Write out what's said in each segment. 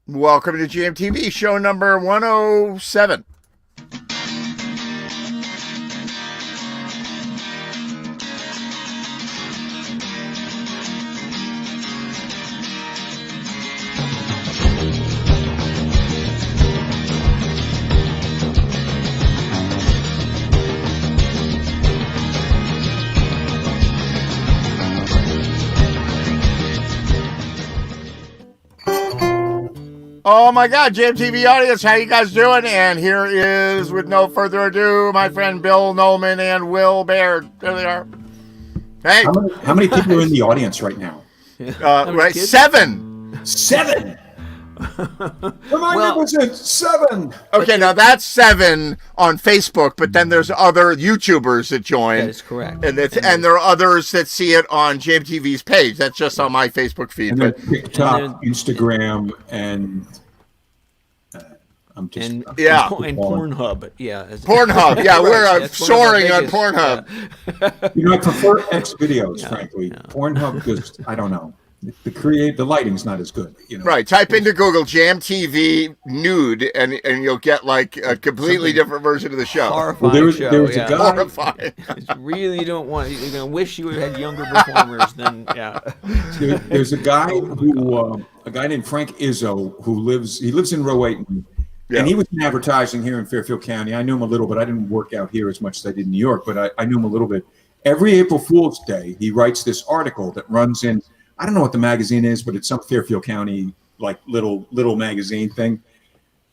Welcome to GMTV, show number 107. Oh my God, JMTV audience, how you guys doing? And here is, with no further ado, my friend Bill Nolan and Will Baird. There they are. Hey. How many people are in the audience right now? Right, kids? seven. Seven. Magnificent, seven. Okay, now that's seven on Facebook, but then there's other YouTubers that join. That is correct. And there are others that see it on JMTV's page. That's just on my Facebook feed. And then But TikTok, Instagram, and I'm just And Pornhub, yeah. Pornhub, yeah, we're That's one of soaring our on biggest, Pornhub. I prefer X videos, frankly. yeah. Pornhub just, I don't know. The lighting's not as good. Right, type into Google Jam TV nude, and you'll get like a completely different version of the show. Horrifying There was show, a yeah. guy. Horrifying. You really don't want. You're gonna wish you had younger performers than yeah. There's a guy a guy named Frank Izzo who lives in Rowayton. Yeah. And he was in advertising here in Fairfield County. I knew him a little bit. I didn't work out here as much as I did in New York, but I knew him a little bit. Every April Fool's Day, he writes this article that runs in, I don't know what the magazine is, but it's some Fairfield County, like little magazine thing.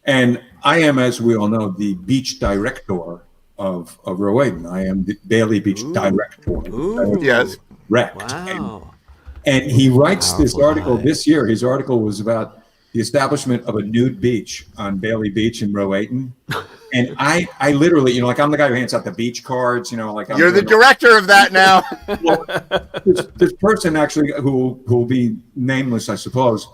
And I am, as we all know, the beach director of Rowayton. I am the Bailey Beach director. Ooh. Yes. Wrecked. Wow. And he writes this Powerful article guy. this year. His article was about the establishment of a nude beach on Bailey Beach in Rowayton. And I literally, I'm the guy who hands out the beach cards, like I'm You're the director of that now. Well, this person actually who will be nameless, I suppose,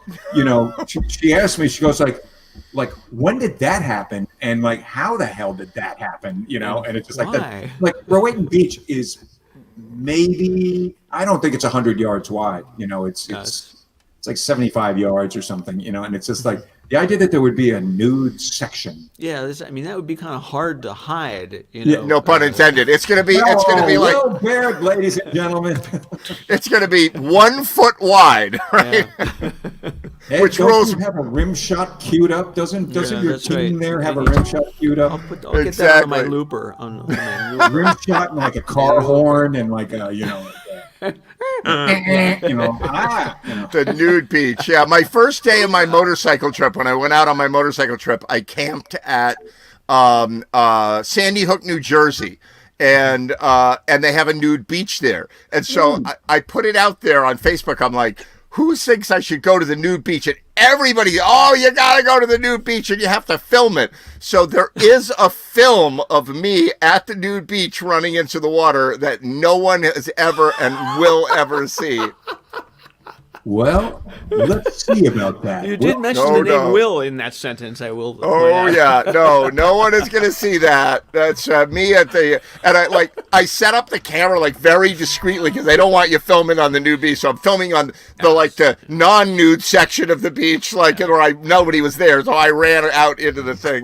she asked me, she goes like, when did that happen? And like, how the hell did that happen? And it's just like that. Like Rowayton Beach is maybe, I don't think it's 100 yards wide. It's like 75 yards or something, and it's just like the idea that there would be a nude section. Yeah, that would be kind of hard to hide. Yeah, No pun intended. It's gonna be like Will Baird, ladies and gentlemen. it's gonna be 1 foot wide, right? Yeah. Hey, Which don't rules- you have a rim shot queued up? Doesn't your that's team right. there have a rim shot queued up? I'll get that on my Exactly. looper. On my looper. Rim shot and like a car horn and like a The nude beach. Yeah, my first day of my motorcycle trip, when I went out on my motorcycle trip, I camped at Sandy Hook, New Jersey. And they have a nude beach there. And so I put it out there on Facebook. I'm like, who thinks I should go to the nude beach? And everybody, you got to go to the nude beach and you have to film it. So there is a film of me at the nude beach running into the water that no one has ever and will ever see. Well, let's see about that. You did mention the name Will in that sentence. I will. Oh yeah, no one is gonna see that. That's me at the, and I set up the camera like very discreetly because they don't want you filming on the nude beach. So I'm filming on the non-nude section of the beach, where nobody was there. So I ran out into the thing.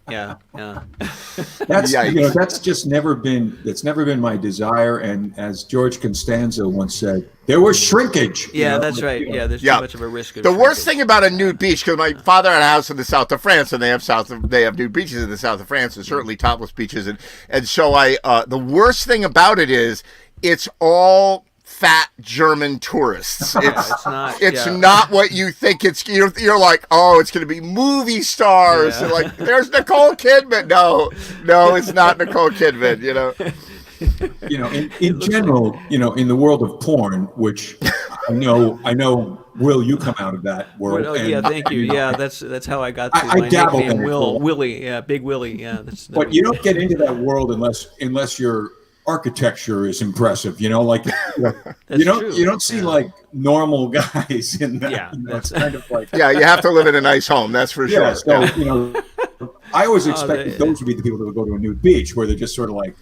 Yeah. That's Yikes. that's just never been my desire. And as George Costanza once said, there was shrinkage. Yeah, that's right. Yeah, there's Yeah. too much of a risk of The worst shrinkage. thing about a nude beach, because my father had a house in the south of France, and they have nude beaches in the south of France, and certainly topless beaches, and so the worst thing about it is it's all fat German tourists. It's not what you think it's. You're like, oh, it's going to be movie stars. Yeah. And like, there's Nicole Kidman. No, it's not Nicole Kidman. In general, in the world of porn, which I know, Will, you come out of that world. Oh, yeah, thank you. Yeah, that's how I got to I my dabbled nickname, in it. Willie. Yeah, Big Willie. Yeah, But you don't get into that world unless your architecture is impressive. You don't see like normal guys in that. Yeah, it's kind of like Yeah, you have to live in a nice home. That's for sure. yeah. So I always expected those would be the people that would go to a nude beach where they're just sort of like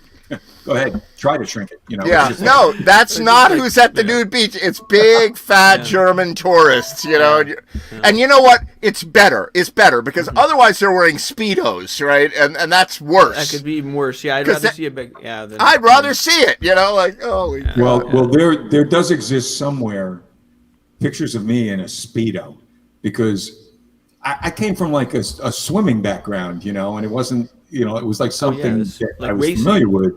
Go ahead, try to shrink it. Yeah, no, that's not who's at the nude beach. It's big, fat German tourists, And you know what? It's better. It's better because otherwise they're wearing Speedos, right? And that's worse. That could be even worse. Yeah, I'd rather see a big. Yeah, I'd rather see it. Like, holy. Well, there does exist somewhere pictures of me in a Speedo because I came from like a swimming background, and it wasn't. It was like something that I was familiar with,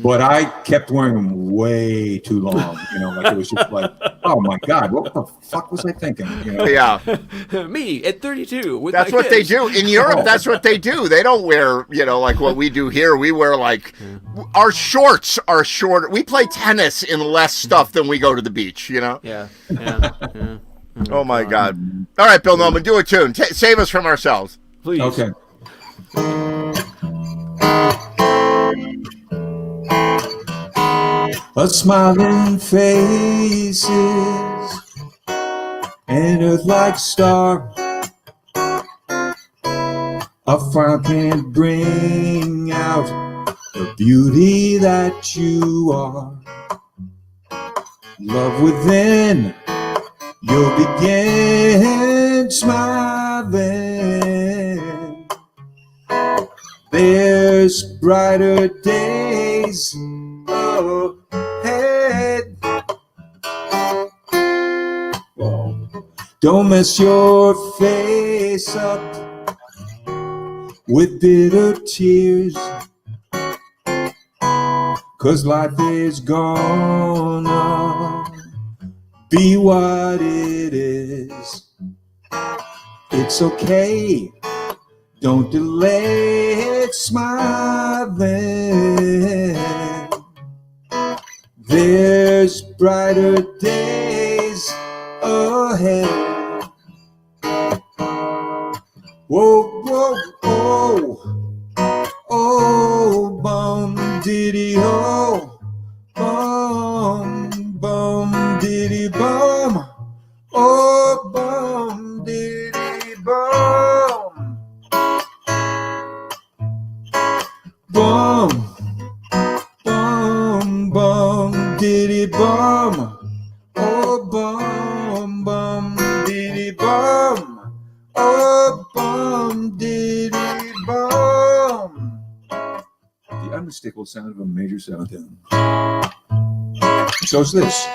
but I kept wearing them way too long. Like it was just like, oh my God, what the fuck was I thinking? Yeah, me at 32. That's what they do in Europe. That's what they do. They don't wear, like what we do here. We wear like our shorts are shorter. We play tennis in less stuff than we go to the beach. Yeah. Oh my God. All right, Bill Nolan, do a tune. Save us from ourselves, please. Okay. A smiling faces, an earth-like star. A frown can't bring out the beauty that you are. Love within, you'll begin smiling. There's brighter days ahead. Don't mess your face up with bitter tears, 'cause life is gonna be what it is. It's okay, don't delay it, smiling. There's brighter days ahead. Whoa, whoa, oh, oh, bum diddy oh, bum diddy bum, oh, bum diddy bum, bum diddy bum, oh, bum diddy bum. Oh, bum diddy bum. The unmistakable sound of a major 7/10. So it's this.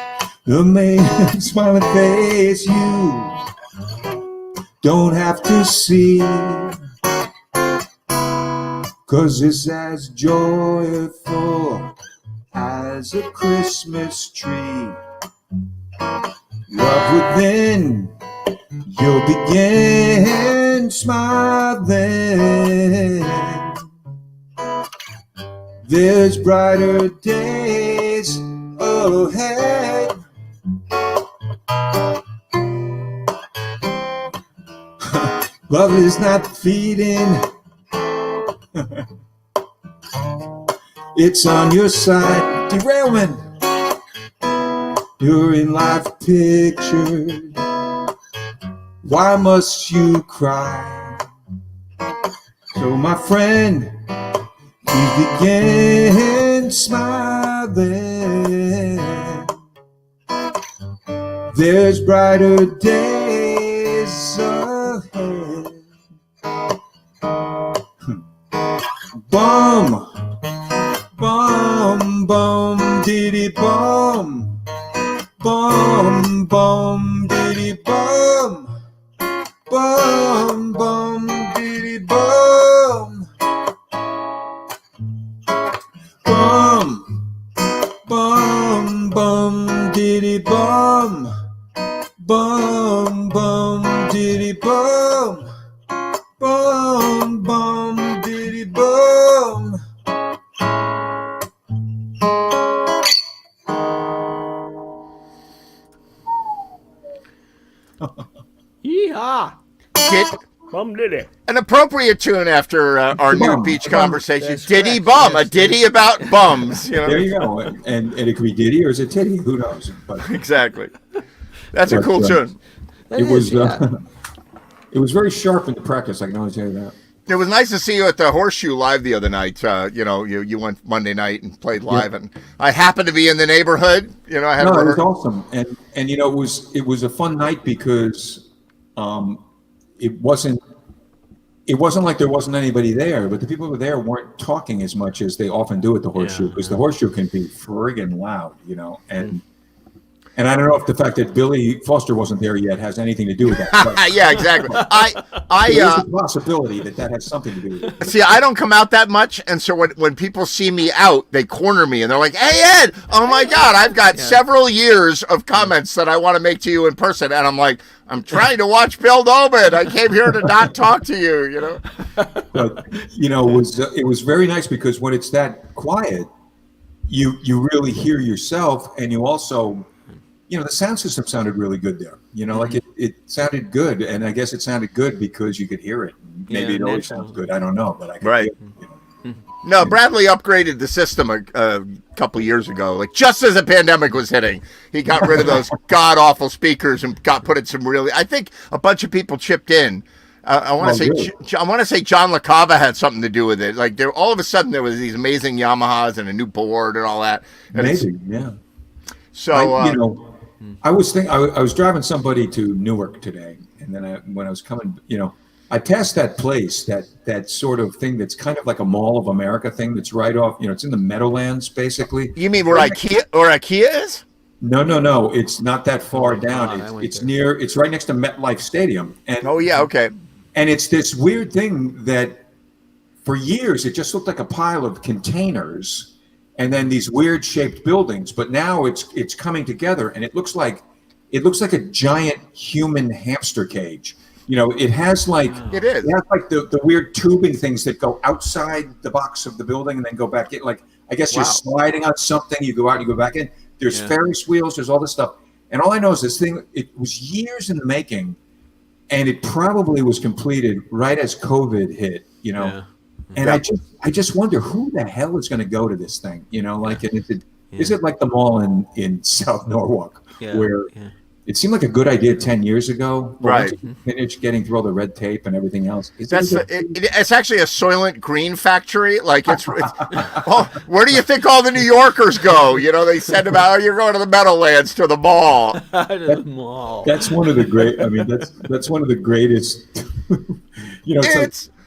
The main smiling face you don't have to see, 'cause it's as joyful as a Christmas tree. Love within, you'll begin smiling. There's brighter days ahead. Love is not feeding. It's on your side. Derailment. You're in life pictured. Why must you cry? So my friend, please begin smiling. There's brighter days ahead. Bum, bum, bum, diddy bum, bum, diddy bum. Bum, bum, diddy bum. Bum, bum, diddy bum. Bum, diddy bum. Bum, diddy bum. Yeehaw! Bum diddy. An appropriate tune after our nude beach conversation. That's Diddy correct. bum, Yes, a ditty about bums. There you go. And it could be Diddy or is it Titty? Who knows? But Exactly. That's a cool tune. That it was is, yeah. it was very sharp in the practice. I can only tell you that. It was nice to see you at the Horseshoe Live the other night. You went Monday night and played live, and I happened to be in the neighborhood. I had it was awesome, and it was a fun night because it wasn't like there wasn't anybody there, but the people who were there weren't talking as much as they often do at the Horseshoe, because the Horseshoe can be friggin' loud, and I don't know if the fact that Billy Foster wasn't there yet has anything to do with that. Yeah, exactly. There's a possibility that has something to do with it. See, I don't come out that much, and so when people see me out, they corner me, and they're like, "Hey, Ed! Oh my God, I've got several years of comments that I want to make to you in person," and I'm like, "I'm trying to watch Bill Noman. I came here to not talk to you." But it was very nice, because when it's that quiet, you really hear yourself, and you also. The sound system sounded really good there. Like it sounded good, and I guess it sounded good because you could hear it. Maybe it always sounds good. I don't know, but I could hear it. No, Bradley upgraded the system a couple years ago, like just as the pandemic was hitting. He got rid of those god awful speakers and put in some really. I think a bunch of people chipped in. I want to say John LaCava had something to do with it. Like all of a sudden there was these amazing Yamahas and a new board and all that. And amazing, yeah. So I was driving somebody to Newark today, and then when I was coming, I passed that place, that sort of thing that's kind of like a Mall of America thing that's right off, it's in the Meadowlands, basically. You mean where IKEA is? No, it's not that far down. It's right next to MetLife Stadium. And okay. And it's this weird thing that for years it just looked like a pile of containers and then these weird shaped buildings, but now it's coming together, and it looks like a giant human hamster cage. It has like the weird tubing things that go outside the box of the building and then go back in. Like, I guess you're sliding on something, you go out, you go back in. There's Ferris wheels, there's all this stuff. And all I know is this thing, it was years in the making, and it probably was completed right as COVID hit, And I just wonder who the hell is going to go to this thing, and is it like the mall in South Norwalk where it seemed like a good idea 10 years ago, right? Finished getting through all the red tape and everything else. It's actually a Soylent Green factory. Like it's where do you think all the New Yorkers go? They send them out. You're going to the Meadowlands, to the mall. The mall. That's one of the great. I mean, that's one of the greatest.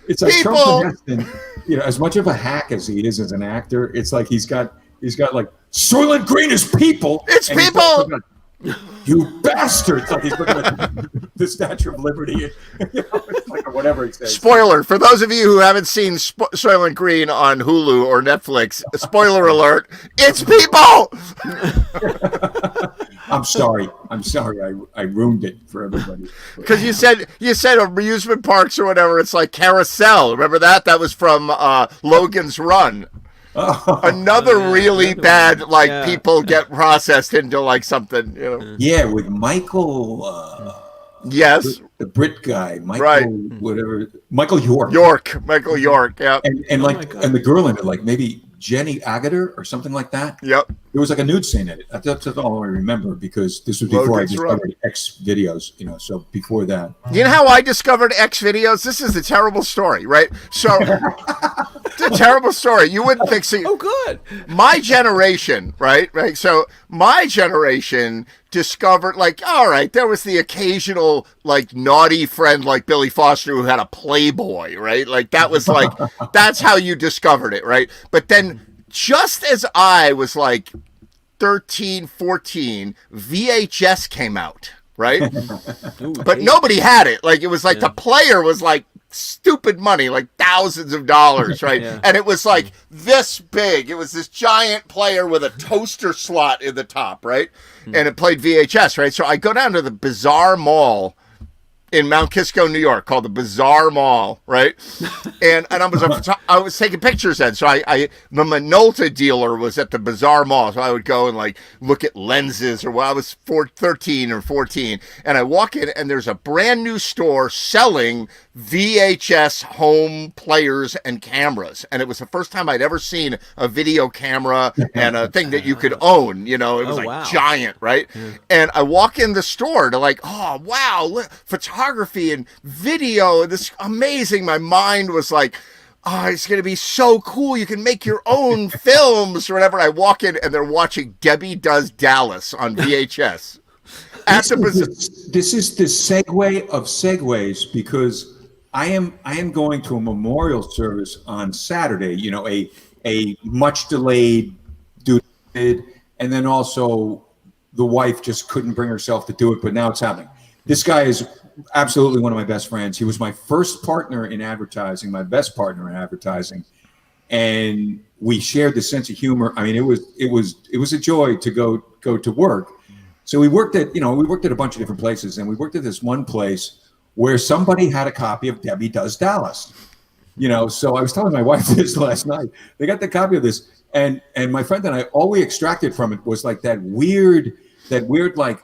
It's like Charlton Heston, as much of a hack as he is as an actor, it's like he's got like Soylent Green is people. It's people. You bastards! Like he's looking at the Statue of Liberty, it's like whatever it says. Spoiler for those of you who haven't seen Soylent Green on Hulu or Netflix. Spoiler alert! It's people. I'm sorry. I ruined it for everybody. Because you said amusement parks or whatever. It's like Carousel. Remember that? That was from Logan's Run. Another really bad people get processed into like something. Yeah, with Michael. Yes, the Brit guy, Michael, whatever, Michael York. Michael York. Yeah, and and the girl in it, like maybe Jenny Agutter or something like that. Yep. There was like a nude scene in it. That's all I remember, because this was before I discovered X videos, so before that. You know how I discovered X videos? This is a terrible story, right? So it's a terrible story. You wouldn't think so. Oh, good. My generation, right? So my generation discovered, like, all right, there was the occasional like naughty friend like Billy Foster who had a Playboy, right? Like that was like, that's how you discovered it, right? But then just as I was like 13, 14, VHS came out, right? But nobody had it. Like it was like the player was like stupid money, like thousands of dollars, right? And it was like this big. It was this giant player with a toaster slot in the top, right? And it played VHS, right? So I go down to the Bazaar Mall in Mount Kisco, New York, called the Bazaar Mall, right? And I was taking pictures then. So the Minolta dealer was at the Bazaar Mall. So I would go and like look at lenses, or I was 13 or 14. And I walk in and there's a brand new store selling VHS home players and cameras. And it was the first time I'd ever seen a video camera and a thing that you could own, it was giant, right? And I walk in the store to like, oh, wow, photography. photography and video. And this amazing. My mind was like, oh, it's going to be so cool. You can make your own films or whatever. I walk in and they're watching Debbie Does Dallas on VHS. This is the segue of segues, because I am going to a memorial service on Saturday, you know, a much delayed dude, and then also the wife just couldn't bring herself to do it, but now it's happening. This guy is absolutely one of my best friends. He was my first partner in advertising, my best partner in advertising, and we shared the sense of humor. I mean, it was a joy to go to work. So we worked at a bunch of different places, and we worked at this one place where somebody had a copy of Debbie Does Dallas. You know, so I was telling my wife this last night. They got the copy of this, and my friend and I, all we extracted from it was like that weird like,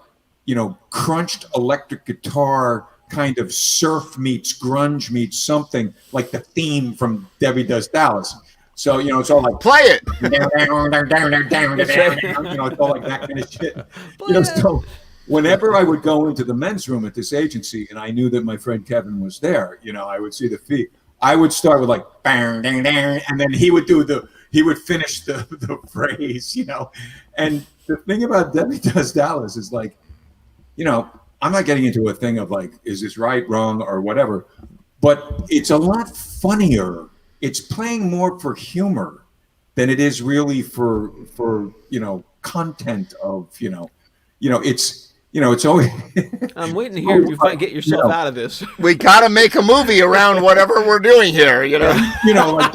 you know, crunched electric guitar kind of surf meets grunge meets something, like the theme from Debbie Does Dallas. So, you know, it's all like, play it. You know, it's all like that kind of shit. You know, so whenever I would go into the men's room at this agency and I knew that my friend Kevin was there, you know, I would see the feed. I would start with like, bang, dang, dang, and then he would finish the phrase, you know. And the thing about Debbie Does Dallas is like, you know, I'm not getting into a thing of like, is this right, wrong, or whatever, but it's a lot funnier. It's playing more for humor than it is really for you know, content of, you know, it's, you know, it's always. I'm waiting to hear if you get yourself out of this. We got to make a movie around whatever we're doing here, you know. You know, like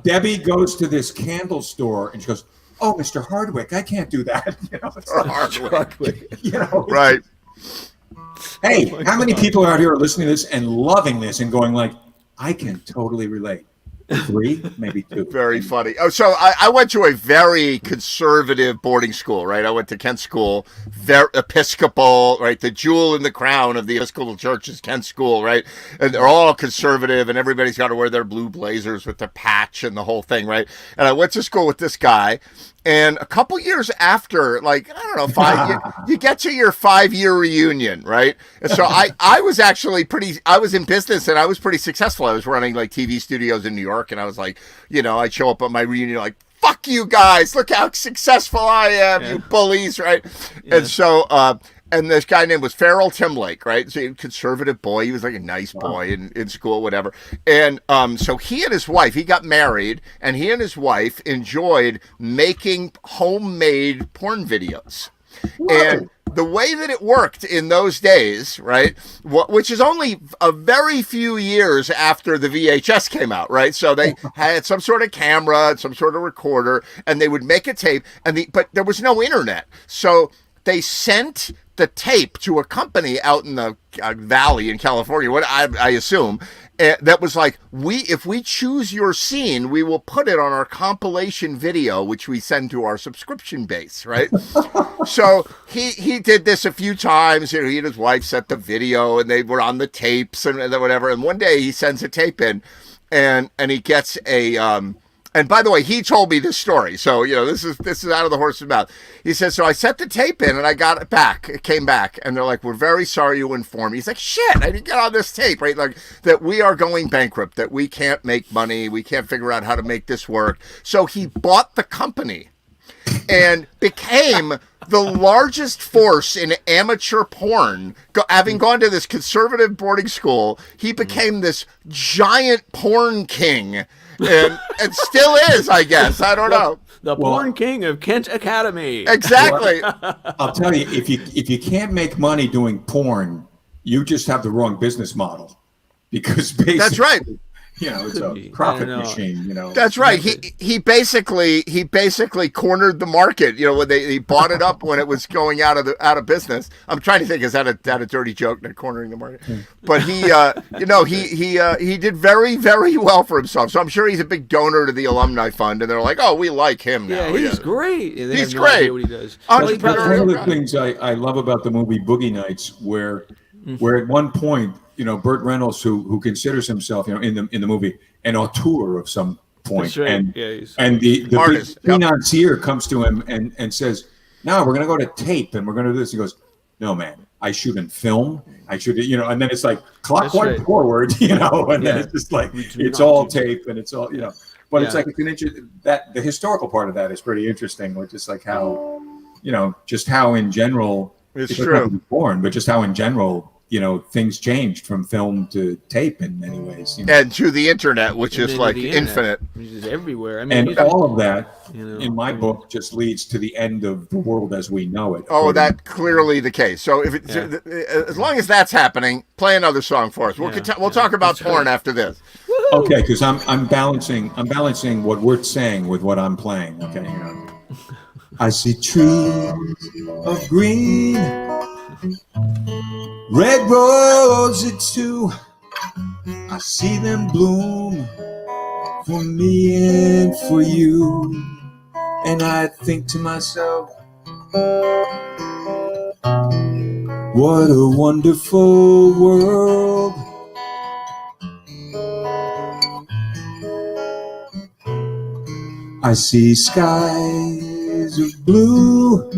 Debbie goes to this candle store and she goes, "Oh, Mr. Hardwick, I can't do that." You know, it's Hardwick. You know, right. Hey, how many people out here are listening to this and loving this and going like, I can totally relate? 3, maybe 2. Very funny. Oh, so I went to a very conservative boarding school, right? I went to Kent School, very Episcopal, right? The jewel in the crown of the Episcopal Church is Kent School, right? And they're all conservative, and everybody's got to wear their blue blazers with the patch and the whole thing, right? And I went to school with this guy, and a couple years after, like, I don't know, 5 years, you get to your 5-year reunion, right? And so I was actually I was in business and I was pretty successful. I was running like TV studios in New York, and I was like, you know, I'd show up at my reunion like, fuck you guys, look how successful I am, you bullies, right? Yeah. And so, and this guy named was Farrell Timlake, right? So a conservative boy. He was like a nice boy in school, whatever. And so he and his wife, he got married, and he and his wife enjoyed making homemade porn videos. Whoa. And the way that it worked in those days, right, which is only a very few years after the VHS came out, right? So they had some sort of camera, some sort of recorder, and they would make a tape, but there was no internet. So they sent the tape to a company out in the valley in California, what I assume, that was like, if we choose your scene, we will put it on our compilation video, which we send to our subscription base, right? So he did this a few times. You know, he and his wife set the video, and they were on the tapes and whatever. And one day he sends a tape in, and he gets a. And by the way, he told me this story, so you know this is out of the horse's mouth. He says, so I set the tape in and I got it back. It came back, and they're like, "We're very sorry you informed me." He's like, "Shit, I didn't get on this tape, right? Like that we are going bankrupt, that we can't make money, we can't figure out how to make this work." So he bought the company and became the largest force in amateur porn. Having gone to this conservative boarding school, he became this giant porn king. And still is, I guess. I don't know. The porn king of Kent Academy. Exactly. I'll tell you, if you can't make money doing porn, you just have the wrong business model. Because basically, that's right. You know, it's a profit machine. You know, that's right. He basically cornered the market. You know, when he bought it up when it was going out of business. I'm trying to think, is that a dirty joke? Not cornering the market, but he did very, very well for himself. So I'm sure he's a big donor to the alumni fund, and they're like, oh, we like him now. Yeah, he's great. He's great. What he does. One of the things I love about the movie Boogie Nights, where at one point, you know, Burt Reynolds, who considers himself, you know, in the movie, an auteur of some point, right. and the artist, financier comes to him and says, "No, we're going to go to tape and we're going to do this." He goes, "No, man, I shoot in film I should, and then it's like clockwise right. forward, and then it's just like, it's all tape and it's all, but it's like, that the historical part of that is pretty interesting, with just like how, just how in general, it's true. Born, but just how in general, things changed from film to tape in many ways. And to the internet, which is like infinite. Which is everywhere. I mean, and all of that, in my book, just leads to the end of the world as we know it. Oh, that's clearly the case. So if it's, as long as that's happening, play another song for us. We'll talk about porn after this. Okay, because I'm balancing what we're saying with what I'm playing. Okay, I see trees of green, red roses too. I see them bloom for me and for you. And I think to myself, what a wonderful world. I see skies of blue,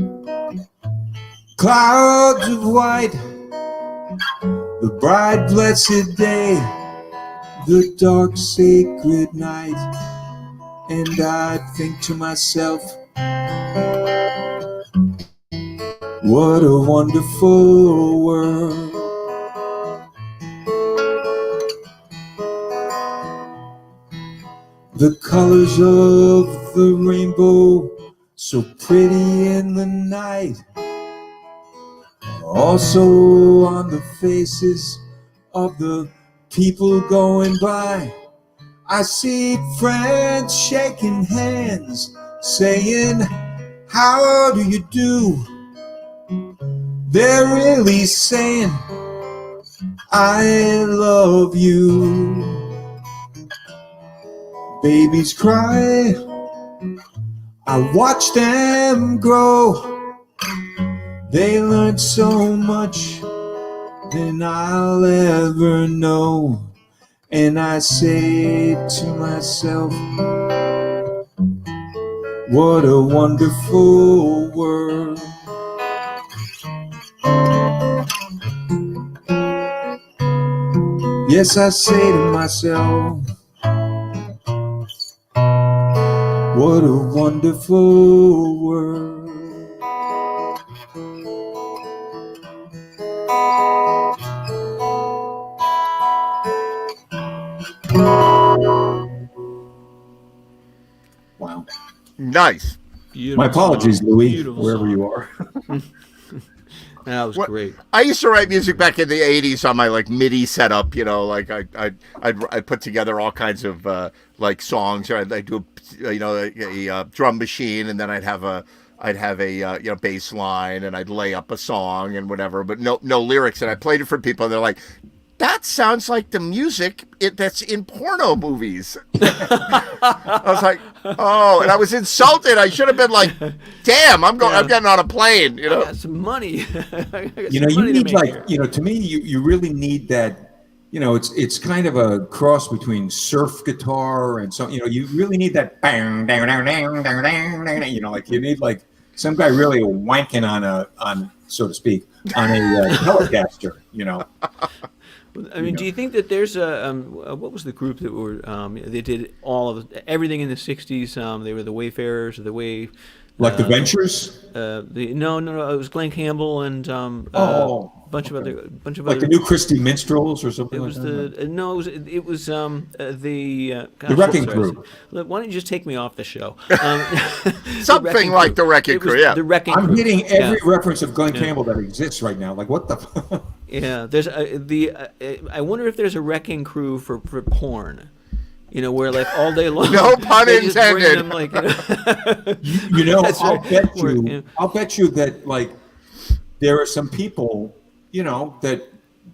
clouds of white, the bright blessed day, the dark sacred night. And I think to myself, what a wonderful world. The colors of the rainbow, so pretty in the night, also on the faces of the people going by. I see friends shaking hands, saying, how do you do? They're really saying, I love you. Babies cry, I watch them grow. They learn so much than I'll ever know. And I say to myself, what a wonderful world. Yes, I say to myself, what a wonderful world. Wow. Nice. Beautiful. My apologies, Louis, Beautiful wherever song. you are. That was great. I used to write music back in the '80s on my like MIDI setup. Like I'd put together all kinds of like songs. Or I'd do a drum machine, and then I'd have a bass line, and I'd lay up a song and whatever, but no lyrics. And I played it for people, and they're like, that sounds like the music that's in porno movies. I was like, oh, and I was insulted. I should have been like, damn, I'm getting on a plane. I got some money. You need like, to me, you really need that. It's kind of a cross between surf guitar and so. You really need that bang, dang, dang, dang, dang, dang, dang. Like you need like some guy really wanking on so to speak on a Telecaster. I mean, do you think that there's a what was the group that were they did everything in the '60s? They were the Wayfarers, the the Ventures. No, it was Glenn Campbell and bunch of other like the New Christie Minstrels or something. It was the Wrecking Crew. Why don't you just take me off the show? Something like the Wrecking Crew. Yeah, the Wrecking Crew. I'm hitting every reference of Glenn Campbell that exists right now. Like what the? Yeah, there's I wonder if there's a Wrecking Crew for porn. Where like all day long. No pun intended. Them, like, I'll bet you that like there are some people, that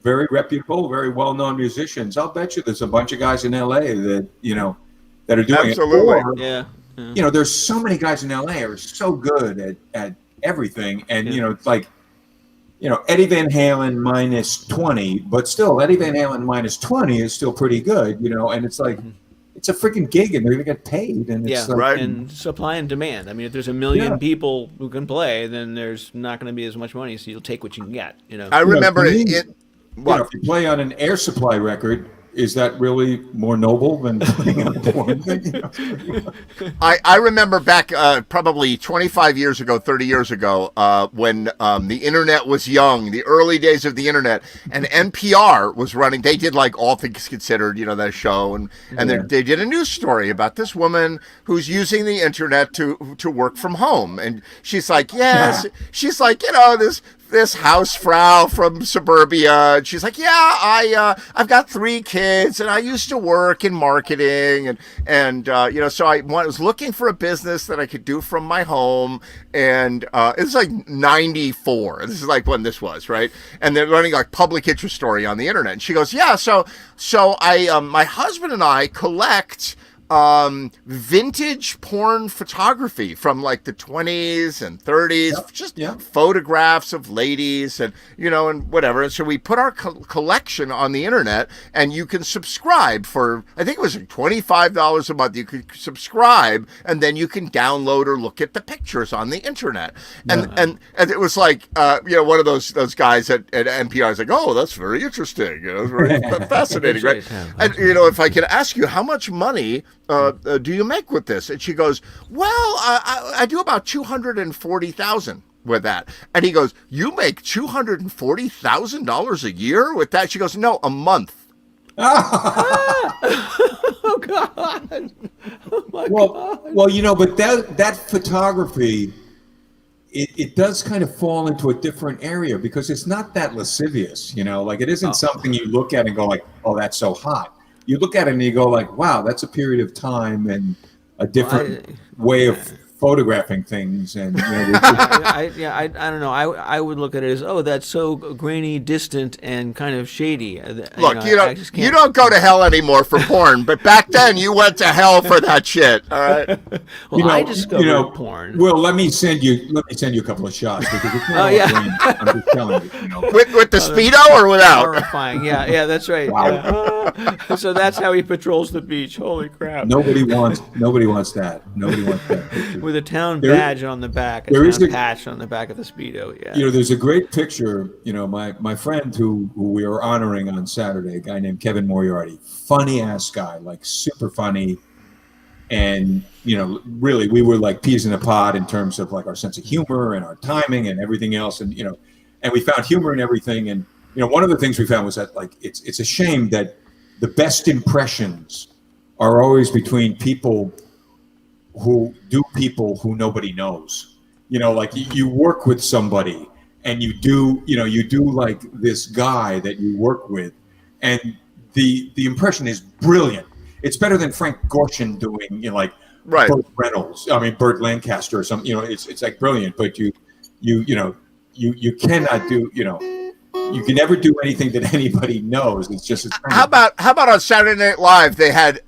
very reputable, very well-known musicians. I'll bet you there's a bunch of guys in LA that that are doing Absolutely. it. Yeah. There's so many guys in LA who are so good at everything, and it's like. Eddie Van Halen minus 20, but still Eddie Van Halen minus 20 is still pretty good, and it's like, it's a freaking gig and they're going to get paid. And it's right. And supply and demand. I mean, if there's a million people who can play, then there's not going to be as much money. So you'll take what you can get, I remember it. if you play on an Air Supply record, is that really more noble than playing on a porn thing? I remember back probably 25 years ago, 30 years ago, when the internet was young, the early days of the internet, and NPR was running. They did like All Things Considered, that show, and they did a news story about this woman who's using the internet to work from home, and she's like, she's like, this housefrau from suburbia, and she's like, I've got 3 kids, and I used to work in marketing, and so I was looking for a business that I could do from my home, and it's like 94. This is like when this was, right? And they're running like public interest story on the internet, and she goes, so I my husband and I collect vintage porn photography from like the 20s and 30s, photographs of ladies and and whatever. And so we put our collection on the internet, and you can subscribe for, I think it was like $25 a month. You could subscribe, and then you can download or look at the pictures on the internet. And it was like one of those guys at NPR is like, oh, that's very interesting, it's very fascinating, right? And if I could ask you, how much money do you make with this? And she goes, well, I do about $240,000 with that. And he goes, you make $240,000 a year with that? She goes, no, a month. Oh God! Oh my God! Well, but that photography, it does kind of fall into a different area because it's not that lascivious. Like it isn't something you look at and go like, oh, that's so hot. You look at it and you go like, wow, that's a period of time and a different way of photographing things. And I don't know. I would look at it as, oh, that's so grainy, distant, and kind of shady. Look, you don't go to hell anymore for porn, but back then you went to hell for that shit. All right. Well, I discovered porn. Well, let me send you a couple of shots because it's not all grainy. I'm just telling you. With the Speedo or without? Horrifying. Yeah, that's right. Wow. Yeah. So that's how he patrols the beach. Holy crap! Nobody wants that. Nobody wants that picture. With a town badge on the back, a patch on the back of the Speedo. Yeah. There's a great picture. My friend who we were honoring on Saturday, a guy named Kevin Moriarty, funny ass guy, like super funny, and really we were like peas in a pod in terms of like our sense of humor and our timing and everything else, and and we found humor in everything. And one of the things we found was that like it's a shame that the best impressions are always between people who nobody knows. Like you work with somebody and you do like this guy that you work with, and the impression is brilliant. It's better than Frank Gorshin doing right. Burt Lancaster or something. It's like brilliant, but you cannot do you can never do anything that anybody knows. It's just how about on Saturday Night Live they had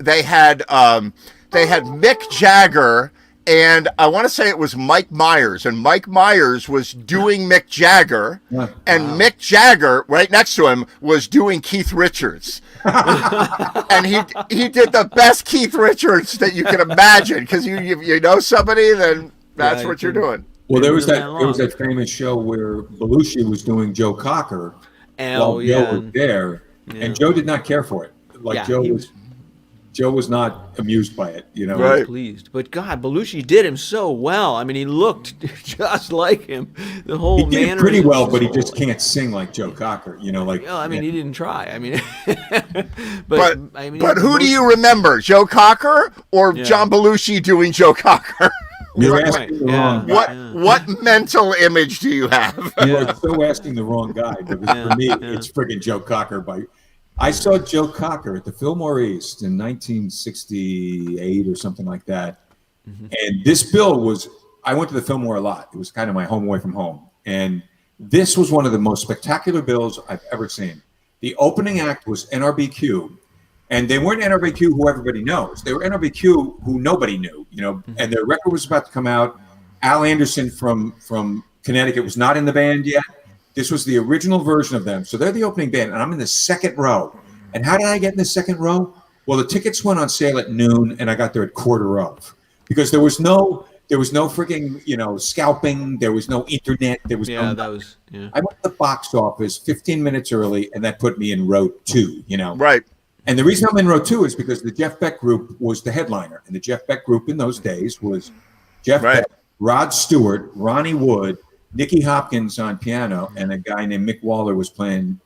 Mick Jagger, and I want to say it was Mike Myers, and Mike Myers was doing Mick Jagger, and Mick Jagger right next to him was doing Keith Richards. And he did the best Keith Richards that you can imagine, because you know somebody, then that's what you're doing. Well, there was that famous show where Belushi was doing Joe Cocker while Joe was there, and Joe did not care for it. Joe was not amused by it, Right. Pleased, but God, Belushi did him so well. I mean, he looked just like him. The whole he did pretty well, but he just can't sing like Joe Cocker. He didn't try. I mean, but who do you remember, Joe Cocker or John Belushi doing Joe Cocker? You're asking the wrong guy. What mental image do you have? You are so asking the wrong guy. Because for me, it's friggin' Joe Cocker. I saw Joe Cocker at the Fillmore East in 1968 or something like that. Mm-hmm. And this bill was, I went to the Fillmore a lot. It was kind of my home away from home. And this was one of the most spectacular bills I've ever seen. The opening act was NRBQ. And they weren't NRBQ who everybody knows. They were NRBQ who nobody knew, and their record was about to come out. Al Anderson from Connecticut was not in the band yet. This was the original version of them. So they're the opening band, and I'm in the second row. And how did I get in the second row? Well, the tickets went on sale at noon, and I got there at quarter of. Because there was no freaking, scalping. There was no internet. There was no. That was. Yeah. I went to the box office 15 minutes early, and that put me in row 2. Right. And the reason I'm in row 2 is because the Jeff Beck Group was the headliner, and the Jeff Beck Group in those days was Jeff Beck, Rod Stewart, Ronnie Wood, Nicky Hopkins on piano, and a guy named Mick Waller was playing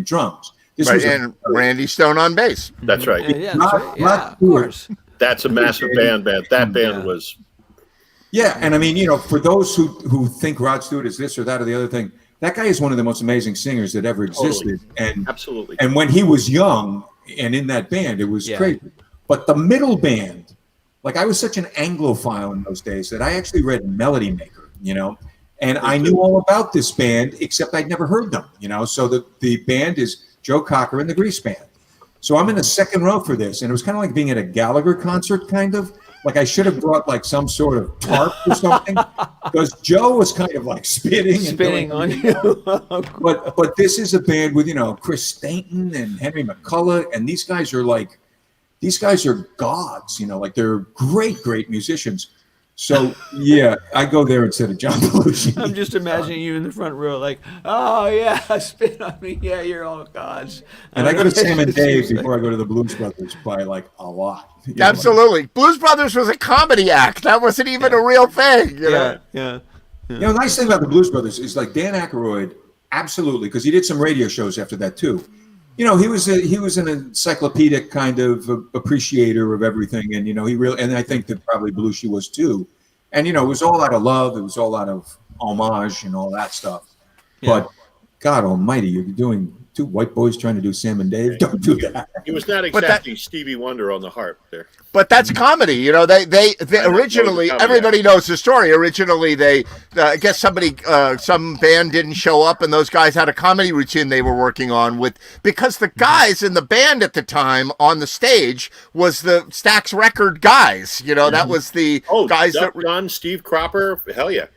drums. And Randy Stone on bass. That's right. Rod Stewart. That's a massive band. That band was. Yeah, and I mean, for those who think Rod Stewart is this or that or the other thing, that guy is one of the most amazing singers that ever existed. Totally. And absolutely. And when he was young and in that band, it was crazy. But the middle band, like I was such an Anglophile in those days that I actually read Melody Maker, and I knew all about this band, except I'd never heard them, So the band is Joe Cocker and the Grease Band. So I'm in the second row for this, and it was kind of like being at a Gallagher concert, kind of. Like I should have brought like some sort of tarp or something, because Joe was kind of like spitting on you. but this is a band with Chris Stainton and Henry McCullough, and these guys are gods, like they're great musicians. So yeah, I go there instead of John Belushi. I'm just imagining you in the front row, like, oh yeah, spit on me, yeah, you're all gods. And I go to Sam and Dave before I go to the Blues Brothers by like a lot. Absolutely, Blues Brothers was a comedy act. That wasn't even a real thing. Yeah. The nice thing about the Blues Brothers is like Dan Aykroyd, absolutely, because he did some radio shows after that too. He was an encyclopedic kind of appreciator of everything, and and I think that probably Belushi was too, and it was all out of love, it was all out of homage and all that stuff. Yeah. But God Almighty, you're doing two white boys trying to do Sam and Dave. Don't do that. He was not exactly Stevie Wonder on the harp there. But that's comedy, They originally, everybody knows the story. Originally, I guess some band didn't show up, and those guys had a comedy routine they were working on because the guys in the band at the time on the stage was the Stax Record guys. That was the guys Duck Gunn, Steve Cropper, hell yeah.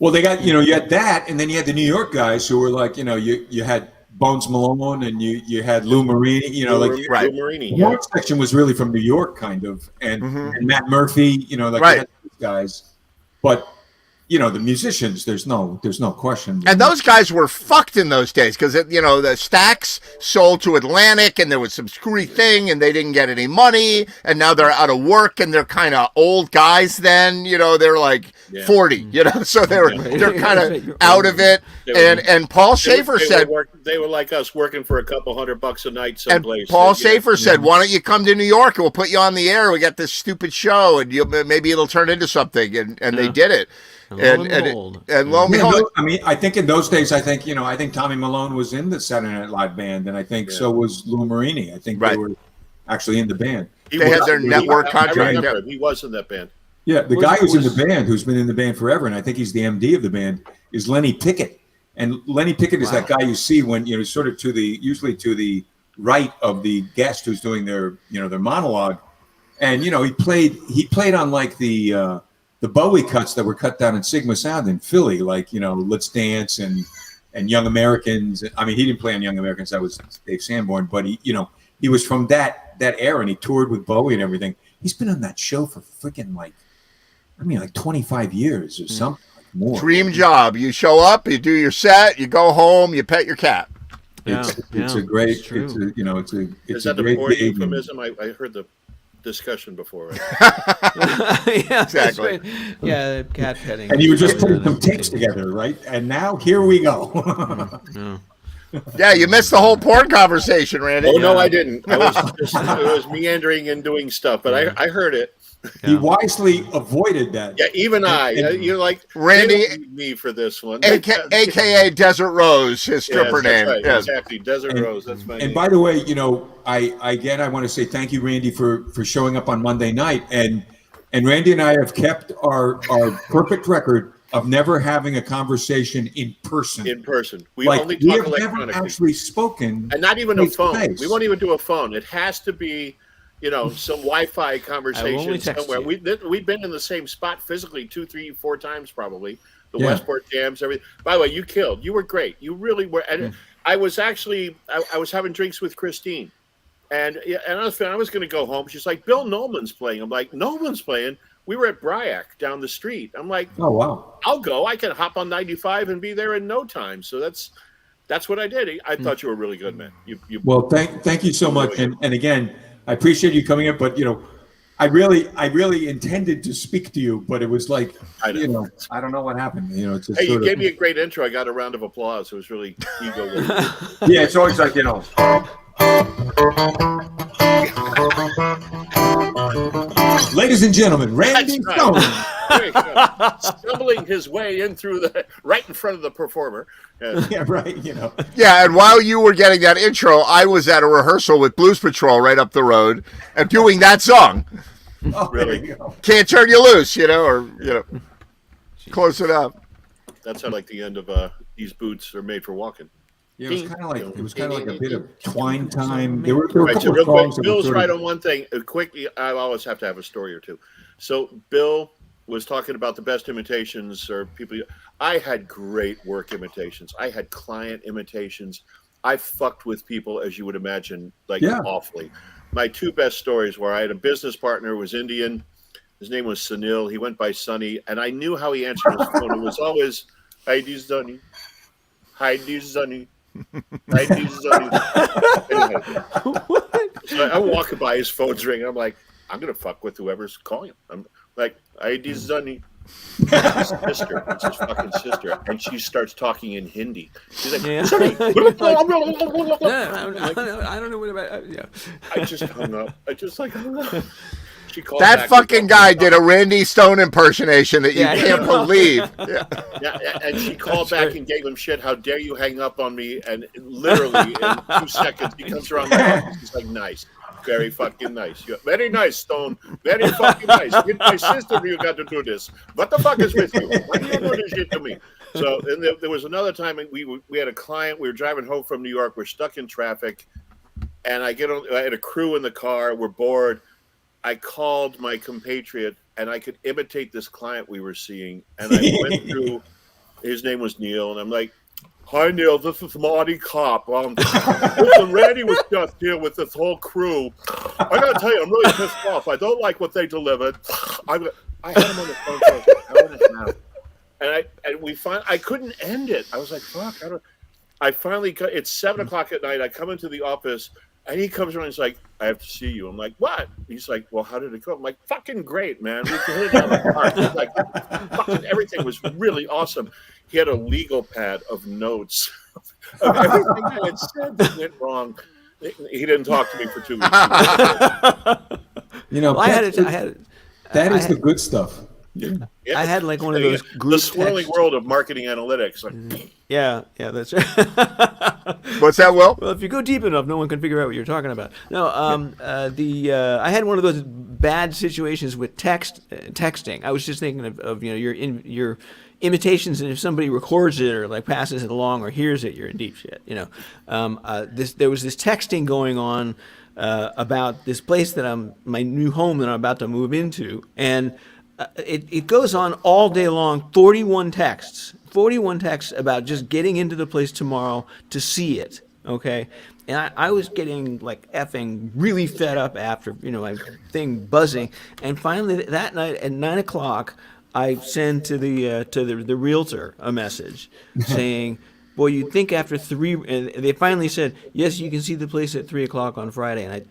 Well, they got you had that, and then you had the New York guys who were like you had Bones Malone, and you had Lou Marini, Lou Marini. The York section was really from New York, kind of, and Matt Murphy, these guys. But the musicians, there's no question. And those guys were fucked in those days because the Stax sold to Atlantic, and there was some screwy thing, and they didn't get any money, and now they're out of work, and they're kind of old guys. Then they're like 40, so they're kind of out of it. And Paul Schaefer said they were like us, working for a couple $100 a night someplace. And Paul Schaefer said, "Why don't you come to New York and we'll put you on the air? We got this stupid show, and maybe it'll turn into something." And they did it. And lo and behold, I mean, I think in those days, I think Tommy Malone was in the Saturday Night Live band, and I think so was Lou Marini. I think they were actually in the band. They had their network contract. He was in that band. Yeah, the guy who's in the band, who's been in the band forever, and I think he's the MD of the band, is Lenny Pickett. And Lenny Pickett is that guy you see when sort of usually to the right of the guest who's doing their monologue, and he played on like the Bowie cuts that were cut down in Sigma Sound in Philly, like Let's Dance and Young Americans. I mean, he didn't play on Young Americans. That was Dave Sanborn, but he was from that era, and he toured with Bowie and everything. He's been on that show for freaking like 25 years or something. Like more. Dream job. You show up, you do your set, you go home, you pet your cat. It's a great. Is that the poor euphemism? I heard the discussion before. Right? Yeah, exactly. Right. Yeah, cat petting. And you were just putting some tapes together, right? And now here we go. Yeah, you missed the whole porn conversation, Randy. Oh no, I didn't. I was meandering and doing stuff, but I heard it. He wisely avoided that. Yeah, even you're like Randy me for this one, AKA Desert Rose, his stripper name. Right. Yes. Exactly, Desert Rose. That's my name. And by the way, I want to say thank you, Randy, for showing up on Monday night. And Randy and I have kept our perfect record of never having a conversation in person. We only talk electronically. We have never actually spoken, and not even a phone. We won't even do a phone. It has to be. Some Wi-Fi conversation somewhere. We've been in the same spot physically 2, 3, 4 times probably. The Westport Jams, everything. By the way, you killed. You were great. You really were. And I was actually I was having drinks with Christine, and I was going to go home. She's like, Bill Nolan's playing. I'm like, Nolan's playing. We were at Bryac down the street. I'm like, oh wow, I'll go. I can hop on 95 and be there in no time. So that's what I did. I thought you were really good, man. Well, thank you so much. And again, I appreciate you coming in, but I really intended to speak to you, but it was like, I don't know what happened. It's just you gave me a great intro. I got a round of applause. It was really ego. Yeah, it's always like, ladies and gentlemen, Randy Stone. Stumbling his way in right in front of the performer. Yeah, right. Yeah, and while you were getting that intro, I was at a rehearsal with Blues Patrol right up the road and doing that song. Oh, really? Can't turn you loose, or close it up. That's how like the end of These Boots Are Made for Walking. Yeah, it was kind of like a bit of twine time. There were a couple of songs. Bill's right on one thing. Quickly, I always have to have a story or two. So Bill was talking about the best imitations or people. I had great work imitations. I had client imitations. I fucked with people, as you would imagine, awfully. My two best stories were I had a business partner who was Indian. His name was Sunil. He went by Sunny, and I knew how he answered his phone. It was always, "Hi, this Sunny. Hi, this Sunny. Hi, this Sunny." So I'm walking by, his phone's ringing. I'm like, I'm gonna fuck with whoever's calling him. I'm like, "Hi, this Sunny." His sister, it's his fucking sister, and she starts talking in Hindi. She's like, Yeah. "Sunny." I don't know what about. Yeah. I just hung up. I just hung up. She called That back fucking guy did a Randy Stone impersonation that you can't believe. Yeah, and she called back and gave him shit. How dare you hang up on me? And literally in 2 seconds, he comes around the office. He's like, "Nice. Very fucking nice. Very nice, Stone. Very fucking nice. With my sister, you got to do this. What the fuck is with you? Why do you do this shit to me?" So, and there was another time we had a client. We were driving home from New York. We're stuck in traffic, and I had a crew in the car. We're bored. I called my compatriot, and I could imitate this client we were seeing. And I went through. His name was Neil, and I'm like, "Hi, Neil. This is Marty Kopp. Listen, Randy was just here with this whole crew. I gotta tell you, I'm really pissed off. I don't like what they delivered. I had him on the phone for like an hour and a half, and I couldn't end it. I was like, fuck. I finally got. It's 7:00 at night. I come into the office, and he comes around. And he's like, "I have to see you." I'm like, "What?" He's like, "Well, how did it go?" I'm like, "Fucking great, man. We hit it down the park." He's like, fucking everything was really awesome. He had a legal pad of notes of everything I had said that went wrong. He didn't talk to me for 2 weeks. That is the good stuff. Yeah. I had like one of those group the swirling world of marketing analytics. Like, yeah, that's right. What's that, Will? Well, if you go deep enough, no one can figure out what you're talking about. No, I had one of those bad situations with texting. I was just thinking of your imitations, and if somebody records it or like passes it along or hears it, you're in deep shit. There was this texting going on about this place that my new home that I'm about to move into, and it goes on all day long. 41 texts about just getting into the place tomorrow to see it. Okay. And I was getting like effing really fed up after, my thing buzzing. And finally that night at 9:00, I send to the realtor a message saying, "Well, you'd think after 3," and they finally said, "Yes, you can see the place at 3:00 on Friday."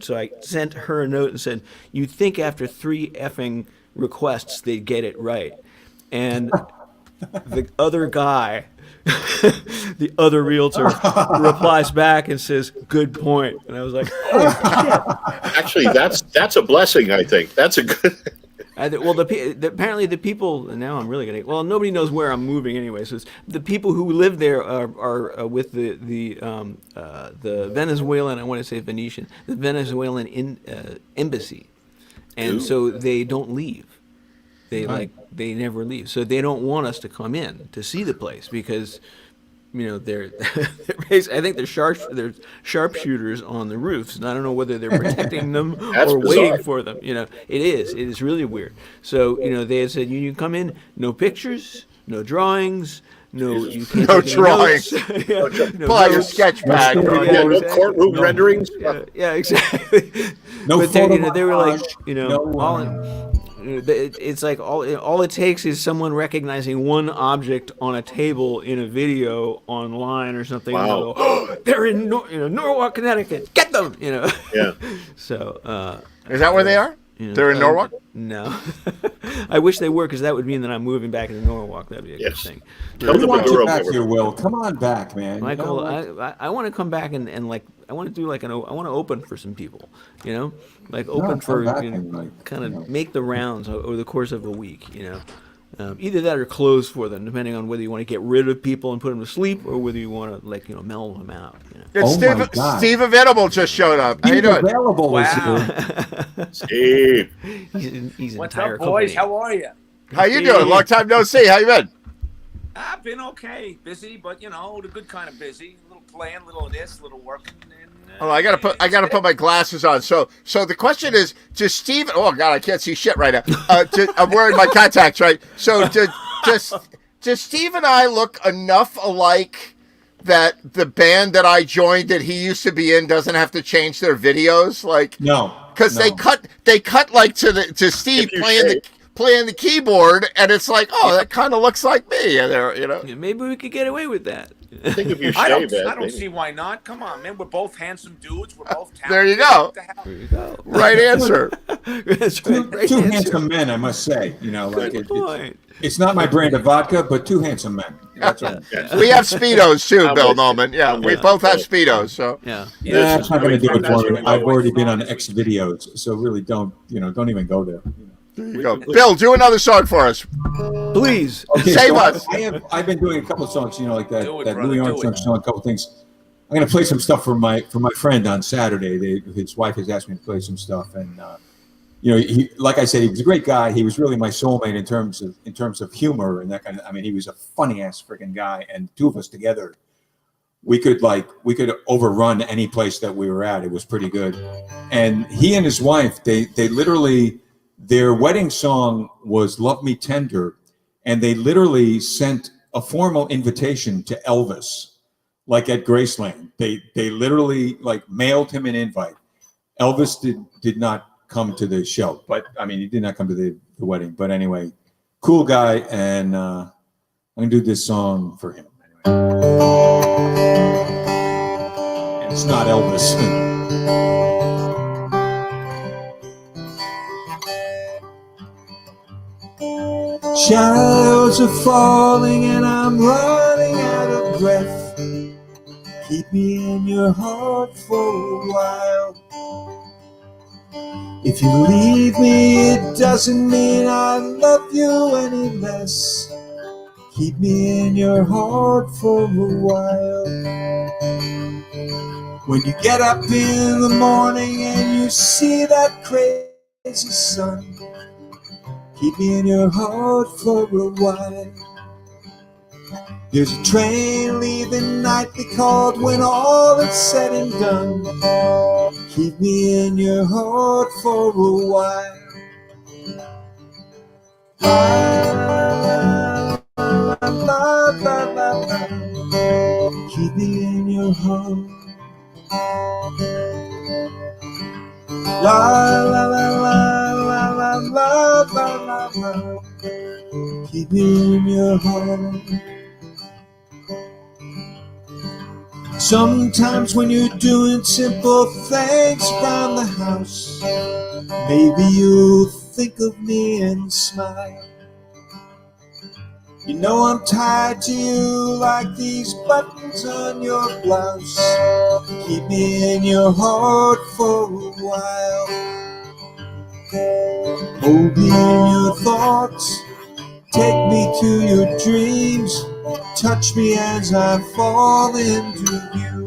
So I sent her a note and said, "You'd think after 3 effing requests they'd get it right." And the other guy, the other realtor, replies back and says, "Good point." And I was like, "Oh shit!" Actually, that's a blessing. I think that's a good. Apparently the people, now I'm really gonna. Well, nobody knows where I'm moving anyway. So the people who live there are with the Venezuelan. I want to say Venetian, the Venezuelan embassy, and so they don't leave. They never leave. So they don't want us to come in to see the place because, they're I think they're sharpshooters on the roofs, and I don't know whether they're protecting them or waiting for them. It is really weird. So they had said you can come in, no pictures, no drawings. No, you can't no drawings. Pull out your sketch pad. No courtroom renderings. Yeah, exactly. No but photo they were like, no, all It's like all it takes is someone recognizing one object on a table in a video online or something. Wow. And they'll go, oh, they're in Norwalk, Connecticut. Get them, Yeah. So Is that where they are? They're in Norwalk? No. I wish they were, because that would mean that I'm moving back into Norwalk. That'd be a good thing. We want you back here, Will. Come on back, man. Michael, I want to come back and like I want to do like I want to open for some people, like open for kind of make the rounds over the course of a week, either that or close for them, depending on whether you want to get rid of people and put them to sleep or whether you want to mellow them out. It's Steve Available just showed up. How you doing? Available. Wow. Steve. He's What's entire up, boys? company. How are you? How you doing? Long time no see. How you been? I've been okay. Busy, but the good kind of busy. A little playing, a little of this, a little working. And, I gotta put my glasses on. So the question is, does Steve? Oh God, I can't see shit right now. I'm wearing my contacts, right? So does Steve and I look enough alike that the band that I joined that he used to be in doesn't have to change their videos? Like no, because they cut like to Steve playing the keyboard, and it's like, oh, that kind of looks like me. Yeah, maybe we could get away with that. I think if you I shave don't see why not. Come on, man. We're both handsome dudes. We're both talented. There you go. There you go. Right answer. That's right. Right two answer. handsome men, I must say. Good point. It's not my brand of vodka, but two handsome men. That's all. We have Speedos too, Bill Noman. Yeah, we both have Speedos. So Yeah. That's not going to do it for me. I've already been on X videos, so really don't even go there. there you go. Bill, do another song for us. Please. Okay, Save so us. I've been doing a couple of songs, like that Do it, that brother, Louis do Armstrong it. song, a couple of things. I'm going to play some stuff for my friend on Saturday. His wife has asked me to play some stuff, and he, like I said, he was a great guy. He was really my soulmate in terms of humor and that kind of. I mean, he was a funny ass freaking guy, and two of us together, we could overrun any place that we were at. It was pretty good. And he and his wife, they literally, their wedding song was "Love Me Tender," and they literally sent a formal invitation to Elvis, like at Graceland. They literally mailed him an invite. Elvis did not come to the show, but I mean, he did not come to the wedding. But anyway, cool guy, and I'm gonna do this song for him. And it's not Elvis. Shadows are falling and I'm running out of breath. Keep me in your heart for a while. If you leave me, it doesn't mean I love you any less. Keep me in your heart for a while. When you get up in the morning and you see that crazy sun, keep me in your heart for a while. There's a train leaving nightly called when all is said and done. Keep me in your heart for a while. La, la, la, la, la, la. Keep me in your heart. La la la la la la la la la. Keep me in your heart. Sometimes when you're doing simple things around the house, maybe you'll think of me and smile. You know I'm tied to you like these buttons on your blouse. Keep me in your heart for a while. Hold me in your thoughts, take me to your dreams. Touch me as I fall into you.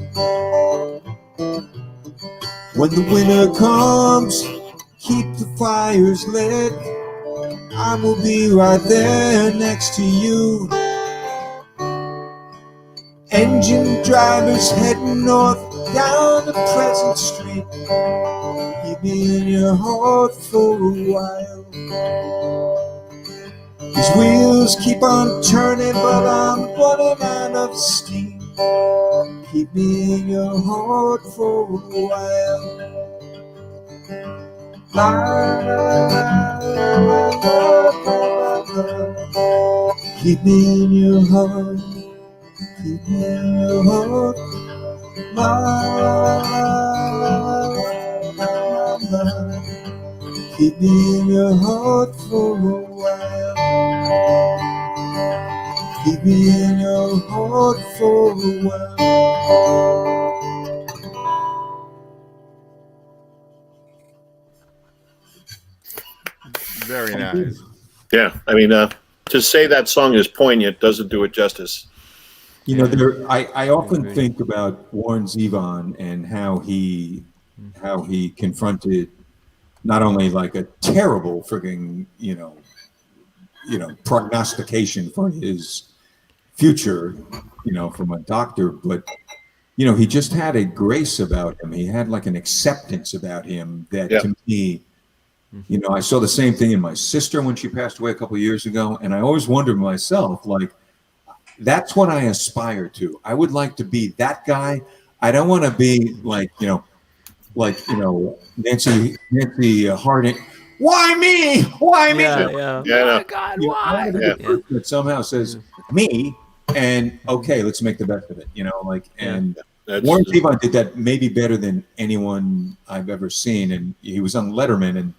When the winter comes, keep the fires lit. I will be right there next to you. Engine drivers heading north down the Pleasant Street. Keep me in your heart for a while. These wheels keep on turning, but I'm running out of steam. Keep me in your heart for a while. La, la, la, la. Keep me in your heart. Keep me in your heart. La, la, la, la. Keep me in your heart for a while. Keep me in your heart for a while. Very nice. Yeah, I mean, to say that song is poignant doesn't do it justice. You know, I often think about Warren Zevon and how he confronted not only like a terrible frigging prognostication for his future, from a doctor, but he just had a grace about him. He had like an acceptance about him that to me, I saw the same thing in my sister when she passed away a couple of years ago, and I always wondered myself, like, that's what I aspire to. I would like to be that guy. I don't want to be like Nancy Harding. Why me? Why me? Yeah. Yeah. Oh God, I why? want to be the person that somehow says me, and okay, let's make the best of it. And Warren Zevon did that maybe better than anyone I've ever seen. And he was on Letterman, and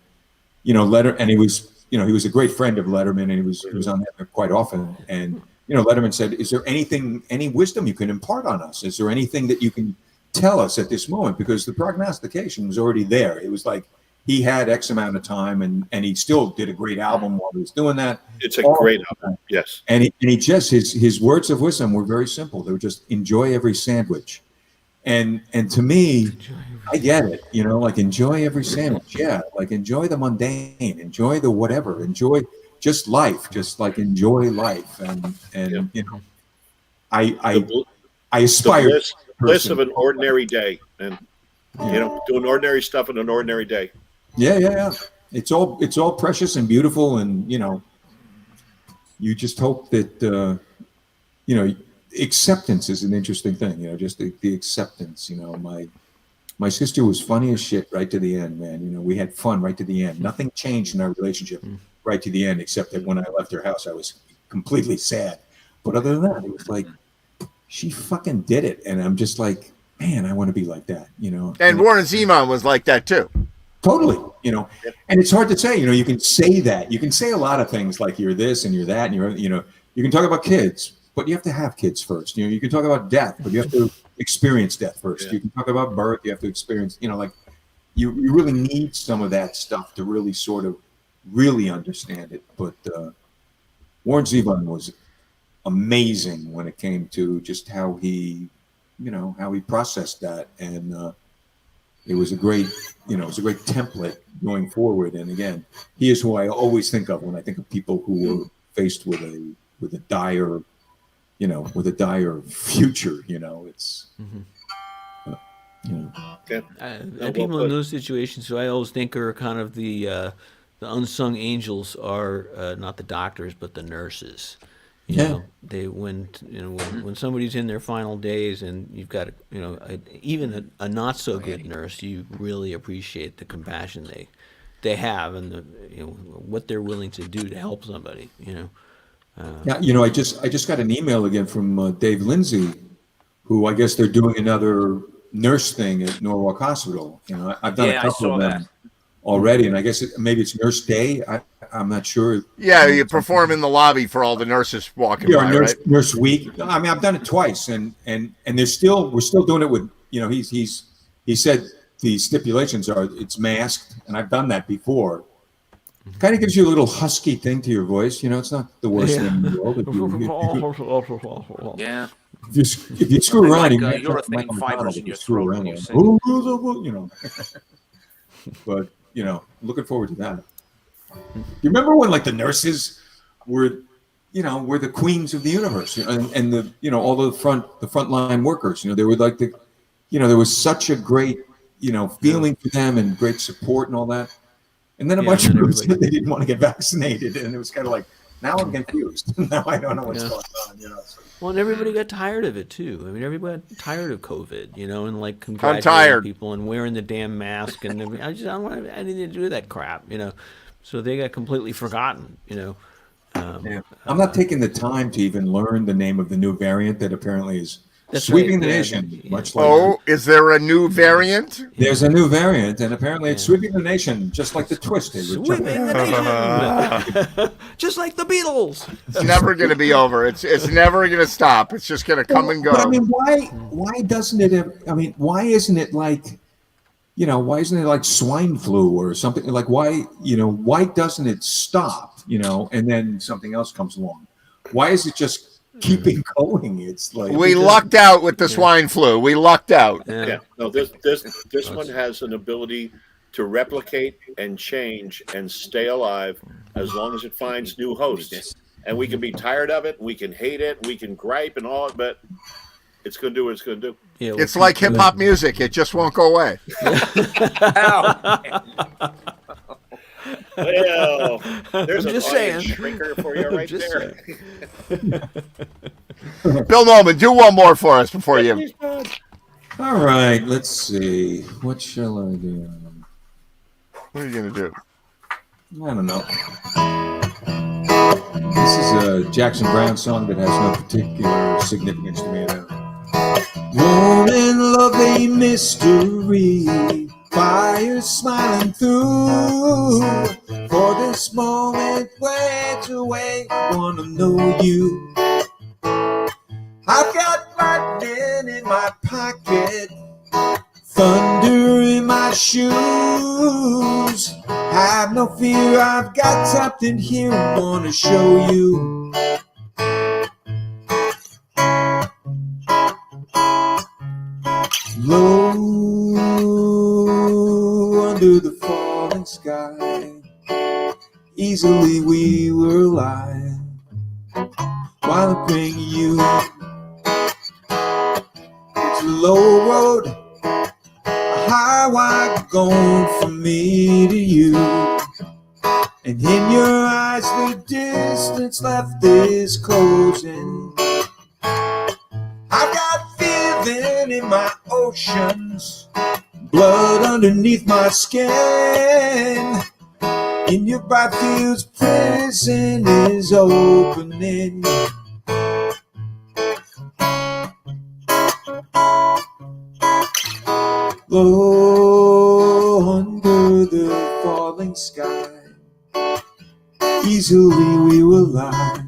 he was a great friend of Letterman, and he was on there quite often. And Letterman said, "Is there any wisdom you can impart on us? Is there anything that you can tell us at this moment?" Because the prognostication was already there. It was like he had X amount of time, and he still did a great album while he was doing that. It's a great album, yes. And he just his words of wisdom were very simple. They were just enjoy every sandwich. And to me, I get it, like enjoy every sandwich. Yeah, like enjoy the mundane, enjoy the whatever, enjoy just life, just like enjoy life. And I aspire the bliss of an ordinary day, and doing ordinary stuff in an ordinary day. Yeah. It's all precious and beautiful, and you just hope that acceptance is an interesting thing. Just the acceptance. My sister was funny as shit right to the end, man. We had fun right to the end. Nothing changed in our relationship right to the end, except that when I left her house, I was completely sad. But other than that, it was like she fucking did it, and I'm just like, man, I want to be like that. And Warren Zevon was like that too. Totally, and it's hard to say. You can say that. You can say a lot of things like you're this and you're that, and you can talk about kids, but you have to have kids first. You can talk about death, but you have to experience death first. Yeah. You can talk about birth, you have to experience. Like you really need some of that stuff to really sort of really understand it. But Warren Zevon was amazing when it came to just how he processed that, and it was a great template going forward. And again, he is who I always think of when I think of people who were faced with a dire future. It's people in those situations who I always think are kind of the unsung angels are not the doctors but the nurses. When somebody's in their final days and you've got even a not so good nurse, you really appreciate the compassion they have and what they're willing to do to help somebody. I just got an email again from Dave Lindsay, who I guess they're doing another nurse thing at Norwalk Hospital. I've done a couple of them already, and I guess maybe it's Nurse Day. I'm not sure. Yeah, you perform in the lobby for all the nurses walking by, nurse, right? Nurse Week. I mean, I've done it twice, and we're still doing it with he said the stipulations are it's masked, and I've done that before. Kind of gives you a little husky thing to your voice. It's not the worst thing in the world. If you screw around, urethane fibers in your throat when you sing. But looking forward to that. You remember when like the nurses were the queens of the universe, and the all the frontline workers. They were like there was such a great feeling for them and great support and all that. And then a bunch of them said they didn't want to get vaccinated, and it was kind of like, Now I'm confused. Now I don't know what's going on. So. Well, and everybody got tired of it too. I mean, everybody got tired of COVID, and like I'm congratulating tired. people and wearing the damn mask, and I don't want anything to do with that crap, So they got completely forgotten, I'm not taking the time to even learn the name of the new variant that apparently is That's sweeping right. the Yeah, nation. yeah. Much like Oh, is there a new variant? there's a new variant, and apparently it's sweeping the nation, just like the twist. Sweeping the nation, just like the Beatles. It's never going to be over. It's never going to stop. It's just going to come and go. But I mean, why doesn't it? I mean, why isn't it like, why isn't it like swine flu or something? Like why doesn't it stop? And then something else comes along. Why is it just keeping going? It's like we lucked out with the swine flu. We lucked out. Yeah. No, this one has an ability to replicate and change and stay alive as long as it finds new hosts. And we can be tired of it, we can hate it, we can gripe and all, but it's going to do what it's going to do. Yeah, it's like hip hop music; it just won't go away. Well, there's I'm an just audience saying. shrinker for you right there. Bill Nolan, do one more for us before you. All right, let's see. What shall I do? What are you going to do? I don't know. This is a Jackson Browne song that has no particular significance to me at all. Warm and lovely mystery, fire smiling through. For this moment, wait away, wanna know you. I've got lightning in my pocket, thunder in my shoes. Have no fear, I've got something here I wanna show you. Low under the falling sky, easily we were alive while I bring you. It's a low road, a highway going from me to you. And in your eyes the distance left is closing. I've got feeling in my oceans, blood underneath my skin. In your bright fields, prison is opening. Low under the falling sky, easily we will lie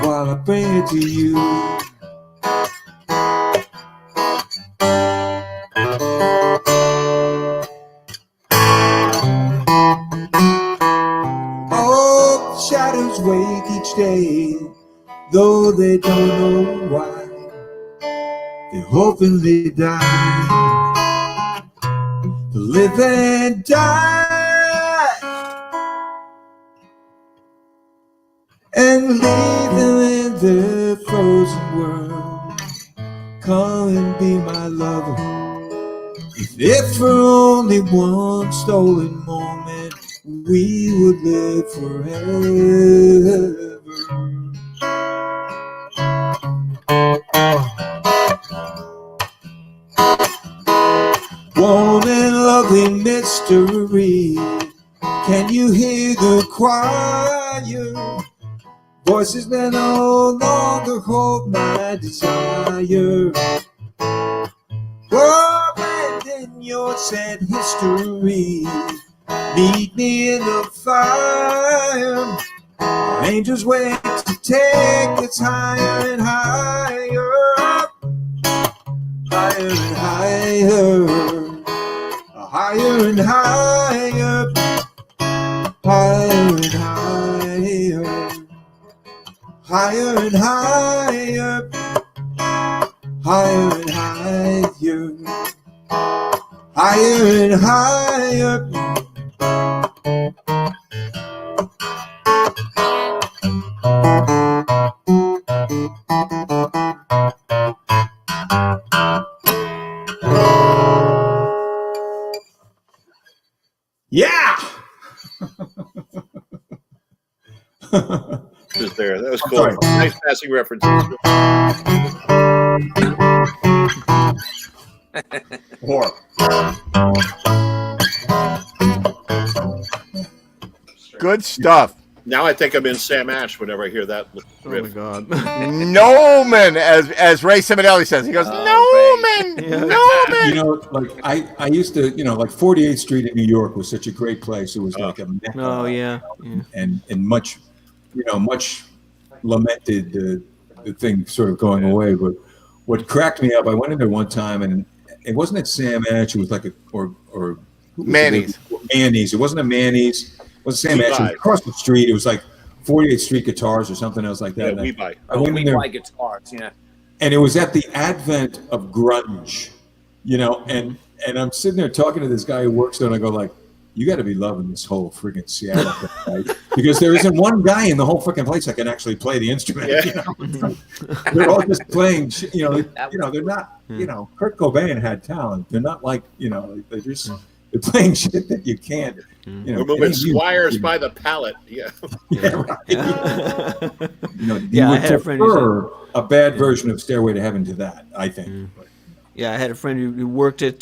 while I bring it to you. Oh, shadows wake each day, though they don't know why. They're hoping they die, to live and die, and leave them in their frozen world. Come and be my lover, if for only one stolen moment we would live forever. Warm and lovely mystery, can you hear the choir? Voices that no longer hold my desire. Whirlwind in your sad history, meet me in the fire. Angels wait to take us higher and higher. Higher and higher, higher and higher, higher and higher, higher and higher, higher and higher, higher and higher. Yeah! references there. That was cool. Nice passing references. Good stuff. Now I think I'm in Sam Ash whenever I hear that riff. Oh my God. Noman, as Ray Simonelli says. He goes, Noman, Noman. You know, like I used to, you know, like 48th Street in New York was such a great place. It was like a mecca. Oh yeah. And much, you know, much lamented the thing sort of going away. But what cracked me up, I went in there one time and it wasn't at Sam Ash. It was like or Manny's. Manny's. It wasn't a Manny's. It was Sam Ash. It was across the street. It was like 48th Street Guitars or something else like that. Yeah, We Buy. I went in there, buy guitars, yeah. and it was at the advent of grunge, you know, and I'm sitting there talking to this guy who works there, and I go like, you got to be loving this whole freaking Seattle thing, right? Because there isn't one guy in the whole freaking place that can actually play the instrument. Yeah. You know? They're all just playing, you know, they're not, you know, Kurt Cobain had talent. They're not like, you know, they're just, they're playing shit that you can't, you know. We're moving Squires by the pallet. Yeah. Yeah, right. You know, you Yeah, I would had a friend who prefer a bad version of Stairway to Heaven to that, I think. Yeah, I had a friend who worked at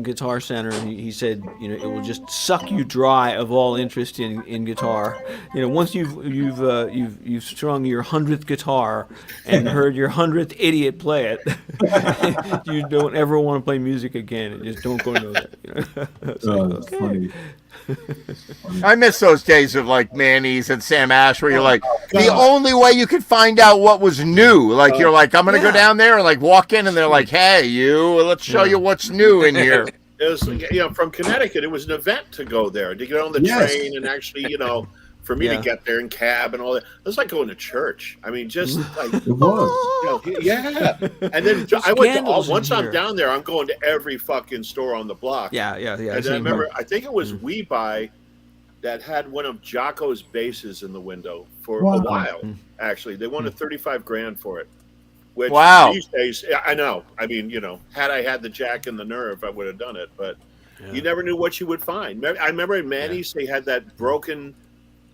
Guitar Center, and he said, you know, it will just suck you dry of all interest in guitar. You know, once you've strung your 100th guitar and heard your 100th idiot play it, you don't ever want to play music again. Just don't go into that. You know? It's like, That's funny. I miss those days of like Manny's and Sam Ash where you're like, the only way you could find out what was new, like you're like, I'm going to go down there and like walk in and they're like, hey, let's show you what's new in here. It was, you know, from Connecticut, it was an event to go there, to get on the train and actually, you know, for me to get there in cab and all that. It was like going to church. I mean, just like, It was. you know, yeah. And then I went to once I'm down there, I'm going to every fucking store on the block. Yeah. And then I remember, I think it was We Buy that had one of Jocko's basses in the window for a while. Actually, they wanted $35,000 for it. Which these days, I know. I mean, you know, had I had the jack and the nerve, I would have done it. But you never knew what you would find. I remember in Manny's, they had that broken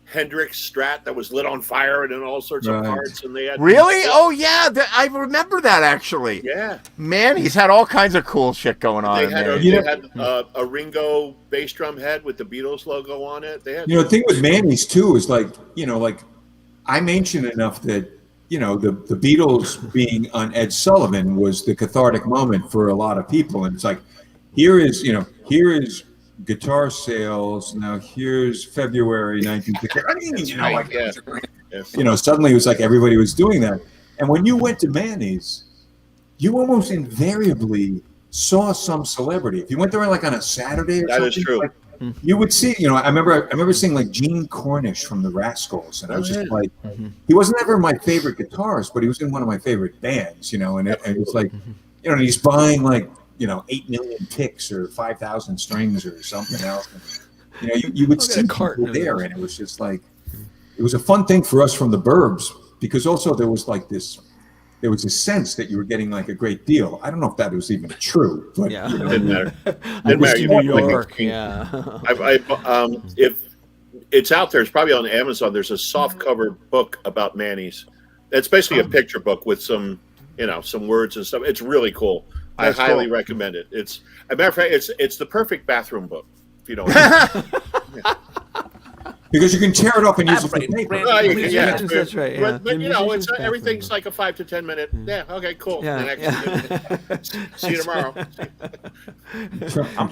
Hendrix Strat that was lit on fire and in all sorts of parts. And they had Oh yeah, I remember that actually. Yeah, Manny's had all kinds of cool shit going on. They had a Ringo bass drum head with the Beatles logo on it. They had, you know, the thing with Manny's too is like, you know, like I'm ancient enough that, you know, the Beatles being on Ed Sullivan was the cathartic moment for a lot of people, and it's like, here is guitar sales. Now here's February 1950. You know, like, you know, suddenly it was like everybody was doing that. And when you went to Manny's, you almost invariably saw some celebrity. If you went there like on a Saturday or something, that is true. Like, you would see, you know, I remember seeing like Gene Cornish from the Rascals, and I was just like, he wasn't ever my favorite guitarist, but he was in one of my favorite bands, you know, and it was like, you know, and he's buying like, you know, 8 million picks or 5,000 strings or something else. And, you know, you would see people there, and it was just like, it was a fun thing for us from the burbs, because also there was a sense that you were getting like a great deal. I don't know if that was even true, but you know, didn't matter. Didn't matter. You New York, if it's out there, it's probably on Amazon. There's a soft cover book about Manny's. It's basically a picture book with some, you know, some words and stuff. It's really cool. I highly recommend it. It's, a matter of fact, it's the perfect bathroom book, if you don't know. Because you can tear it up and use it for paper. That's right. Yeah. But you know, it's everything's like a 5 to 10 minute. Yeah. Okay. Cool. See you tomorrow.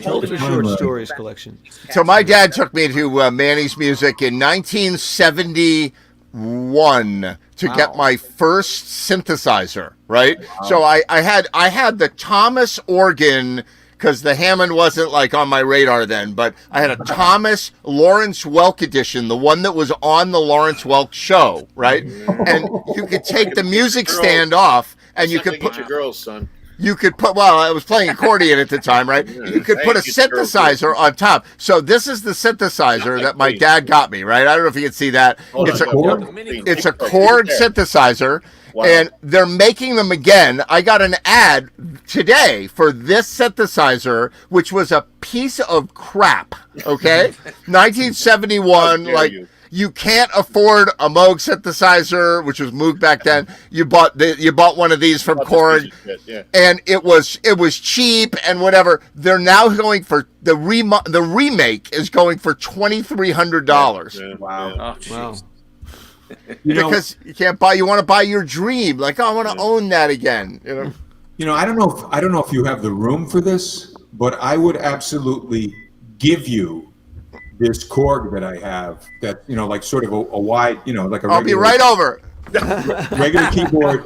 Ultra short stories collection. So my dad took me to Manny's Music in 1971 to get my first synthesizer. Right. Wow. So I had the Thomas organ, because the Hammond wasn't like on my radar then, but I had a Thomas Lawrence Welk edition, the one that was on the Lawrence Welk show, right? And you could take the music stand off, and you could put your girls, son. You could put, well, I was playing accordion at the time, right? You could put a synthesizer on top. So this is the synthesizer that my dad got me, right? I don't know if you can see that. It's a Korg synthesizer. Wow. And they're making them again. I got an ad today for this synthesizer, which was a piece of crap. Okay, 1971. you can't afford a Moog synthesizer, which was Moog back then. You bought one of these from Korg, and it was cheap and whatever. They're now going for the remake is going for $2,300. Wow. Wow. Because you can't buy. You want to buy your dream. Like, oh, I want to own that again. I don't know if you have the room for this, but I would absolutely give you this Korg that I have. That like sort of a wide, like a. I'll be right over. Regular keyboard,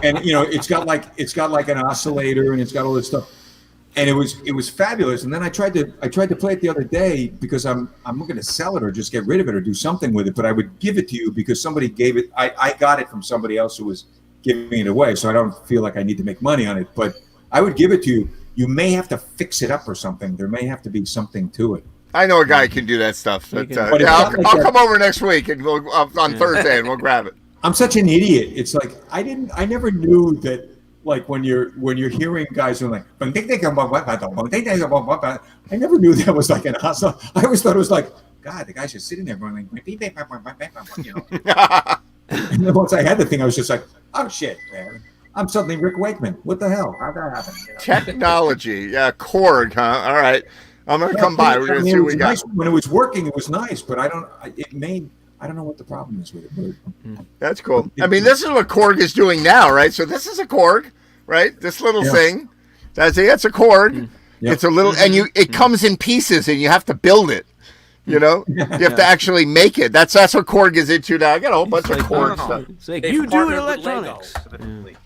and it's got like an oscillator, and it's got all this stuff, and it was fabulous. And then I tried to play it the other day because I'm going to sell it or just get rid of it or do something with it. But I would give it to you because somebody gave it. I got it from somebody else who was giving it away, so I don't feel like I need to make money on it. But I would give it to you. You may have to fix it up or something. There may have to be something to it. I know a guy who can do that stuff. I'll come over next week and we'll on Thursday and we'll grab it. I'm such an idiot. It's like I never knew that. Like when you're hearing guys who are like, I never knew that was like an awesome. I always thought it was like, God, the guy's just sitting there going like, And then once I had the thing, I was just like, oh shit, man, I'm suddenly Rick Wakeman. What the hell? How'd that happen? Technology, Korg, huh? All right, I'm gonna come by. We're gonna see what we got. Nice. When it was working, it was nice, but I don't know what the problem is with it. That's cool. I mean, this is what Korg is doing now, right? So this is a Korg, right? This little thing. That's a Korg. Yep. It's a little, and it comes in pieces, and you have to build it. You have to actually make it. That's what Korg is into now. I got a whole bunch of Korg stuff. It's like you do it electronics.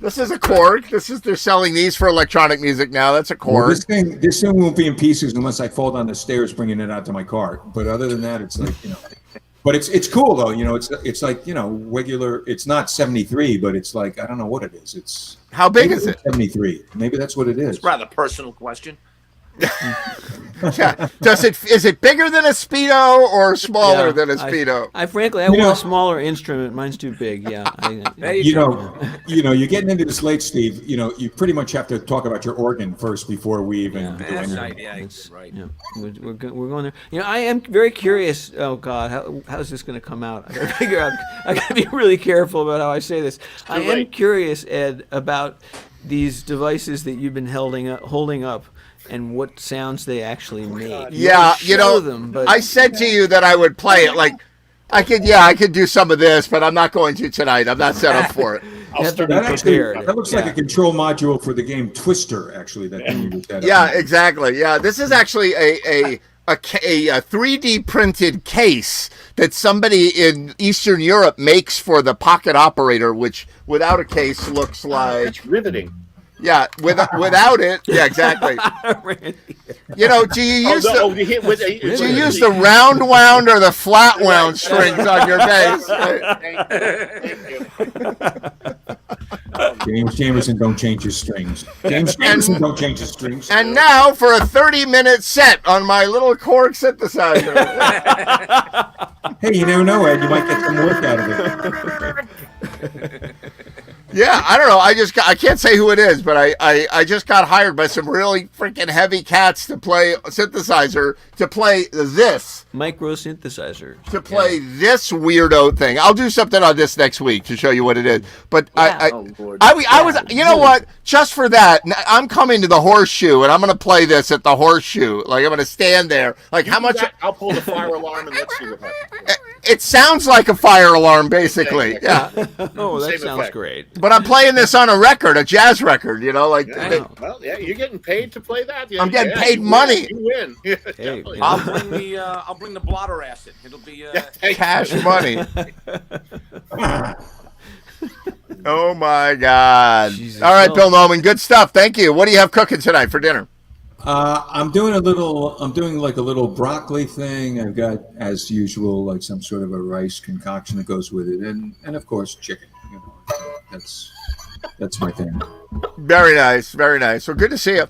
This is a Korg. They're selling these for electronic music now. That's a Korg. Well, this thing won't be in pieces unless I fall down the stairs bringing it out to my car. But other than that, it's like But it's cool though, it's like regular. It's not 73, but it's like I don't know what it is. It's how big is it? 73. Maybe that's what it is. It's rather a personal question. Yeah. Is it bigger than a Speedo or smaller than a Speedo? I frankly want a smaller instrument. Mine's too big. Yeah. You're getting into this late, Steve. You pretty much have to talk about your organ first before we even. Right. Yeah. We're going there. I am very curious. Oh God, how's this going to come out? I got to figure out. I got to be really careful about how I say this. I am curious, Ed, about these devices that you've been holding up. And what sounds they actually make. I said to you that I would play it. Like, I could do some of this, but I'm not going to tonight. I'm not set up for it. That looks like a control module for the game Twister, actually. Exactly. Yeah, this is actually a 3D printed case that somebody in Eastern Europe makes for the pocket operator, which without a case looks like... It's riveting. Yeah, without it, exactly. Do you use the round wound or the flat wound strings on your bass? James Jamerson don't change his strings. Don't change his strings. And now for a 30-minute set on my little Korg synthesizer. Hey, you never know, Ed. You might get some work out of it. Yeah, I don't know. I can't say who it is, but I just got hired by some really freaking heavy cats to play synthesizer, to play this. Micro synthesizer. To play this weirdo thing. I'll do something on this next week to show you what it is. But I was, what? Just for that, I'm coming to the Horseshoe, and I'm going to play this at the Horseshoe. Like, I'm going to stand there. Like, how much? I'll pull the fire alarm and let's see what happens. It sounds like a fire alarm, basically. Yeah. Oh, that sounds great. But I'm playing this on a record, a jazz record, you're getting paid to play that. I'm getting paid money. You win. Hey, I'll bring the blotter acid. It'll be cash money. Oh my God! Jesus. All right, Bill Noman, good stuff. Thank you. What do you have cooking tonight for dinner? I'm doing like a little broccoli thing. I've got, as usual, like some sort of a rice concoction that goes with it, and of course chicken. That's my thing. Very nice, very nice. Well, good to see you.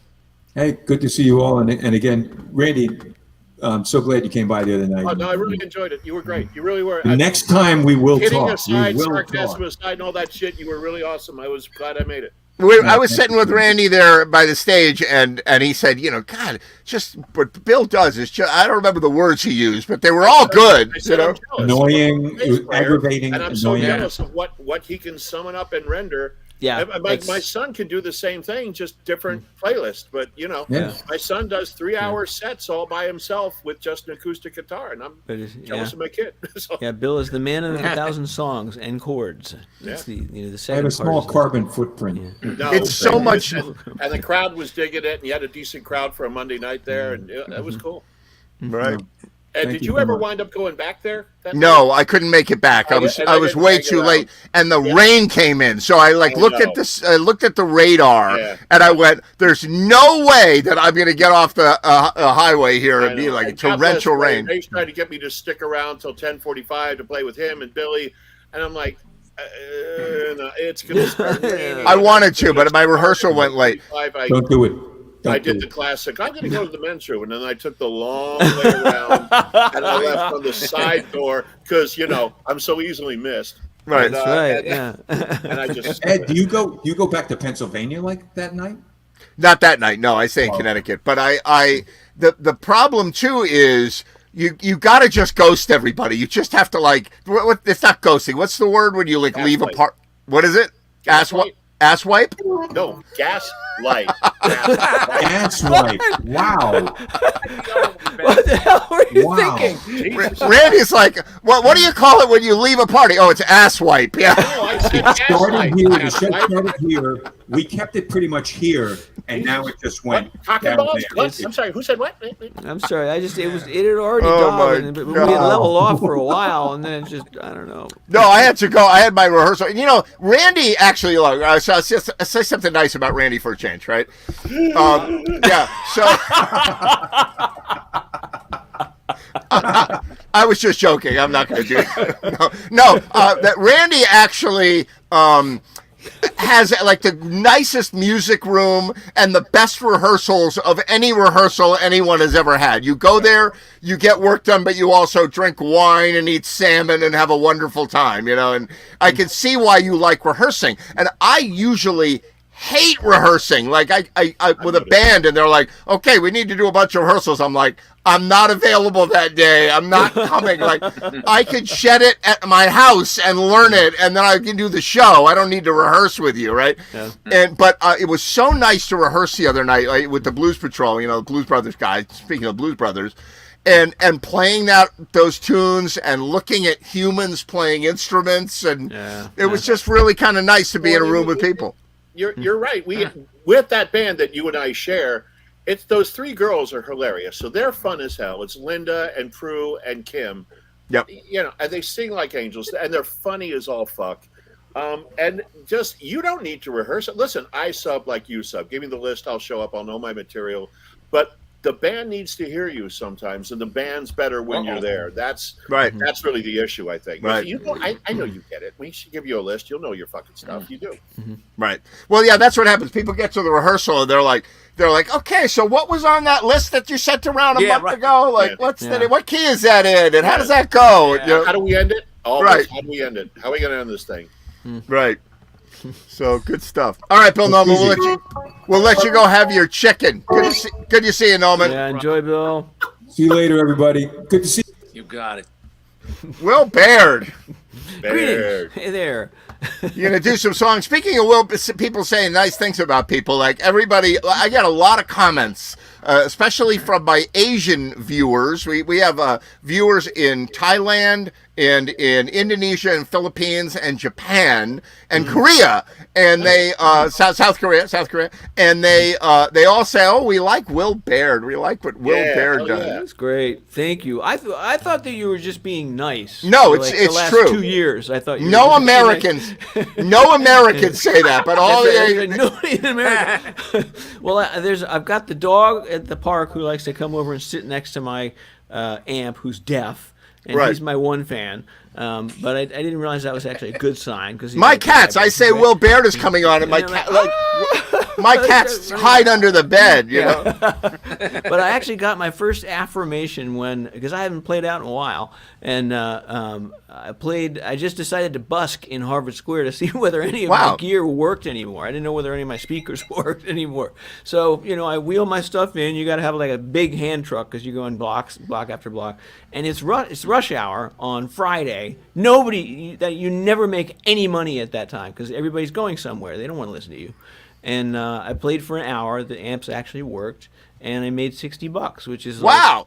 Hey, good to see you all, and again, Randy, I'm so glad you came by the other night. Oh no, I really enjoyed it. You were great. You really were. Next time we will talk. Kidding aside, sarcasm aside, and all that shit, you were really awesome. I was glad I made it. I was sitting with Randy there by the stage, and he said, God, just what Bill does is just, I don't remember the words he used, but they were all good. Annoying, aggravating, and I'm so jealous of what he can summon up and render. Yeah, my son can do the same thing, just different playlist. But my son does 3-hour sets all by himself with just an acoustic guitar, and I'm jealous of my kid. So. Yeah, Bill is the man of 1,000 songs and chords. That's the second. I have a small carbon footprint. Yeah. No, it's so much, and the crowd was digging it, and you had a decent crowd for a Monday night there, and that was cool. Right. And did you ever wind up going back there? No, I couldn't make it back. I was way too late, and the rain came in. So I looked at this. I looked at the radar, and I went, "There's no way that I'm going to get off the highway here and be like torrential rain." They tried to get me to stick around till 10:45 to play with him and Billy, and I'm like, no, it's going to start raining. I wanted to, but my rehearsal went late. Don't do it. I did the classic. I'm going to go to the men's room, and then I took the long way around, and I left on the side door because I'm so easily missed. Right, that's right. Yeah. And I just Ed, do you go back to Pennsylvania like that night? Not that night. No, I stay in Connecticut. But the problem too is you got to just ghost everybody. You just have to it's not ghosting. What's the word when you leave a part? What is it? Ass wipe? No, gas light. Gas wipe. Wow. What the hell were you thinking? Randy's like, what do you call it when you leave a party? Oh, it's ass wipe. Yeah. No, I said gas started here. The show started here. We kept it pretty much here, and now it just went down there. I'm sorry. Who said what? I'm sorry. It had already dawned, but we had leveled off for a while, and then it just I don't know. No, I had to go. I had my rehearsal. Randy actually. I'll say something nice about Randy for a change, right? Yeah. So I was just joking. I'm not going to do it. No. That Randy actually. Has the nicest music room and the best rehearsals of any rehearsal anyone has ever had. You go there, you get work done, but you also drink wine and eat salmon and have a wonderful time, and I can see why you like rehearsing. And I usually hate rehearsing. I with a band, and they're like, okay, we need to do a bunch of rehearsals. I'm like, I'm not available that day. I'm not coming. I could shed it at my house and learn it, and then I can do the show. I don't need to rehearse with you, right? Yeah. But it was so nice to rehearse the other night with the Blues Patrol, the Blues Brothers guys. Speaking of Blues Brothers, and playing those tunes and looking at humans playing instruments, and it was just really kind of nice to be in a room with people. You're right. With that band that you and I share, it's those three girls are hilarious. So they're fun as hell. It's Linda and Prue and Kim. Yep. And they sing like angels, and they're funny as all fuck. And just you don't need to rehearse it. Listen, I sub like you sub. Give me the list. I'll show up. I'll know my material. But the band needs to hear you sometimes, and the band's better when you're there. That's right. That's really the issue, I think. Right. I know you get it. We should give you a list. You'll know your fucking stuff. You do. Mm-hmm. Right. Well, yeah, that's what happens. People get to the rehearsal, and they're like, okay, so what was on that list that you sent around a month ago? What key is that in, and how does that go? Yeah. How do we end it? Right. How do we end it? How are we going to end this thing? Right. So good stuff. All right, Bill Norman, we'll let you go have your chicken. Good to see you, Norman. Yeah, enjoy, Bill. See you later, everybody. Good to see you. You got it. Will Baird. Hey there. You're going to do some songs. Speaking of Will, people saying nice things about people, everybody, I get a lot of comments, especially from my Asian viewers. We have viewers in Thailand and in Indonesia and Philippines and Japan and Korea, and they South Korea, and they all say, "Oh, we like Will Baird. We like what Will Baird does." That's great. Thank you. I thought that you were just being nice. No, it's the last true. 2 years, I thought you no Americans, no Americans say that, but all nobody in America. Well, I've got the dog at the park who likes to come over and sit next to my amp, who's deaf. And he's my one fan. But I didn't realize that was actually a good sign because my cats. I say Will Baird is coming on, and my cat, my cats hide under the bed. You know. But I actually got my first affirmation because I haven't played out in a while, and I just decided to busk in Harvard Square to see whether any of my gear worked anymore. I didn't know whether any of my speakers worked anymore. So I wheel my stuff in. You got to have like a big hand truck because you're going block after block, and it's rush hour on Friday. You never make any money at that time because everybody's going somewhere. They don't want to listen to you. And I played for an hour. The amps actually worked, and I made $60, which is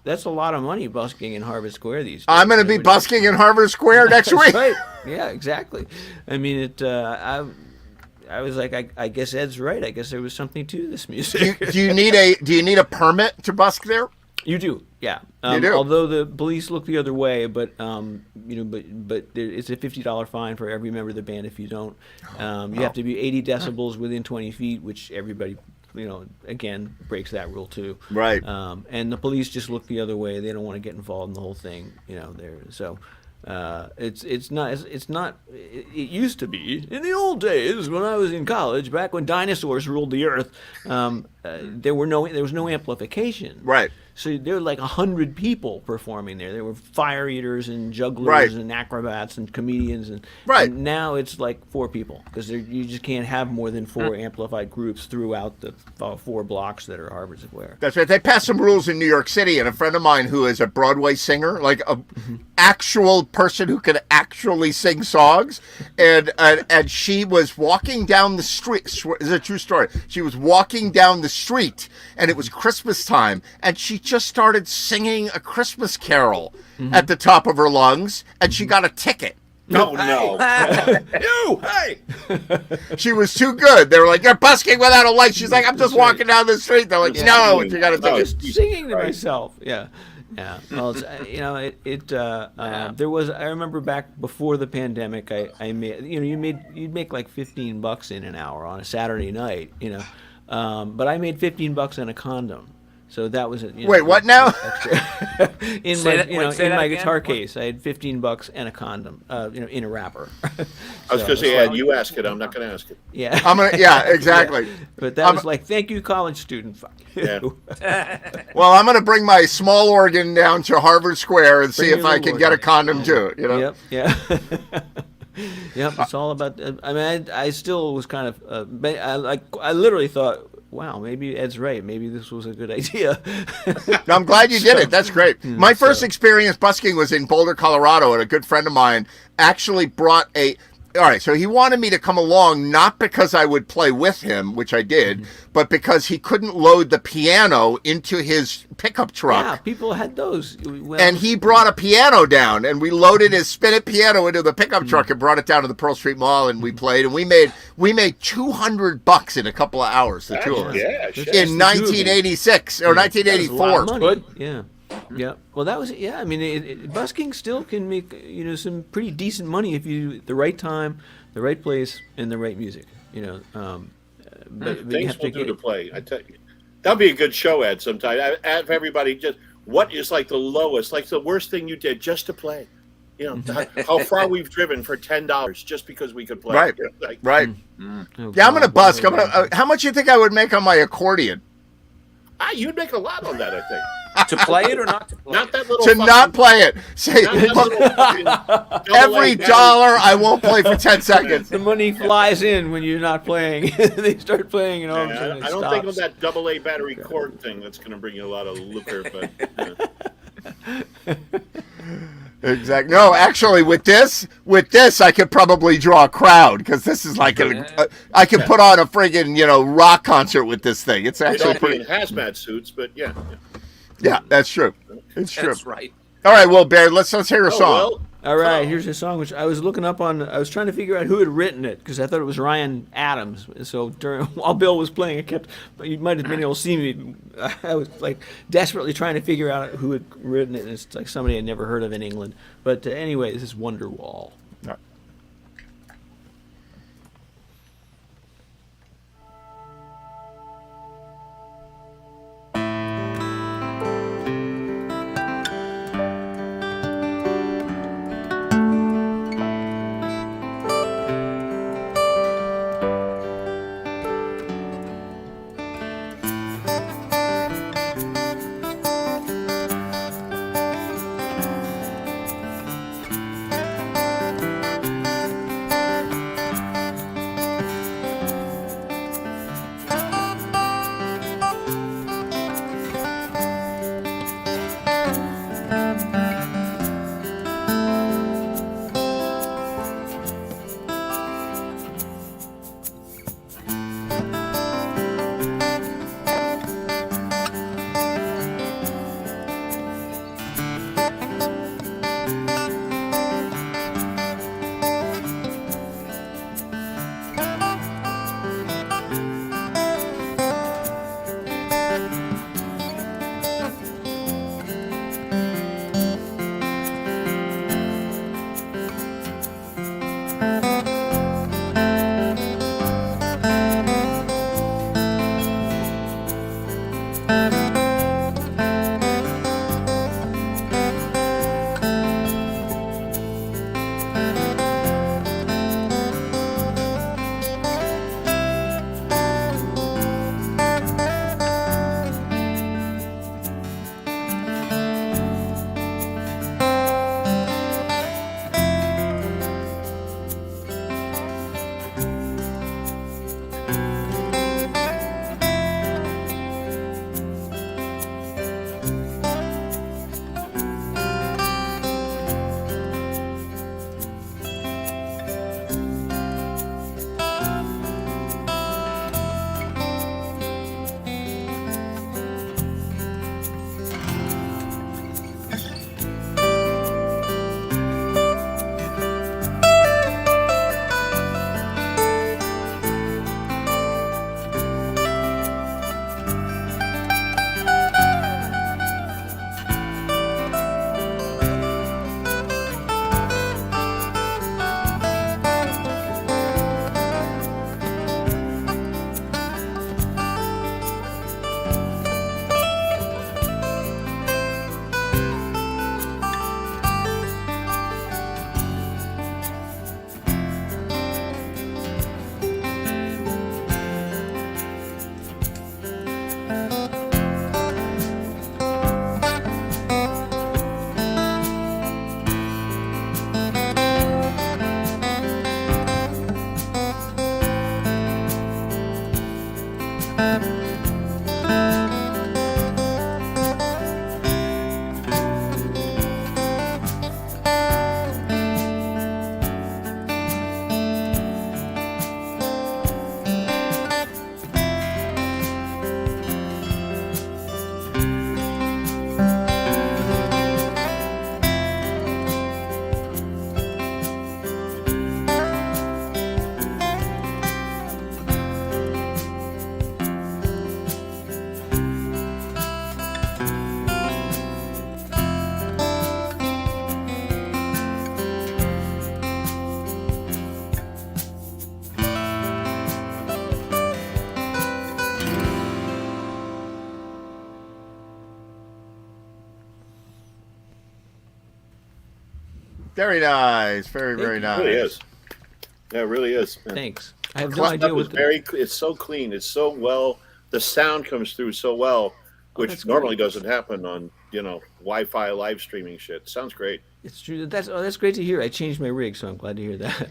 that's a lot of money busking in Harvard Square these days. I'm going to be busking in Harvard Square next week. Right? Yeah, exactly. I mean, I was like, I guess Ed's right. I guess there was something to this music. Do you need a permit to busk there? You do, yeah. You do. Although the police look the other way, but it's a $50 fine for every member of the band if you don't. You have to be 80 decibels within 20 feet, which everybody, again breaks that rule too. Right. And the police just look the other way. They don't want to get involved in the whole thing. It's not. It used to be in the old days when I was in college, back when dinosaurs ruled the earth. There was no amplification. Right. So there were like 100 people performing there. There were fire eaters and jugglers and acrobats and comedians, and now it's like 4 people because you just can't have more than 4 amplified groups throughout the 4 blocks that are Harvard Square. That's right. They passed some rules in New York City, and a friend of mine who is a Broadway singer, like a actual person who could actually sing songs, and she was walking down the street. This is a true story. She was walking down the street, and it was Christmas time, and she just started singing a Christmas carol at the top of her lungs, and she got a ticket. No. Hey! She was too good. They were like, "You're busking without a light." She's like, "I'm just walking down the street." They're like, "No, you got a ticket." Just singing to myself. Yeah. Well, there was. I remember back before the pandemic, I made. You'd make like $15 in an hour on a Saturday night. But I made $15 in a condom. So that was it. Wait, what now? in my guitar case, I had $15 and a condom. In a wrapper. I was going to say, you ask it. I'm not going to ask it. Yeah. Yeah, exactly. Yeah. But that was like, thank you, college student. Fuck you. Yeah. Well, I'm going to bring my small organ down to Harvard Square and see if I can get a condom too. Yep. Yeah. Yep. It's all about. I mean, I still was kind of. I literally thought, wow, maybe Ed's right. Maybe this was a good idea. I'm glad you did it. That's great. My first experience busking was in Boulder, Colorado, and a good friend of mine actually brought all right, so he wanted me to come along, not because I would play with him, which I did, but because he couldn't load the piano into his pickup truck. Yeah, people had those. And he brought a piano down, and we loaded his spinet piano into the pickup truck and brought it down to the Pearl Street Mall, and we played, and we made $200 in a couple of hours, the two of us. Yeah, in 1986 or 1984. Good. Yeah. Yeah. Well, that was I mean, busking still can make some pretty decent money if you do the right time, the right place, and the right music. But things will do to play. I tell you, that'd be a good show, Ed. Sometime have everybody just what is like the lowest, like the worst thing you did just to play. How far we've driven for $10 just because we could play. Right. Right. Yeah, I'm gonna busk. How much do you think I would make on my accordion? You'd make a lot on that, I think. To play it or not to play not it? that little to not play it. Say every dollar I won't play for 10 seconds. The money flies in when you're not playing. They start playing and all of a sudden I don't think of that AA battery cord thing that's going to bring you a lot of lucre, but Exactly. No, actually, with this, I could probably draw a crowd because this is like I could put on a friggin' rock concert with this thing. It's actually pretty in hazmat suits, but yeah. Yeah, that's true. It's true. That's right. All right, well, Baird, let's hear a song. Well, all right, here's a song which I was looking up on. I was trying to figure out who had written it because I thought it was Ryan Adams. So while Bill was playing, you might have been able to see me. I was like desperately trying to figure out who had written it. And it's like somebody I'd never heard of in England. But anyway, this is Wonderwall. All right. Very nice. Very nice. It really is. Yeah, it really is. Man. Thanks. I have no idea what it's so clean. It's so well. The sound comes through so well, which normally doesn't happen on Wi-Fi live streaming shit. Sounds great. It's true. That's great to hear. I changed my rig, so I'm glad to hear that.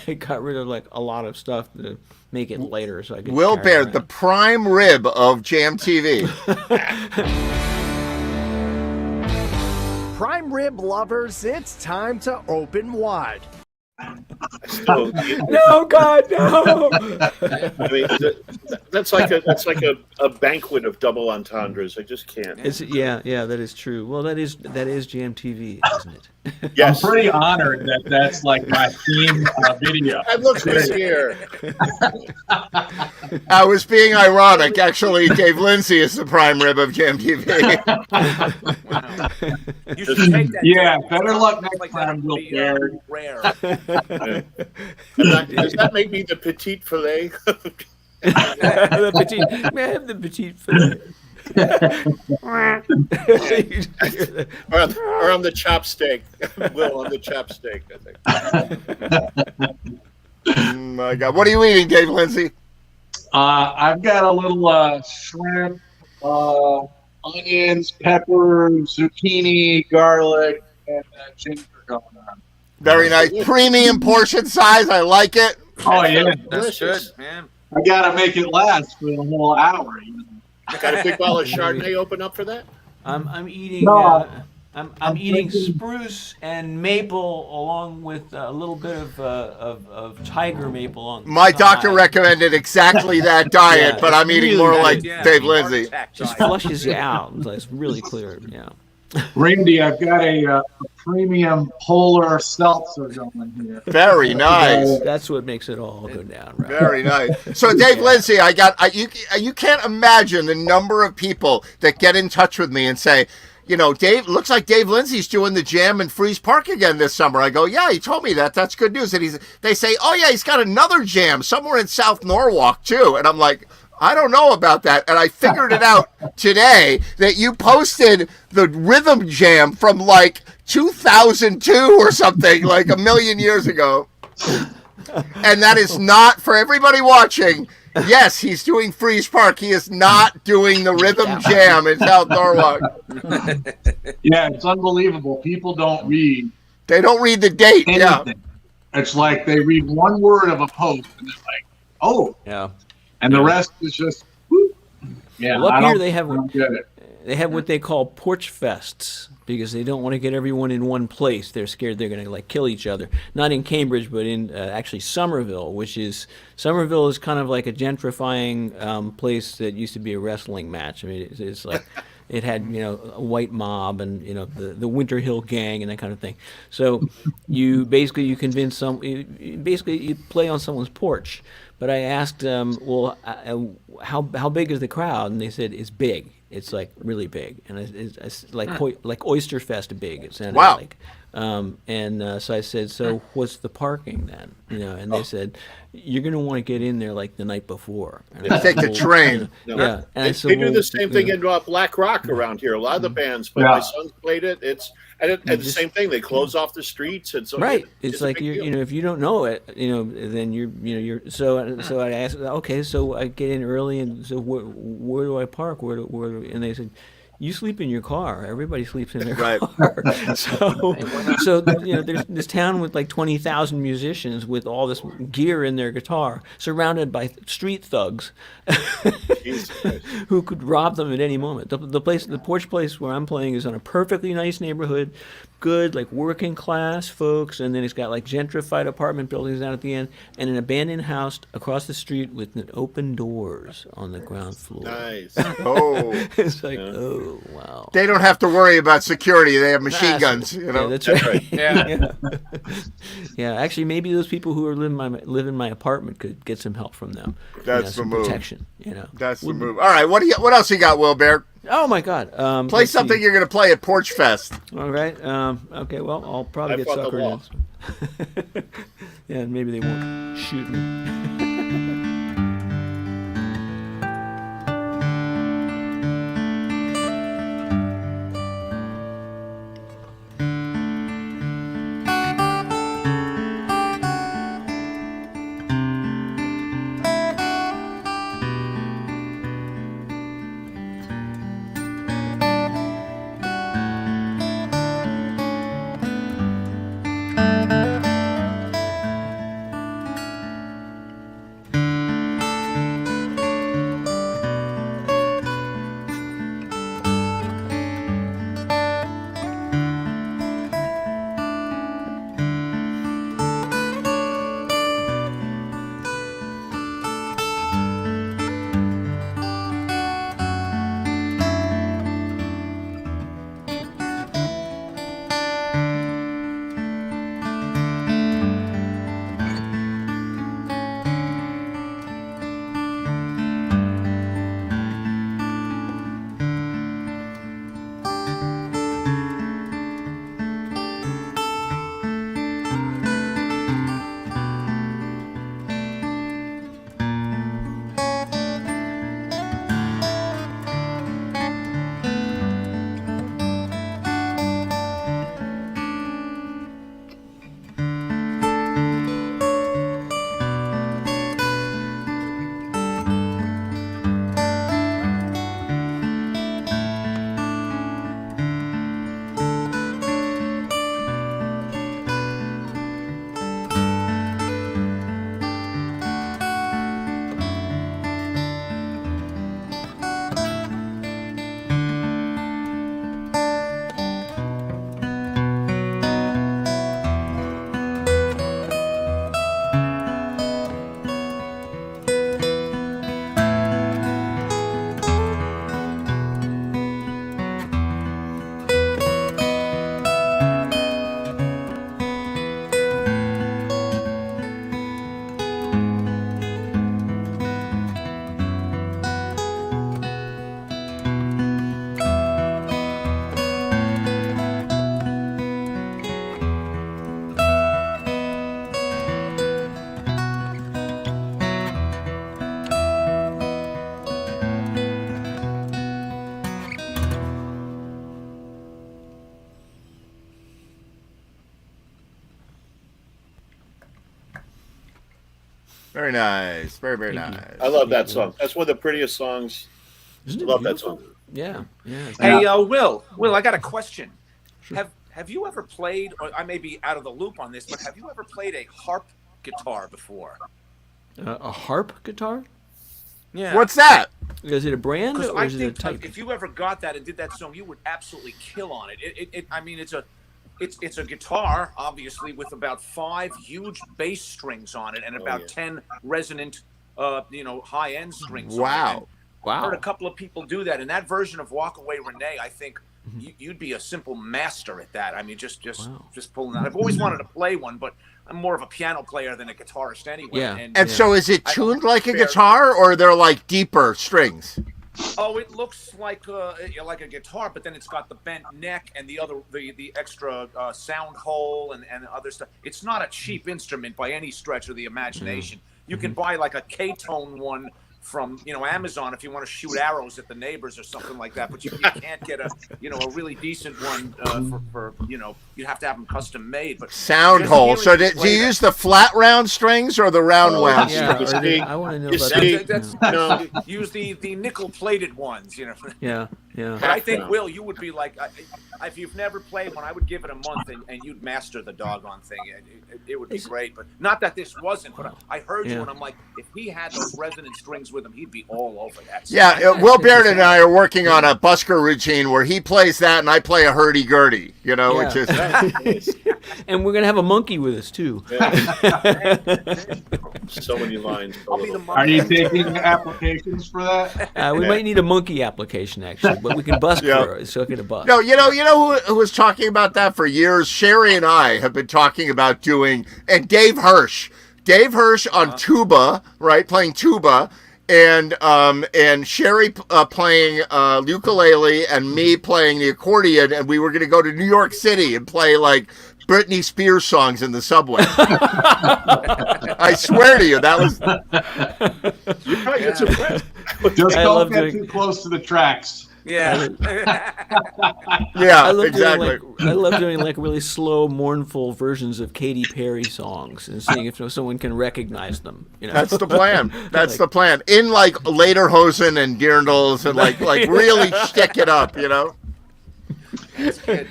I got rid of like a lot of stuff to make it lighter, so I could. Will Baird, the prime rib of Jam TV. Prime rib lovers, it's time to open wide. No, God, no! I mean, that's like a banquet of double entendres. I just can't. Yeah, that is true. Well, that is Jam TV, isn't it? Yes. I'm pretty honored that that's like my theme video. I look this year. I was being ironic. Actually, Dave Lindsay is the prime rib of Jam TV. You should take that. Yeah, better luck next time, Will Baird. Rare. Does that make me the petite filet? The petite, may I have the petite filet? or on the chopstick. Will on the chopstick, I think. Oh my God. What are you eating, Dave Lindsay? I've got a little shrimp, onions, pepper, zucchini, garlic, and ginger going on. Very nice. Premium portion size. I like it. Oh, yeah. That's good, man. I got to make it last for the whole hour. Got a big bottle of Chardonnay open up for that? I'm eating. No. I'm eating spruce and maple along with a little bit of tiger maple on. My doctor recommended exactly that diet, but I'm eating more like Dave Lindsay. Just flushes you out. It's really clear. Yeah. Randy, I've got a premium polar seltzer going here. Very nice. That's what makes it all go down. Right? Very nice. So, Dave Lindsay, you can't imagine the number of people that get in touch with me and say, Dave, looks like Dave Lindsay's doing the Jam in Freeze Park again this summer. I go, yeah, he told me that. That's good news. And they say, oh yeah, he's got another jam somewhere in South Norwalk too. And I'm like, I don't know about that. And I figured it out today that you posted the Rhythm Jam from like 2002 or something, like a million years ago. And that is not, for everybody watching, yes, he's doing Freeze Park. He is not doing the Rhythm Jam in South Norwalk. Yeah, it's unbelievable. People don't read. They don't read the date. Anything. Yeah. It's like they read one word of a post and they're like, oh. Yeah. And the rest is just, whoop. Yeah. Well, up here they have what they call porch fests because they don't want to get everyone in one place. They're scared they're going to like kill each other. Not in Cambridge, but in actually Somerville, Somerville is kind of like a gentrifying place that used to be a wrestling match. I mean, it's like it had a white mob and the Winter Hill Gang and that kind of thing. So you convince you play on someone's porch. But I asked, how big is the crowd? And they said it's big. It's like really big, and it's like Oyster Fest big. It sounded like. So I said, so what's the parking then? And they said, you're going to want to get in there like the night before. And take the train. Yeah, and they do the same thing in Black Rock around here. A lot of the bands, but my son's played it. And the same thing. They close off the streets. It's right. It's like if you don't know it, then you're. So I asked, okay, so I get in early, and so where do I park? Where and they said, you sleep in your car. Everybody sleeps in their car. So there's this town with like 20,000 musicians with all this gear in their guitar, surrounded by street thugs who could rob them at any moment. The porch place where I'm playing is on a perfectly nice neighborhood, good like working class folks, and then it's got like gentrified apartment buildings down at the end, and an abandoned house across the street with open doors on the ground floor. Nice. Oh, it's like oh wow. They don't have to worry about security. They have machine guns. Yeah, that's right. Yeah. Yeah. Actually, maybe those people who live in my apartment could get some help from them. That's the move. Protection. That's the move. All right. What else you got, Will Baird? Oh my God! Play something you're going to play at Porch Fest. All right. Okay. Well, I'll probably get suckered in. Yeah, maybe they won't shoot me. Very nice. Very, very nice. I love that song. That's one of the prettiest songs. I love that song. Yeah. Yeah. Hey, Will, I got a question. Have you ever played, or I may be out of the loop on this, but have you ever played a harp guitar before? A harp guitar? Yeah. What's that? Is it a brand or I is it a think type? if you ever got that and did that song, you would absolutely kill on it. I mean, it's a guitar, obviously, with about 5 huge bass strings on it and about 10 resonant, high-end strings. Wow. I heard a couple of people do that, and that version of "Walk Away, Renee," I think you'd be a simple master at that. I mean, just pulling that. I've always wanted to play one, but I'm more of a piano player than a guitarist anyway. Yeah. And so, is it tuned like a guitar, or they're like deeper strings? Oh, it looks like a guitar, but then it's got the bent neck and the extra sound hole and other stuff. It's not a cheap instrument by any stretch of the imagination. You can buy like a K-tone one from Amazon if you want to shoot arrows at the neighbors or something like that, but you can't get a really decent one for you have to have them custom made. But sound hole. So do you use the flat round strings or the round wound strings? I want to know about that. Use the nickel plated ones. Yeah. But I think, Will, you would be like, if you've never played one, I would give it a month and you'd master the doggone thing. It would be great. But not that this wasn't, but I heard you and I'm like, if he had those resonant strings with him, he'd be all over that. Yeah, Will Barrett and I are working on a busker routine where he plays that and I play a hurdy-gurdy, which is... And we're going to have a monkey with us, too. So many lines. Are you taking applications for that? We might need a monkey application, actually, but we can busk for it. So get a busk. No, you know who was talking about that for years? Sherry and I have been talking about doing, and Dave Hirsch on tuba, right, playing tuba, and Sherry playing ukulele, and me playing the accordion, and we were going to go to New York City and play like Britney Spears songs in the subway. I swear to you, that was. You're right. It's a Just don't get too close to the tracks. Yeah. Yeah, exactly. I love doing like really slow, mournful versions of Katy Perry songs and seeing if someone can recognize them. That's the plan. That's the plan. In like Lederhosen and Dirndls and like really stick it up, Hey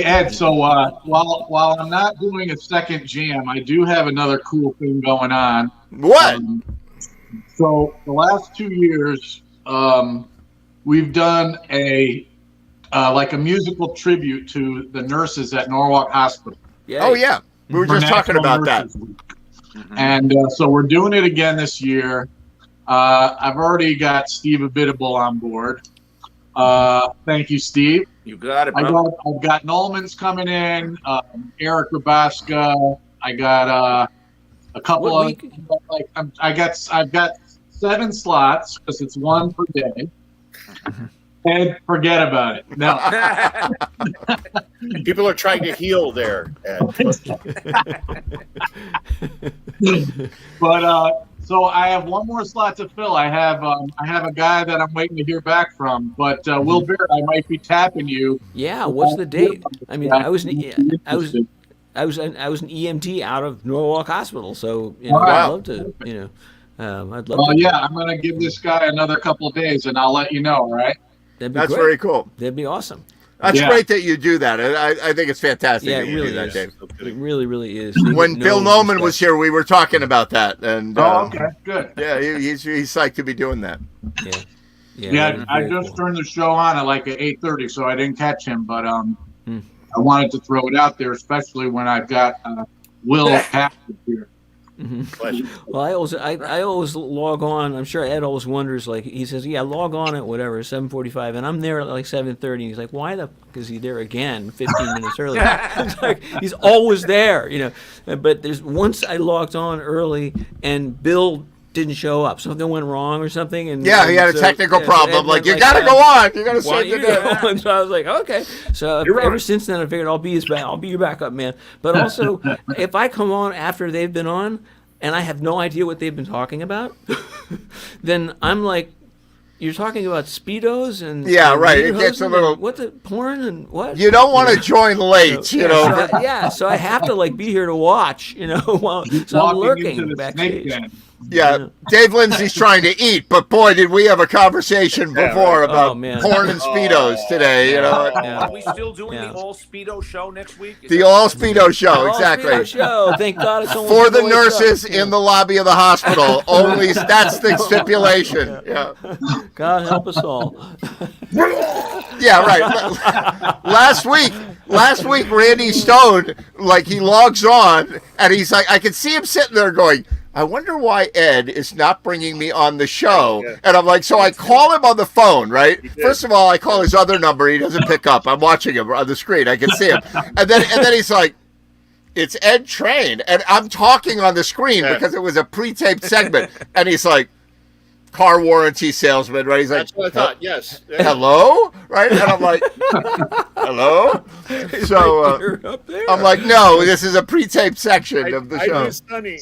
Ed, so while I'm not doing a second jam, I do have another cool thing going on. What? So the last 2 years, we've done a musical tribute to the nurses at Norwalk Hospital. Yay. Oh yeah, we were just talking about that. And so we're doing it again this year. I've already got Steve Abitable on board. Thank you, Steve. You got it, bro. I've got Nolman's coming in, Eric Rabaska. I got a couple of I've got 7 slots because it's 1 per day. And forget about it. No. People are trying to heal there, Ed. But so I have 1 more slot to fill. I have a guy that I'm waiting to hear back from. But Will Barrett, I might be tapping you. Yeah, what's the date? I mean, I was an EMT out of Norwalk Hospital, so I'd love to. I'd love. Yeah, I'm gonna give this guy another couple of days, and I'll let you know. All right. That's great. Very cool. That'd be awesome. That's great that you do that. I think it's fantastic. Yeah, that it you really do that, is. Dave. It really, really is. When Bill Noman was here, we were talking about that, and okay, good. Yeah, he's psyched to be doing that. Yeah. I just turned the show on at like 8:30, so I didn't catch him, but I wanted to throw it out there, especially when I've got Will Patrick here. Mm-hmm. Well, I always log on. I'm sure Ed always wonders. Like he says, "Yeah, log on at whatever 7:45," and I'm there at like 7:30. And he's like, "Why the fuck is he there again? 15 minutes early?" It's like he's always there, But there's once I logged on early and Bill didn't show up. Something went wrong or something. And he had a technical problem. Like, you got to go on. You got to save the day. So I was like, okay. So ever since then, I figured I'll be your backup man. But also, if I come on after they've been on and I have no idea what they've been talking about, then I'm like You're talking about Speedos and Yeah, and right. It gets a lederhosen little. and what the porn and what? You don't want to join late, you know. So I have to like be here to watch, while so I'm lurking backstage. Yeah, Dave Lindsay's trying to eat, but boy, did we have a conversation before about porn and Speedos today, you know. Are we still doing the all Speedo show next week? The all Speedo show, exactly. All Speedo show. Thank God it's only for the nurses in the lobby of the hospital. Only that's the stipulation. Yeah. God help us all. Yeah, right. Last week, Randy Stone, like, he logs on and he's like, I can see him sitting there going, I wonder why Ed is not bringing me on the show. Yeah. And I'm like, so I call him on the phone, right? First of all, I call his other number. He doesn't pick up. I'm watching him on the screen. I can see him. And then he's like, it's Ed Train. And I'm talking on the screen because it was a pre-taped segment. And he's like, car warranty salesman, right? He's like, that's what I thought. Yes. Hello, right? And I'm like, hello. So I'm like, no, this is a pre-taped section of the show. I miss Sunny.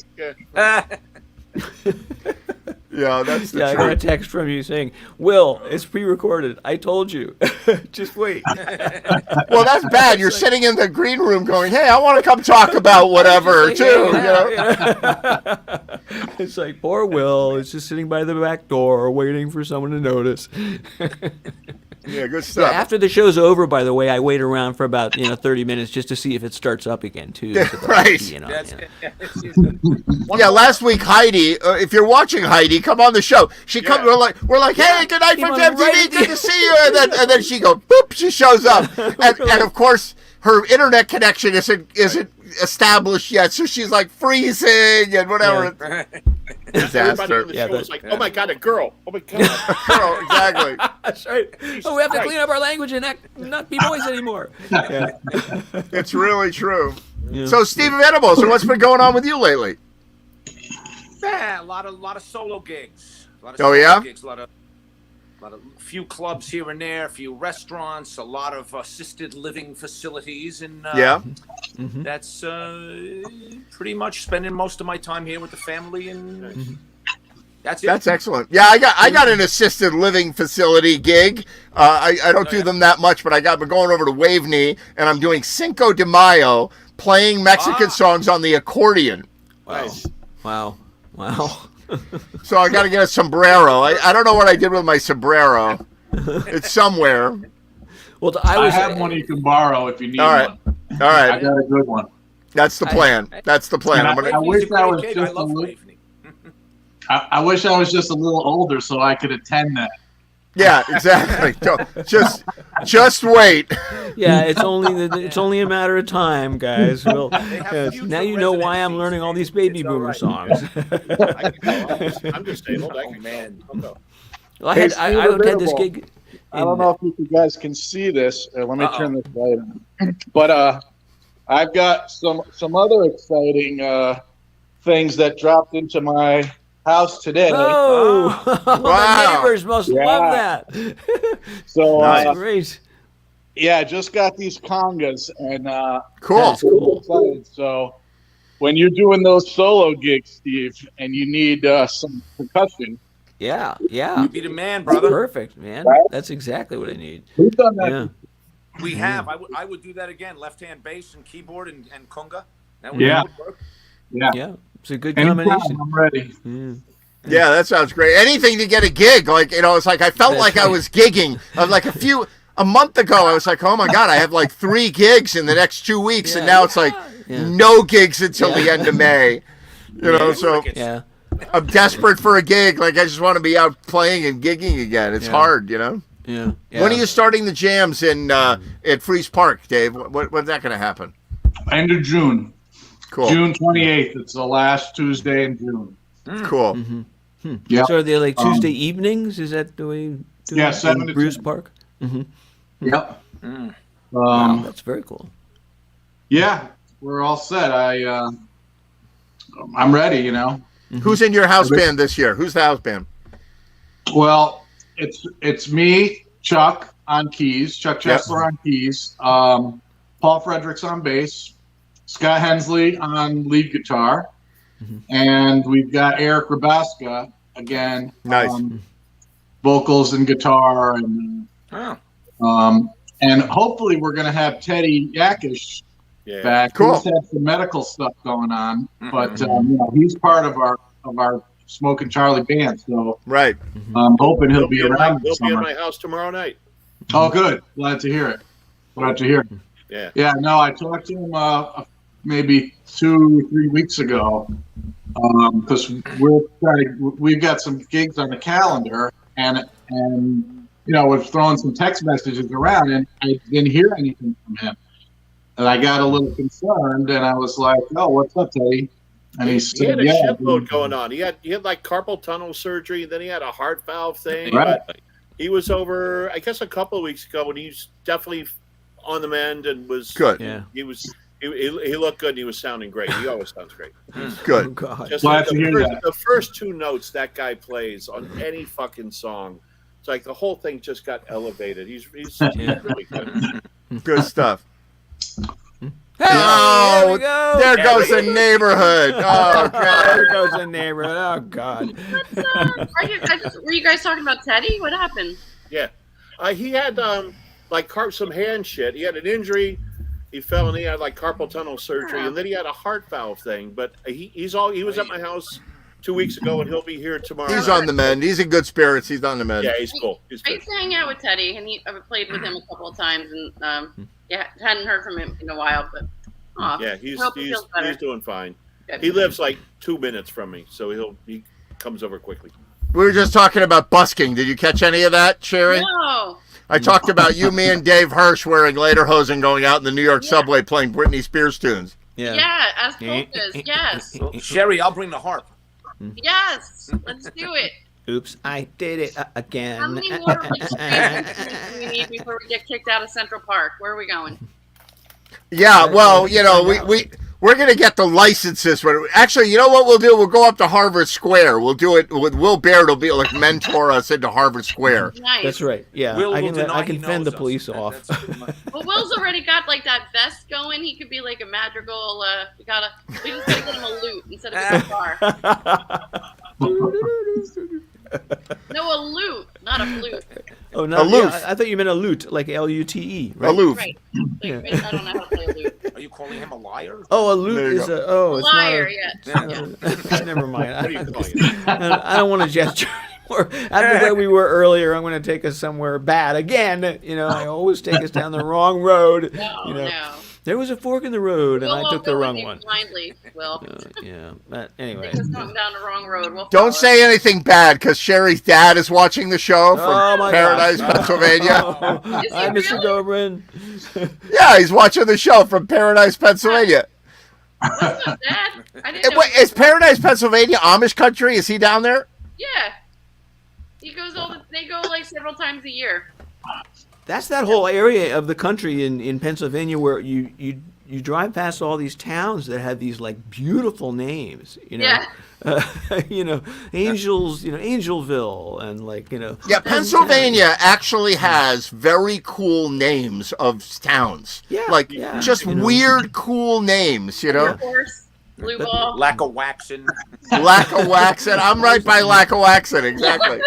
Yeah. Yeah, that's the truth. I got a text from you saying, Will, it's pre-recorded. I told you. Just wait. Well, that's bad. You're sitting in the green room going, hey, I want to come talk about whatever, too. It's like, poor Will is just sitting by the back door waiting for someone to notice. Yeah, good stuff. Yeah, after the show's over, by the way, I wait around for about 30 minutes just to see if it starts up again, too. So right. Yeah, last week, Heidi, if you're watching Heidi, come on the show. She comes. We're like, hey, good night from MTV. Good to see you. And then she goes, boop, she shows up, and of course her internet connection isn't established yet, so she's like freezing and whatever. Yeah. Disaster. Everybody in the show was like, oh my God, a girl. Oh my God, a girl. Exactly. That's right. Oh, we have to clean up our language and not be boys anymore. Yeah. It's really true. Yeah. So, Steve Venables, so what's been going on with you lately? Yeah, a lot of solo gigs. Gigs, a lot of few clubs here and there, a few restaurants, a lot of assisted living facilities, and that's pretty much spending most of my time here with the family, and that's it. That's excellent. Yeah, I got an assisted living facility gig. I don't do them that much, but I'm going over to Waveney, and I'm doing Cinco de Mayo, playing Mexican songs on the accordion. Wow. Nice. Wow. So I got to get a sombrero. I don't know what I did with my sombrero. It's somewhere. Well, I have one you can borrow if you need one. All right. I got a good one. That's the plan. I wish I was I wish I was just a little older so I could attend that. Yeah, exactly. Just wait. Yeah, it's only a matter of time, guys. Now you know why I'm learning all these baby boomer songs. I'm just able. Man. Well, I had this gig. I don't know if you guys can see this. Let me turn this light on. But I've got some other exciting things that dropped into my house today. Oh, wow. The neighbors must love that. So that's great. Yeah, I just got these congas and cool. Excited. So when you're doing those solo gigs, Steve, and you need some percussion. Yeah. You be the man, brother. Perfect, man. Right? That's exactly what I need. We've done that. Yeah. We have. I would do that again. Left-hand bass and keyboard and conga. That would work. Yeah. It's a good combination. I'm ready. Yeah, that sounds great. Anything to get a gig. Like, it's like I felt like I was gigging. Like a month ago, I was like, oh my God, I have like 3 gigs in the next 2 weeks. And now it's like no gigs until the end of May. So I'm desperate for a gig. Like, I just want to be out playing and gigging again. It's hard, Yeah. When are you starting the jams at Freeze Park, Dave? When's that going to happen? End of June. Cool. June 28th. It's the last Tuesday in June. Cool. Mm-hmm. Yeah. So are they like Tuesday evenings? Is that the way? 7 to Bruce 10. Park. Mm-hmm. Yep. Wow, that's very cool. Yeah, we're all set. I'm ready. Who's in your house band this year? Who's the house band? Well, it's me, Chuck on keys, Chuck Chesler on keys, Paul Fredericks on bass, Scott Hensley on lead guitar, and we've got Eric Rabaska again. Nice. vocals and guitar, and hopefully we're gonna have Teddy Yakish back. Cool. He's had some medical stuff going on, but he's part of our Smoke and Charlie band. So right, I'm hoping he'll be around. He'll be at my house tomorrow night. Oh, good. Glad to hear it. Yeah. Yeah. No, I talked to him maybe 2 or 3 weeks ago because we've got some gigs on the calendar, and we're throwing some text messages around, and I didn't hear anything from him, and I got a little concerned, and I was like, "Oh, what's up, Teddy?" And he said, had a shitload going on. He had like carpal tunnel surgery, then he had a heart valve thing. Right. He was over, I guess, a couple of weeks ago, and he's definitely on the mend and was good. Yeah, he looked good. And he was sounding great. He always sounds great. Good. Oh, God. Just Glad to hear that. The first 2 notes that guy plays on any fucking song, it's like the whole thing just got elevated. He's really good. Good stuff. Hey, there we go. There goes the neighborhood. Oh, God. There goes the neighborhood. Oh, God. Were you guys talking about Teddy? What happened? Yeah. He had some hand shit. He had an injury. He fell and he had like carpal tunnel surgery, and then he had a heart valve thing. But he was at my house 2 weeks ago, and he'll be here tomorrow. He's on the mend. He's in good spirits. He's on the mend. Yeah, he's cool. I used to hang out with Teddy, and I've played with him a couple of times, and hadn't heard from him in a while, but he's better. doing fine. Good. He lives like 2 minutes from me, so he comes over quickly. We were just talking about busking. Did you catch any of that, Sherry? No. I talked about you, me, and Dave Hirsch wearing lederhosen going out in the New York subway playing Britney Spears tunes. Yeah, as polkas. Yes. Well, Sherry, I'll bring the harp. Yes. Let's do it. Oops, I did it again. How many more registrations do we need before we get kicked out of Central Park? Where are we going? Yeah, well, we're going to get the licenses. Actually, you know what we'll do? We'll go up to Harvard Square. We'll do it with Will Baird. Will be like mentor us into Harvard Square. Nice. That's right. Yeah, I can fend the police off. Well, Will's already got like that vest going. He could be like a madrigal. We just gotta get him a lute instead of a guitar. No, a lute, not a flute. Oh, no, aloof. Yeah, I thought you meant a lute, like Lute, right? Aloof. Right. I don't know how to play a lute. Are you calling him a liar? Oh, a lute is go. it's liar, not yeah. Never mind. What are you calling it? I don't want to gesture anymore. After where we were earlier, I'm going to take us somewhere bad again. I always take us down the wrong road. No. There was a fork in the road, and I took the wrong one. Blindly, Will. But anyway. Take us down the wrong road. Don't say anything bad, because Sherry's dad is watching the show from Paradise, Pennsylvania. Hi, Mr. Dobrin. Yeah, he's watching the show from Paradise, Pennsylvania. What's up, Dad? I didn't know. Wait, is Paradise, Pennsylvania Amish country? Is he down there? Yeah. He goes they go like several times a year. That's that whole area of the country in Pennsylvania where you drive past all these towns that have these like beautiful names, Yeah. Angels, Angelville, and Yeah, Pennsylvania actually has very cool names of towns. Yeah, just weird, cool names. Of course. Blue ball. Lackawaxen. Lackawaxen. I'm right by Lackawaxen, exactly.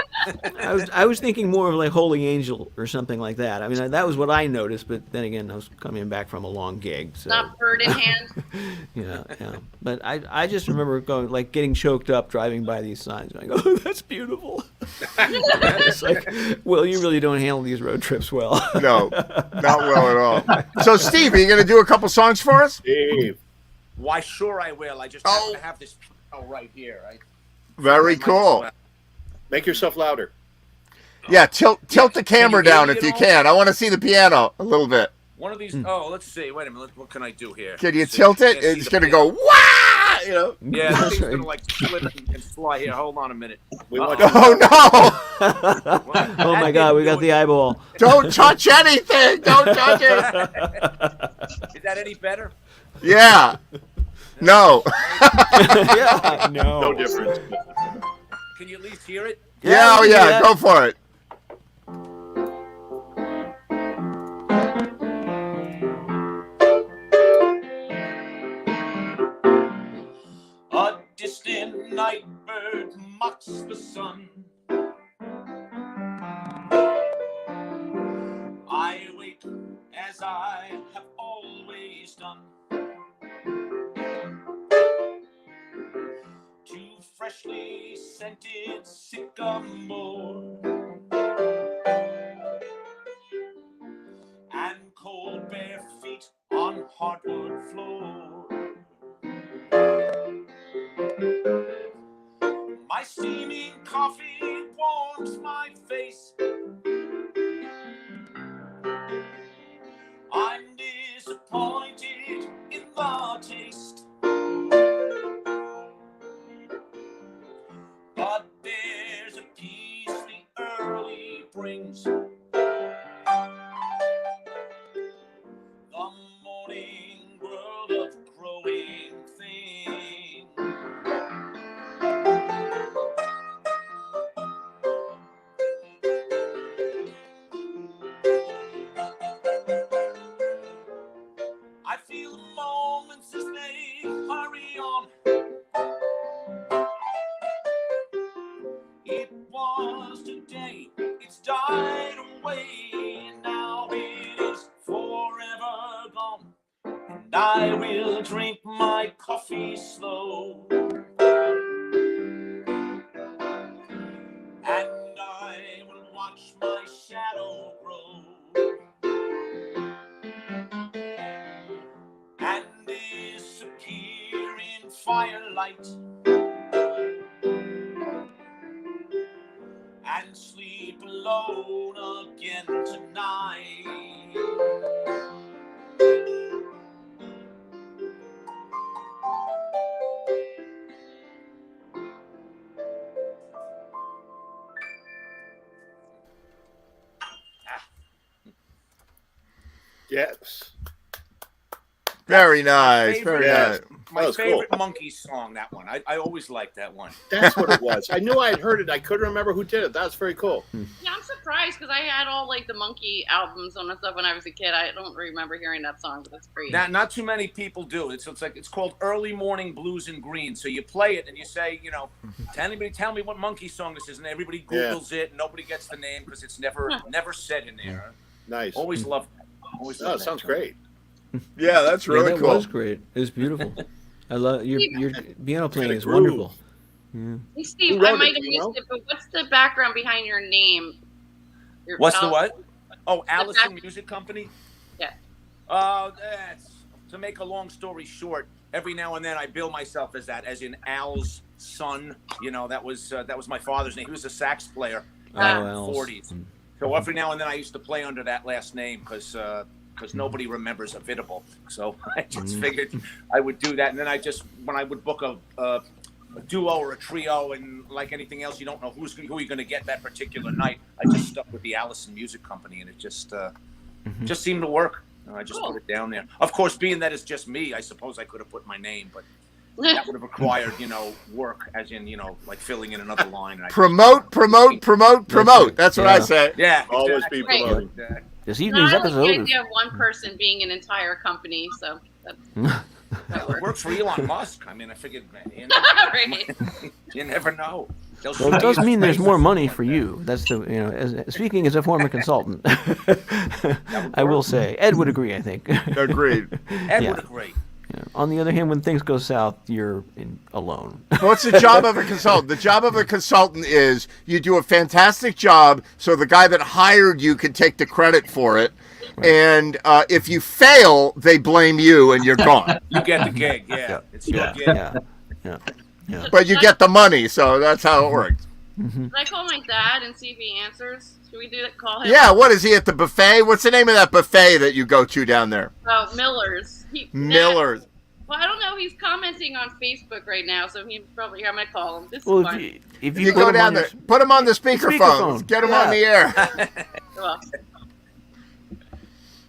I was thinking more of like Holy Angel or something like that. I mean, that was what I noticed, but then again, I was coming back from a long gig. So. Not bird in hand. Yeah. But I just remember getting choked up driving by these signs, going, "Oh, that's beautiful." It's like, well, you really don't handle these road trips well. No, not well at all. So, Steve, are you going to do a couple songs for us? Steve. Why, sure I will. I just happen to have this piano right here. Very cool. Make yourself louder. Yeah, tilt the camera down if you can. I want to see the piano a little bit. One of these. Oh, let's see. Wait a minute. What can I do here? Can you tilt it? It's going to go, wah! Yeah, this thing's going to like flip and fly here. Hold on a minute. Oh, no! Oh, my God. We got the eyeball. Don't touch anything. Don't touch it. Is that any better? Yeah. No. Yeah. No difference. Can you at least hear it? Yeah. Go for it. A distant night bird mocks the sun. is done. Two freshly scented sycamore and cold bare feet on hardwood floor. My steaming coffee warms my face. I'm disappointed in the taste, but there's a peace the early brings. The morning world of growing things. I feel the moments as they hurry on. It was today, it's died away, and now it is forever gone. And I will drink my coffee slow. And I will watch my shadow grow. And disappear in firelight. And sleep alone again tonight. Yes. Very nice. Very nice. My favorite Monkey song, that one. I always liked that one. That's what it was. I knew I had heard it. I couldn't remember who did it. That was very cool. Yeah, I'm surprised because I had all like the Monkey albums and stuff when I was a kid. I don't remember hearing that song, but it's great. Not too many people do. It's called Early Morning Blues and Green. So you play it and you say, anybody tell me what Monkey song this is, and everybody Googles it, and nobody gets the name because it's never said in there. Nice. Always loved that. Always loved that sounds great. Yeah, that's really that cool. That was great. It was beautiful. I love your piano playing is wonderful. Yeah. Hey Steve, I might have missed it, but what's the background behind your name? What's the what? Oh, Allison Music Company? Yeah. That's to make a long story short, every now and then I bill myself as that, as in Al's son. That was my father's name. He was a sax player in the 40s. So every now and then I used to play under that last name because nobody remembers a Vidable. So I just figured I would do that. And then when I would book a duo or a trio, and like anything else, you don't know who you're going to get that particular night. I just stuck with the Allison Music Company, and it just seemed to work. I just put it down there. Of course, being that it's just me, I suppose I could have put my name, but that would have required, work, as in, like filling in another line. And promote. That's what I say. Yeah. Always be promoting. This evening's episode. The idea of one person being an entire company, so that works for Elon Musk. I mean, I figured, you never know. Well, it does mean there's more money for you. That's speaking as a former consultant, I will say Ed would agree. I think. Agreed. Ed would agree. Yeah. On the other hand, when things go south, you're alone. What's the job of a consultant? The job of a consultant is you do a fantastic job so the guy that hired you can take the credit for it. Right. And if you fail, they blame you and you're gone. You get the gig, yeah. It's your gig. Yeah. But you get the money, so that's how it works. Should I call my dad and see if he answers? Should we do that? Call him? Yeah, what is he at the buffet? What's the name of that buffet that you go to down there? Oh, Miller's. Miller's. Well, I don't know. He's commenting on Facebook right now, so he's probably. I'm gonna call him. This is fun. If you go down there, put him on the speakerphone. Get him on the air. Well,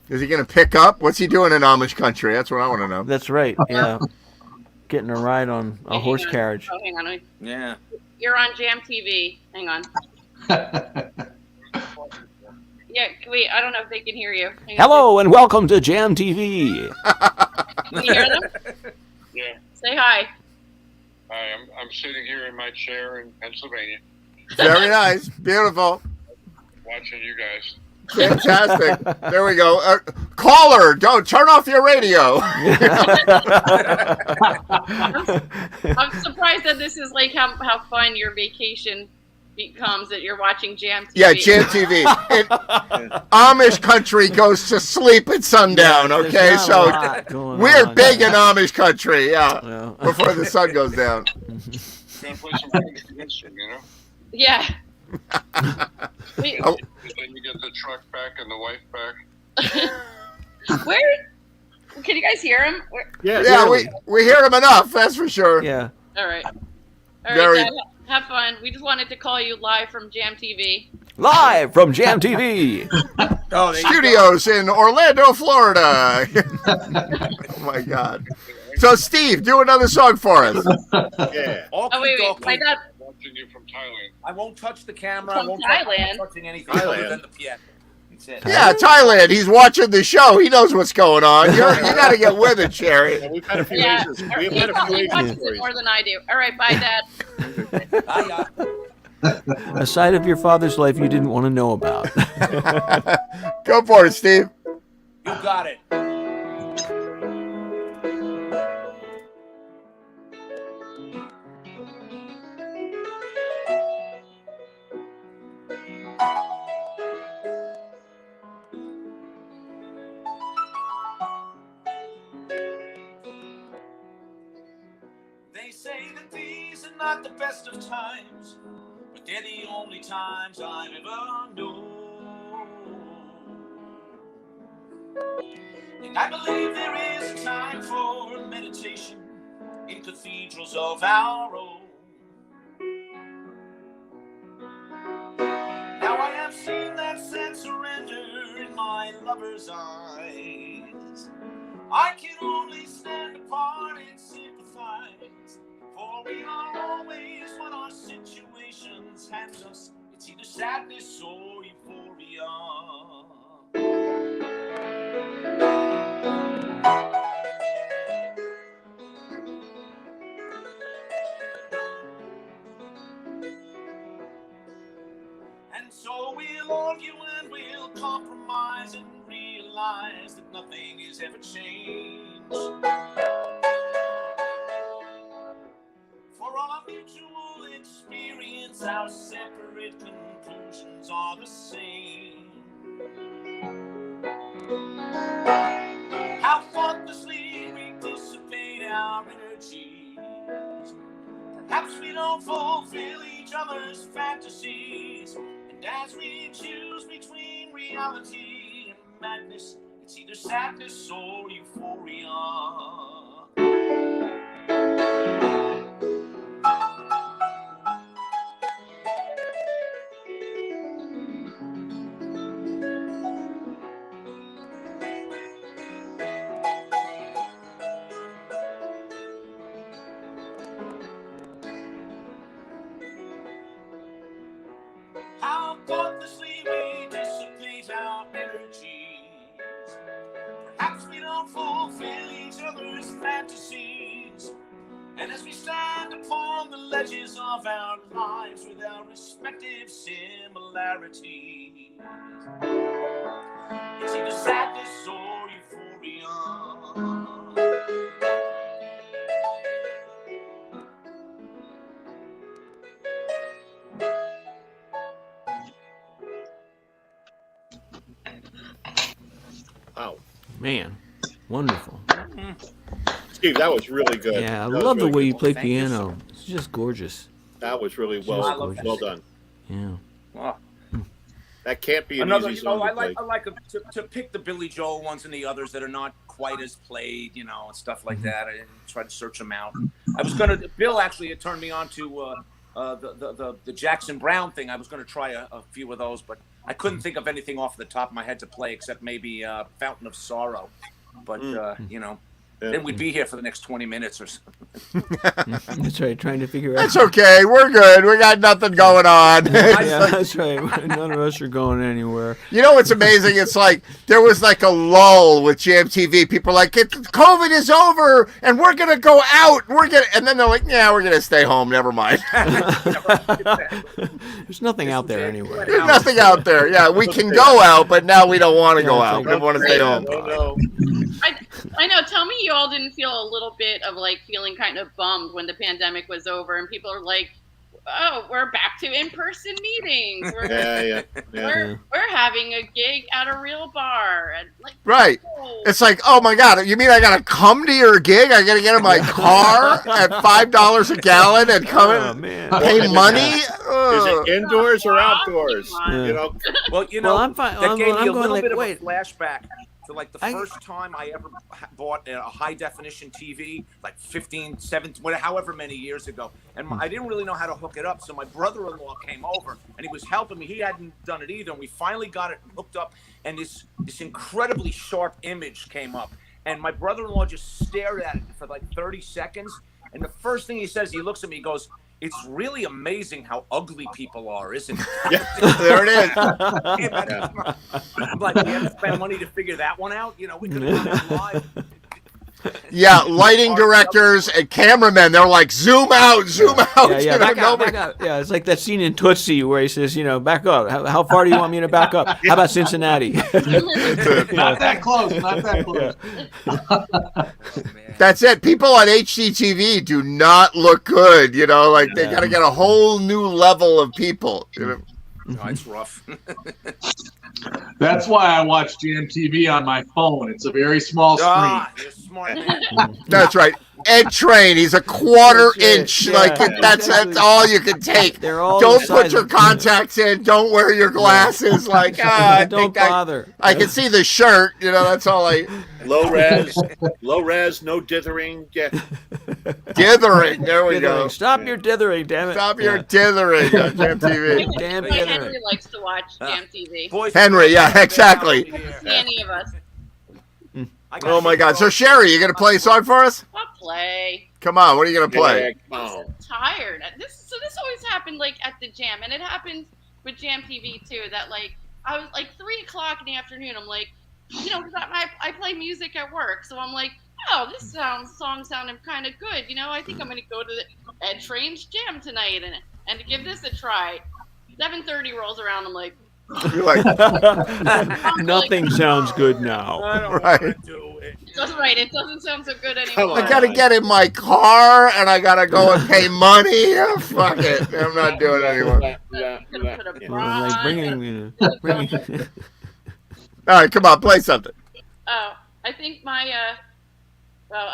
is he gonna pick up? What's he doing in Amish country? That's what I want to know. That's right. Yeah, getting a ride on a horse carriage. Oh, hang on. Yeah. You're on Jam TV. Hang on. Yeah, wait, I don't know if they can hear you. Hello and welcome to Jam TV. Can you hear them? Yeah. Say hi. Hi, I'm sitting here in my chair in Pennsylvania. Very nice. Beautiful. Watching you guys. Fantastic. There we go. Caller, don't turn off your radio. I'm surprised that this is like how fun your vacation becomes, that you're watching Jam TV. Yeah, Jam TV. Amish country goes to sleep at sundown, okay? So we're big in Amish country, yeah. Before the sun goes down. Gotta play some instrument, you know? Yeah. And then you get the truck back and the wife back. Where? Can you guys hear him? Yeah, we hear him enough, that's for sure. Yeah. All right. All right, Dad, have fun. We just wanted to call you live from Jam TV. Live from Jam TV. Studios in Orlando, Florida. Oh, my God. So, Steve, do another song for us. Yeah. Oh, wait. My dad. Watching you from Thailand. I won't touch the camera. From I won't Thailand. touching anything other than the piano. That's it. Yeah, Thailand. He's watching the show. He knows what's going on. You got to get with it, Sherry. Yeah, we've had a few Yeah. Asians. He We've had a few probably Asian watches it stories. more than I do. All right, bye, Dad. A side of your father's life you didn't want to know about. Go for it, Steve. You got it. They say that these are not the best of times, but they're the only times I've ever known. And I believe there is a time for meditation in cathedrals of our own. Now I have seen that sad surrender in my lover's eyes. I can only stand apart and sympathize, for we are always what our situations hands us. It's either sadness or euphoria. And so we'll argue and we'll compromise and realize that nothing is ever changed. For our mutual experience, our separate conclusions are the same. How thoughtlessly we dissipate our energies. Perhaps we don't fulfill each other's fantasies. And as we choose between reality and madness, it's either sadness or euphoria. How thoughtlessly we dissipate our energies. Perhaps we don't fulfill each other's fantasies. And as we stand upon the ledges of our lives with our respective similarities, it's either sadness or euphoria. Wow. Man, wonderful. Steve, that was really good. Yeah, I That was love the really way you good. play Thank you piano. It's just gorgeous. That was really well done. Yeah. Wow. That can't be an Another, easy you know, song I to play. like to pick the Billy Joel ones and the others that are not quite as played, you know, and stuff like that. I didn't try to search them out. I was gonna. Bill actually had turned me on to the Jackson Brown thing. I was gonna try a few of those, but I couldn't think of anything off the top of my head to play except maybe Fountain of Sorrow. But you know, Then we'd be here for the next 20 minutes or something. That's right. Trying to figure out. That's okay. We're good. We got nothing going on. Yeah, that's right. None of us are going anywhere. You know what's amazing? It's like there was like a lull with GMTV. People are like, COVID is over, and we're gonna go out. And then they're like, yeah, we're gonna stay home. Never mind. There's nothing out there anywhere. There's nothing out there. Yeah, we can go out, but now we don't want to go out. We want to stay home. I know. Tell me you all didn't feel a little bit of like feeling kind of bummed when the pandemic was over and people are like, oh, we're back to in-person meetings. We're having a gig at a real bar. And like, right. Oh. It's like, oh my God, you mean I got to come to your gig? I got to get in my car at $5 a gallon and come pay money? Is it indoors or outdoors? Yeah. Well, I'm fine. That gave me a little like, bit of wait. a flashback to like the first time I ever bought a high definition TV, like 15, 17, however many years ago. And I didn't really know how to hook it up. So my brother-in-law came over and he was helping me. He hadn't done it either. And we finally got it hooked up. And this incredibly sharp image came up. And my brother-in-law just stared at it for like 30 seconds. And the first thing he says, he looks at me, he goes, "It's really amazing how ugly people are, isn't it?" Yeah, there it is. I'm like, we have to spend money to figure that one out. You know, we could have done that live. Yeah, lighting directors and cameramen, they're like, zoom out. Yeah, back out. Yeah, it's like that scene in Tootsie where he says, back up. How far do you want me to back up? How about Cincinnati? Not that close. That's it. People on HGTV do not look good. They got to get a whole new level of people. No, it's rough. That's why I watch GMTV on my phone. It's a very small screen. You're smart. That's right. Ed Train, he's a quarter inch. Yeah, that's all you can take. Don't put your contacts in. Don't wear your glasses. Don't bother. I can see the shirt. That's all I. Low res, no dithering. Yeah. Dithering. There we go. Stop your dithering, damn it. Stop your dithering on GMTV. Damn it. Henry likes to watch GMTV. Henry, yeah, exactly. Any of us. Oh my God! So Sherry, you gonna play a song for us? I'll play. Come on, what are you gonna play? I'm tired. This always happened like at the jam, and it happened with Jam TV too. That I was like 3:00 in the afternoon. I'm like, I play music at work, so I'm like, oh, this song sounded kind of good. I think I'm gonna go to the Ed Train's jam tonight and give this a try. 7:30 rolls around. I'm like. You're like, nothing sounds good now. I don't want to do it. That's right. It doesn't sound so good anymore. I gotta get in my car and I gotta go and pay money. Oh, fuck it, I'm not doing it anymore. All right, come on, play something. Oh, I think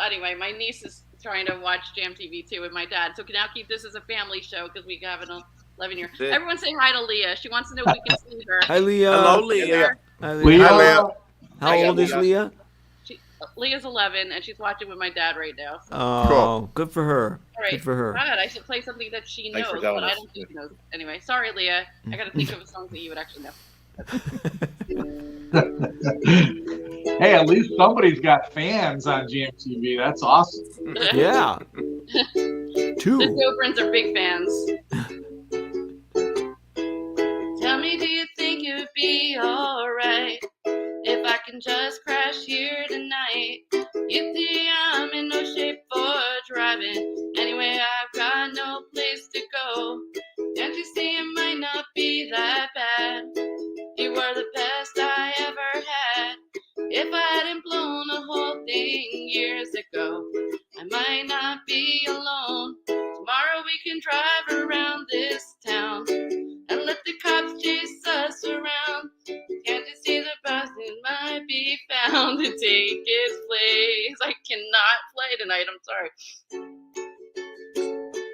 anyway, my niece is trying to watch Jam TV too with my dad, so we can now keep this as a family show because we have an 11-year. Everyone say hi to Leah. She wants to know if we can see her. Hi, Leah. Hello, Leah. Hi, Leah. How old is Leah? Leah's 11, and she's watching with my dad right now. So. Oh, cool. Good for her. All right. Good for her. God, I should play something that she knows, but I don't think she knows. Anyway, sorry, Leah. I got to think of a song that you would actually know. Hey, at least somebody's got fans on GMTV. That's awesome. Yeah. 2. The Dobrins are big fans. Tell me, do you think it would be alright if I can just crash here tonight? You see, I'm in no shape for driving. Anyway, I've got no place to go. Can't you see it might not be that bad? You were the best I ever had. If I hadn't blown the whole thing years ago, I might not be alone. Tomorrow we can drive around this town and let the cops chase us around. Can't you see the bus that might be found to take its place? I cannot play tonight, I'm sorry.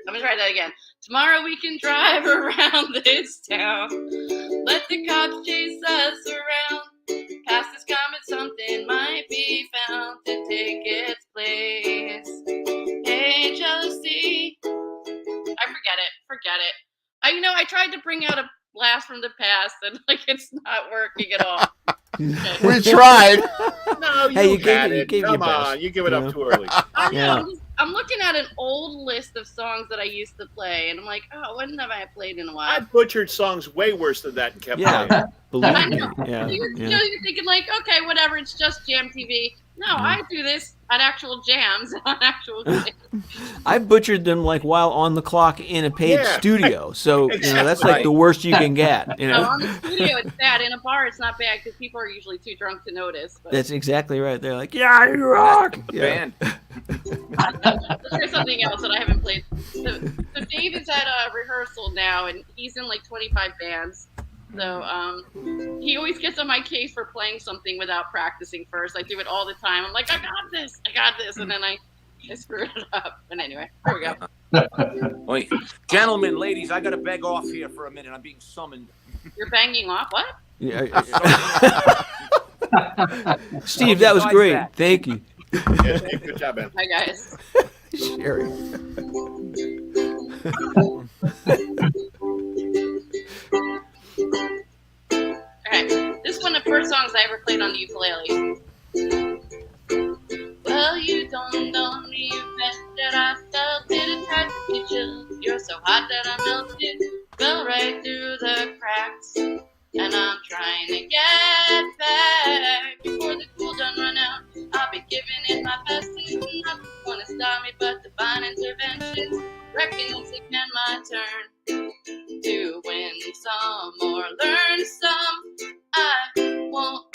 Let me try that again. Tomorrow we can drive around this town. Let the cops chase us around. Past this comet, something might be found to take its place. Hey, jealousy. Forget it. I tried to bring out a blast from the past, and it's not working at all. Okay. We tried. No, No, hey, you had gave it. You Come your on, best, you give it up too early. I know. Yeah. I'm looking at an old list of songs that I used to play, and I'm like, oh, when have I played in a while? I butchered songs way worse than that and kept Yeah, playing. believe I me. know. Yeah, You're yeah. thinking like, okay, whatever, it's just Jam TV. No, I do this at actual jams on actual jams. I butchered them like while on the clock in a paid studio. So that's like the worst you can get. You know, on the studio it's bad. In a bar it's not bad because people are usually too drunk to notice. But that's exactly right. They're like, yeah, you rock. The band. There's something else that I haven't played. So Dave is at a rehearsal now, and he's in like 25 bands. So he always gets on my case for playing something without practicing first. I do it all the time. I'm like, I got this, and then I screwed it up. But anyway, here we go. Wait, gentlemen, ladies, I gotta beg off here for a minute. I'm being summoned. You're banging off? What? Yeah. Steve, that was great. Thank you. Yeah, Steve, good job, man. Hi, guys. Sherry. Alright, this is one of the first songs I ever played on the ukulele. Well, you don't know me, you bet that I felt it, tried to get you. You're so hot that I melted, fell right through the cracks. And I'm trying to get back before the cool done run out. I'll be giving it my best, and nothing's gonna stop me but divine intervention. Reckon it's again my turn to win some or learn some. I won't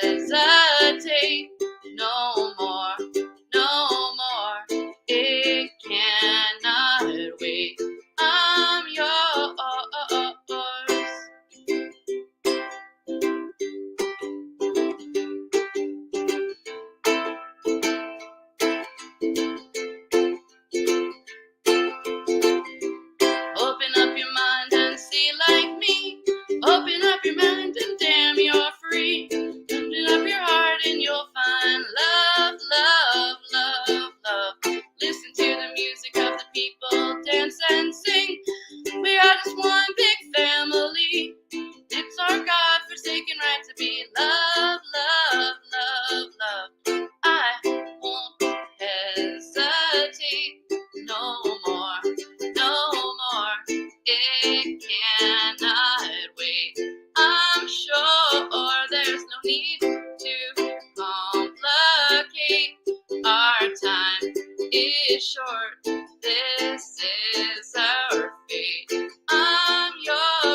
hesitate no more, no more. It cannot wait. I'm yours. Open up your mind and see like me. Open up your mind and damn, you're free. Open up your heart and you'll find love, love, love, love. Listen to the music of the people, dance and sing. We are just one big family. It's our God-forsaken right to be love, love, love, love. I won't hesitate no more, no more. It cannot wait. I'm sure there's no need to complicate. Our time is short. This is our fate. I'm yours.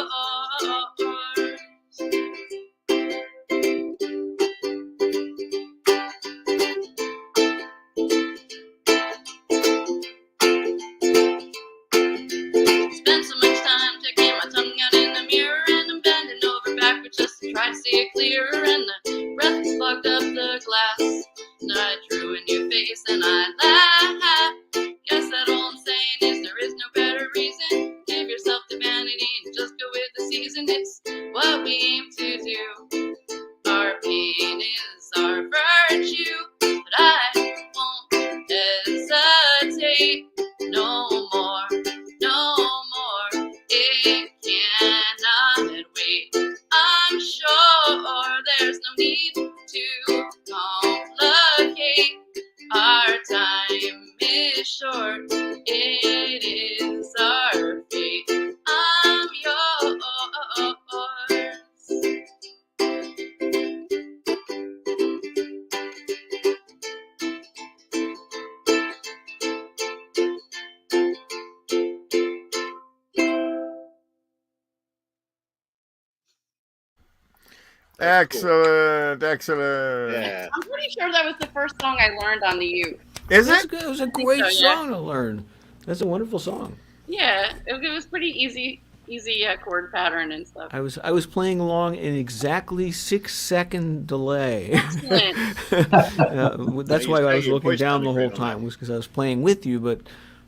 Spend so much time checking my tongue out in the mirror, and I'm bending over backwards just to try to see it clearer. And the breath has clogged up the glass. And I drew in your face and I laughed. Guess that all I'm saying is there is no better reason. Give yourself to vanity and just go with the season. It's what we aim to do. Our pain is our virtue, but I won't hesitate no more, no more. It cannot wait. I'm sure there's no need to complicate. Our time is short. It is our fate. I'm yours. Excellent, excellent. Yeah. I'm pretty sure that was the first song I learned on the uke. Is That's it? good. It was a great so, yeah. song to learn. That's a wonderful song. Yeah, it was pretty easy chord pattern and stuff. I was playing along in exactly 6-second delay. Excellent. That's why I was looking voice down the sounded whole great on time, was because I was playing with you, but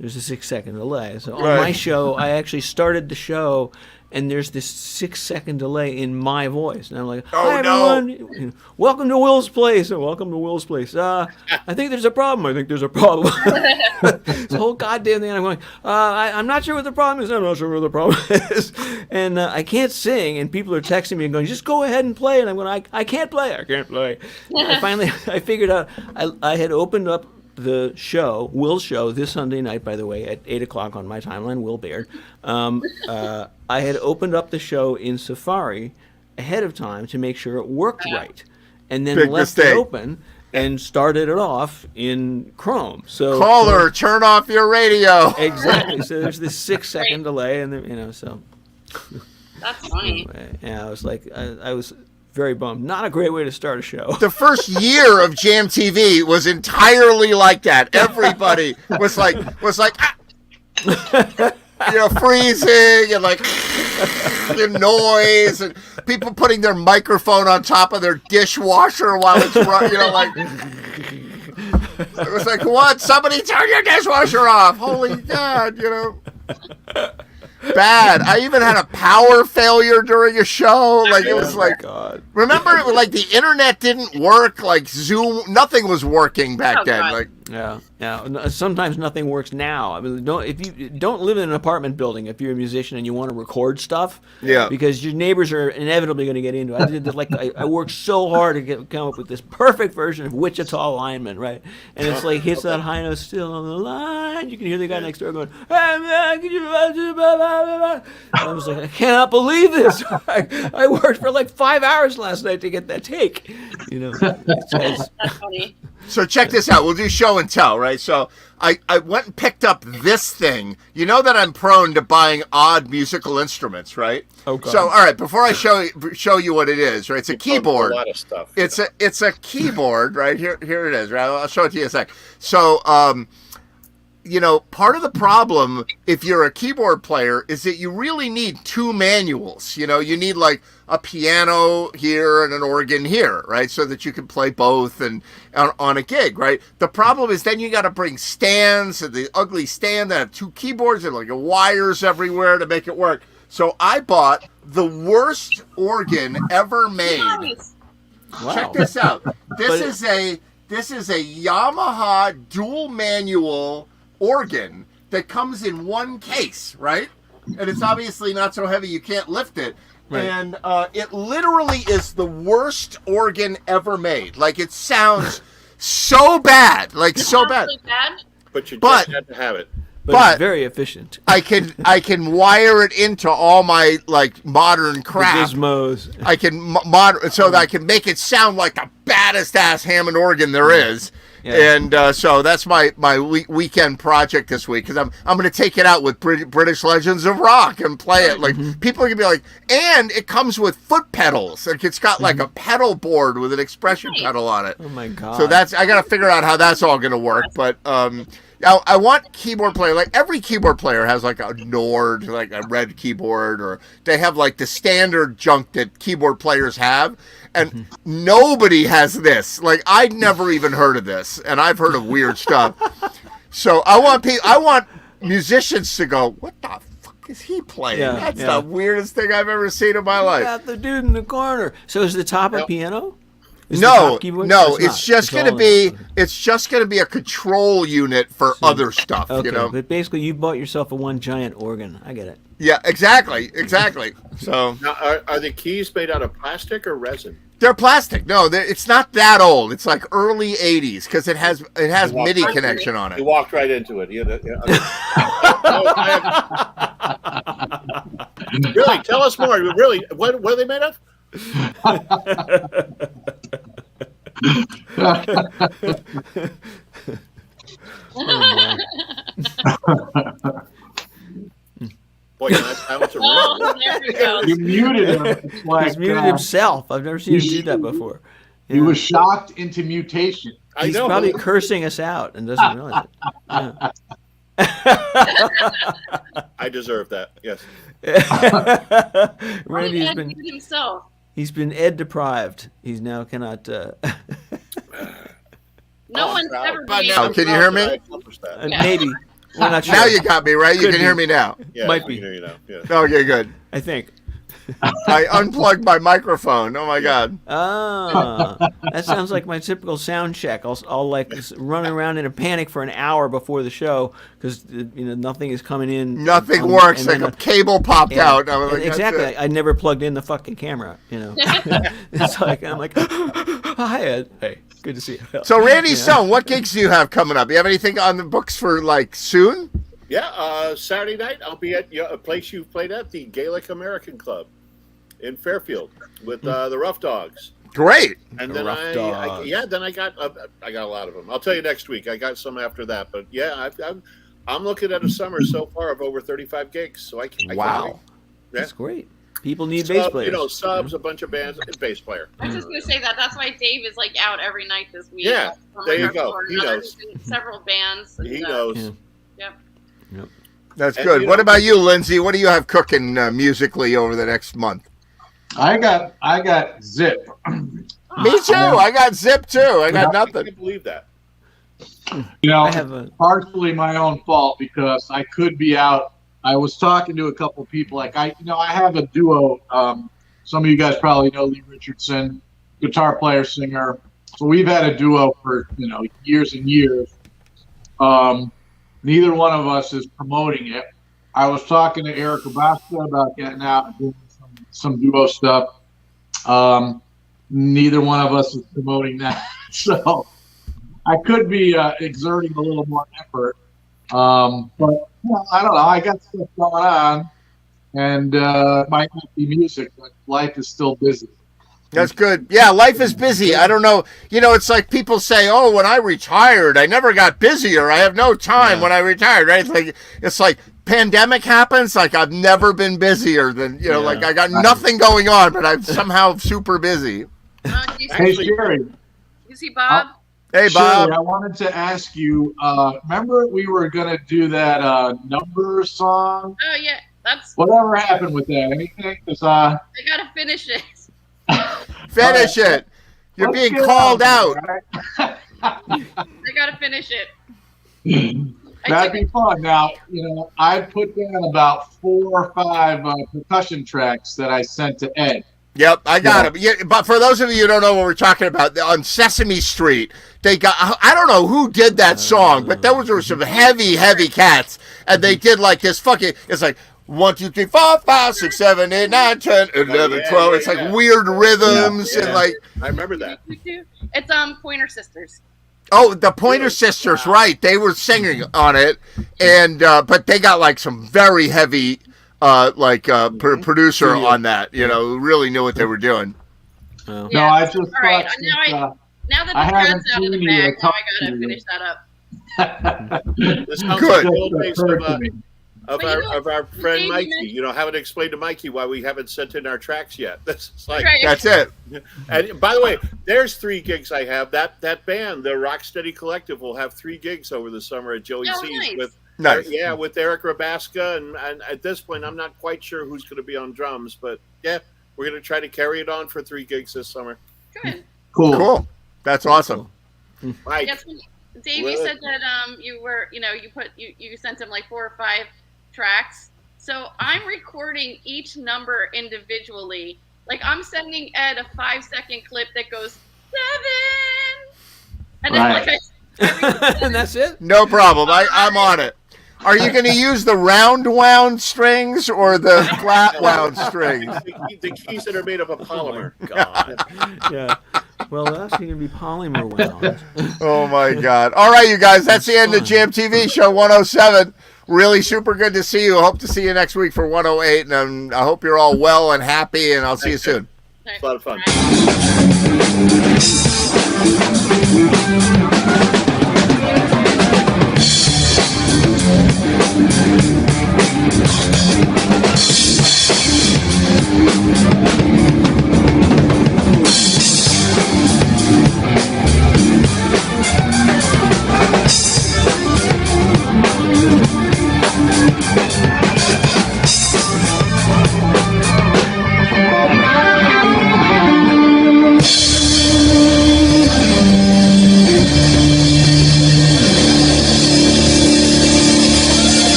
there's a 6-second delay. So on my show, I actually started the show, and there's this 6-second delay in my voice. And I'm like, hi, everyone. Welcome to Will's Place. Or welcome to Will's Place. I think there's a problem. I think there's a problem. This whole goddamn thing. I'm going, I'm not sure what the problem is. I'm not sure what the problem is. And I can't sing. And people are texting me and going, just go ahead and play. And I'm going, I can't play. I can't play. Finally, I figured out I had opened up the show, Will's show, this Sunday night, by the way, at 8 o'clock on my timeline, Will Baird. I had opened up the show in Safari ahead of time to make sure it worked right, and then left it open and started it off in Chrome. So caller, turn off your radio. Exactly. So there's this 6-second delay, and then, so. That's funny. Yeah, I was like, I was very bummed. Not a great way to start a show. The first year of Jam TV was entirely like that. Everybody was like, freezing and like the noise and people putting their microphone on top of their dishwasher while it's running. It was like, what? Somebody turn your dishwasher off! Holy God! Bad. I even had a power failure during a show. Like it was like, God. Remember, like the internet didn't work. Like Zoom, nothing was working back then. God. Like yeah. Sometimes nothing works now. I mean, if you don't live in an apartment building, if you're a musician and you want to record stuff, because your neighbors are inevitably going to get into it. I did this, I worked so hard to come up with this perfect version of Wichita Lineman, right? And it's like hits that high note still on the line. You can hear the guy next door going, "Hey man, can you?" And I was like, I cannot believe this. I worked for like 5 hours last night to get that take. That's funny. So check this out. We'll do show and tell, right? So I went and picked up this thing. You know that I'm prone to buying odd musical instruments, right? Okay. So all right, before I show you what it is, right? It's a keyboard. A lot of stuff. It's a keyboard, right? Here it is, right? I'll show it to you in a sec. So part of the problem if you're a keyboard player is that you really need two manuals. You need like a piano here and an organ here, right? So that you can play both and on a gig, right? The problem is then you got to bring stands and the ugly stand that have two keyboards and like wires everywhere to make it work. So I bought the worst organ ever made. Nice. Wow. Check this out. This is a Yamaha dual manual organ that comes in one case, right? And it's obviously not so heavy you can't lift it. Right. And it literally is the worst organ ever made. Like it sounds so bad, so bad. But you just had to have it. But it's very efficient. I can wire it into all my like modern crap. The gizmos. I can so that I can make it sound like the baddest ass Hammond organ there is. Yeah. And so that's my weekend project this week because I'm going to take it out with British Legends of Rock and play it. Like people are going to be like, and it comes with foot pedals. Like it's got like a pedal board with an expression pedal on it. Oh my God! So I got to figure out how that's all going to work. But I want keyboard player. Like every keyboard player has like a Nord, like a red keyboard, or they have like the standard junk that keyboard players have. And nobody has this. Like I'd never even heard of this, and I've heard of weird stuff. So I want musicians to go, what the fuck is he playing? That's the weirdest thing I've ever seen in my life. Got the dude in the corner. So is the top a piano? No. It's just gonna be a control unit for other stuff. Okay, but basically, you bought yourself a one giant organ. I get it. Yeah, exactly. So now, are the keys made out of plastic or resin? They're plastic. No, it's not that old. It's like early '80s because it has MIDI connection on it. You walked right into it. Really? Tell us more. Really? What are they made of? Boy, you muted him. He's muted himself. I've never seen him do that before. Yeah. He was shocked into mutation. He's probably cursing us out and doesn't realize it. I deserve that. Yes. Randy has been himself. He's been ed deprived. He's now cannot. No one's ever been can you hear me? Maybe. We're not sure. Now you got me, right? You can hear me now. Yeah, Might I be. can hear you now. Yeah. Okay, good. I think. I unplugged my microphone. Oh my God. That sounds like my typical sound check. I'll like just run around in a panic for an hour before the show because nothing is coming in. Nothing works. Like a cable popped out. I was like, exactly. I never plugged in the fucking camera. It's like I'm like, hi Ed. Hey, good to see you. So Randy Stone, what gigs do you have coming up? You have anything on the books for like soon? Yeah, Saturday night I'll be at a place you've played at, the Gaelic American Club in Fairfield with the Rough Dogs. Great. And then I got a lot of them. I'll tell you next week. I got some after that, but yeah, I'm looking at a summer so far of over 35 gigs. So I wow, that's great. People need bass players. Subs, a bunch of bands, and bass player. I was just gonna say that. That's why Dave is like out every night this week. Yeah, there you go. He knows. Several bands. And, he knows. Yep. That's good. What about you, Lindsay? What do you have cooking musically over the next month? I got Zip. Me too. I got Zip too. I got nothing. I can't believe that. Partially my own fault because I could be out. I was talking to a couple of people. Like I have a duo. Some of you guys probably know Lee Richardson, guitar player, singer. So we've had a duo for years and years. Neither one of us is promoting it. I was talking to Eric Rabaska about getting out and doing some duo stuff. Neither one of us is promoting that. So I could be exerting a little more effort. But I don't know. I got stuff going on, and might not be music, but life is still busy. That's good. Yeah, life is busy. I don't know. It's like people say, "Oh, when I retired, I never got busier. I have no time when I retired." Right? It's like pandemic happens. Like I've never been busier than Like I got nothing going on, but I'm somehow super busy. Hey, Sherry. You see Bob? Hey, Bob. Sherry, I wanted to ask you. Remember we were gonna do that number song? Oh yeah, that's. Whatever happened with that? Anything? Because I gotta finish it. Finish it. You're being called out. I gotta finish it. That'd be fun. Now, I put down about 4 or 5 percussion tracks that I sent to Ed. Yep, I got them. Yeah, but for those of you who don't know what we're talking about, on Sesame Street, they got, I don't know who did that song, but those were some heavy, heavy cats. And they did like this fucking, it's like, 1, 2, 3, 4, 5, 6, 7, 8, 9, 10, 11, 12. It's like weird rhythms and like. I remember that. It's Pointer Sisters. Oh, the Pointer Sisters, right? They were singing on it, and but they got like some very heavy, producer on that. Who really knew what they were doing. No, I just thought. Right. Now that the thread's out of the bag, now I gotta finish that up. This sounds like the old days of our friend Mikey. Haven't explained to Mikey why we haven't sent in our tracks yet. That's it. And by the way, there's 3 gigs I have. That band, the Rocksteady Collective, will have 3 gigs over the summer at Joey C's with with Eric Rabaska, and at this point I'm not quite sure who's going to be on drums, but we're going to try to carry it on for 3 gigs this summer. Good. Cool. That's awesome. Mike. Dave, you said that you were, you sent him like 4 or 5 tracks. So I'm recording each number individually. Like I'm sending Ed a 5-second clip that goes 7, and then and that's it. No problem. I'm on it. Are you going to use the round wound strings or the flat wound strings? The keys that are made of a polymer. God. Yeah. Well, that's going to be polymer wound. Oh my God! All right, you guys. That's the end of Jam TV Show 107. Really super good to see you. Hope to see you next week for 108. And I hope you're all well and happy, and I'll see you soon. It's a lot of fun.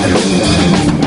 Bye.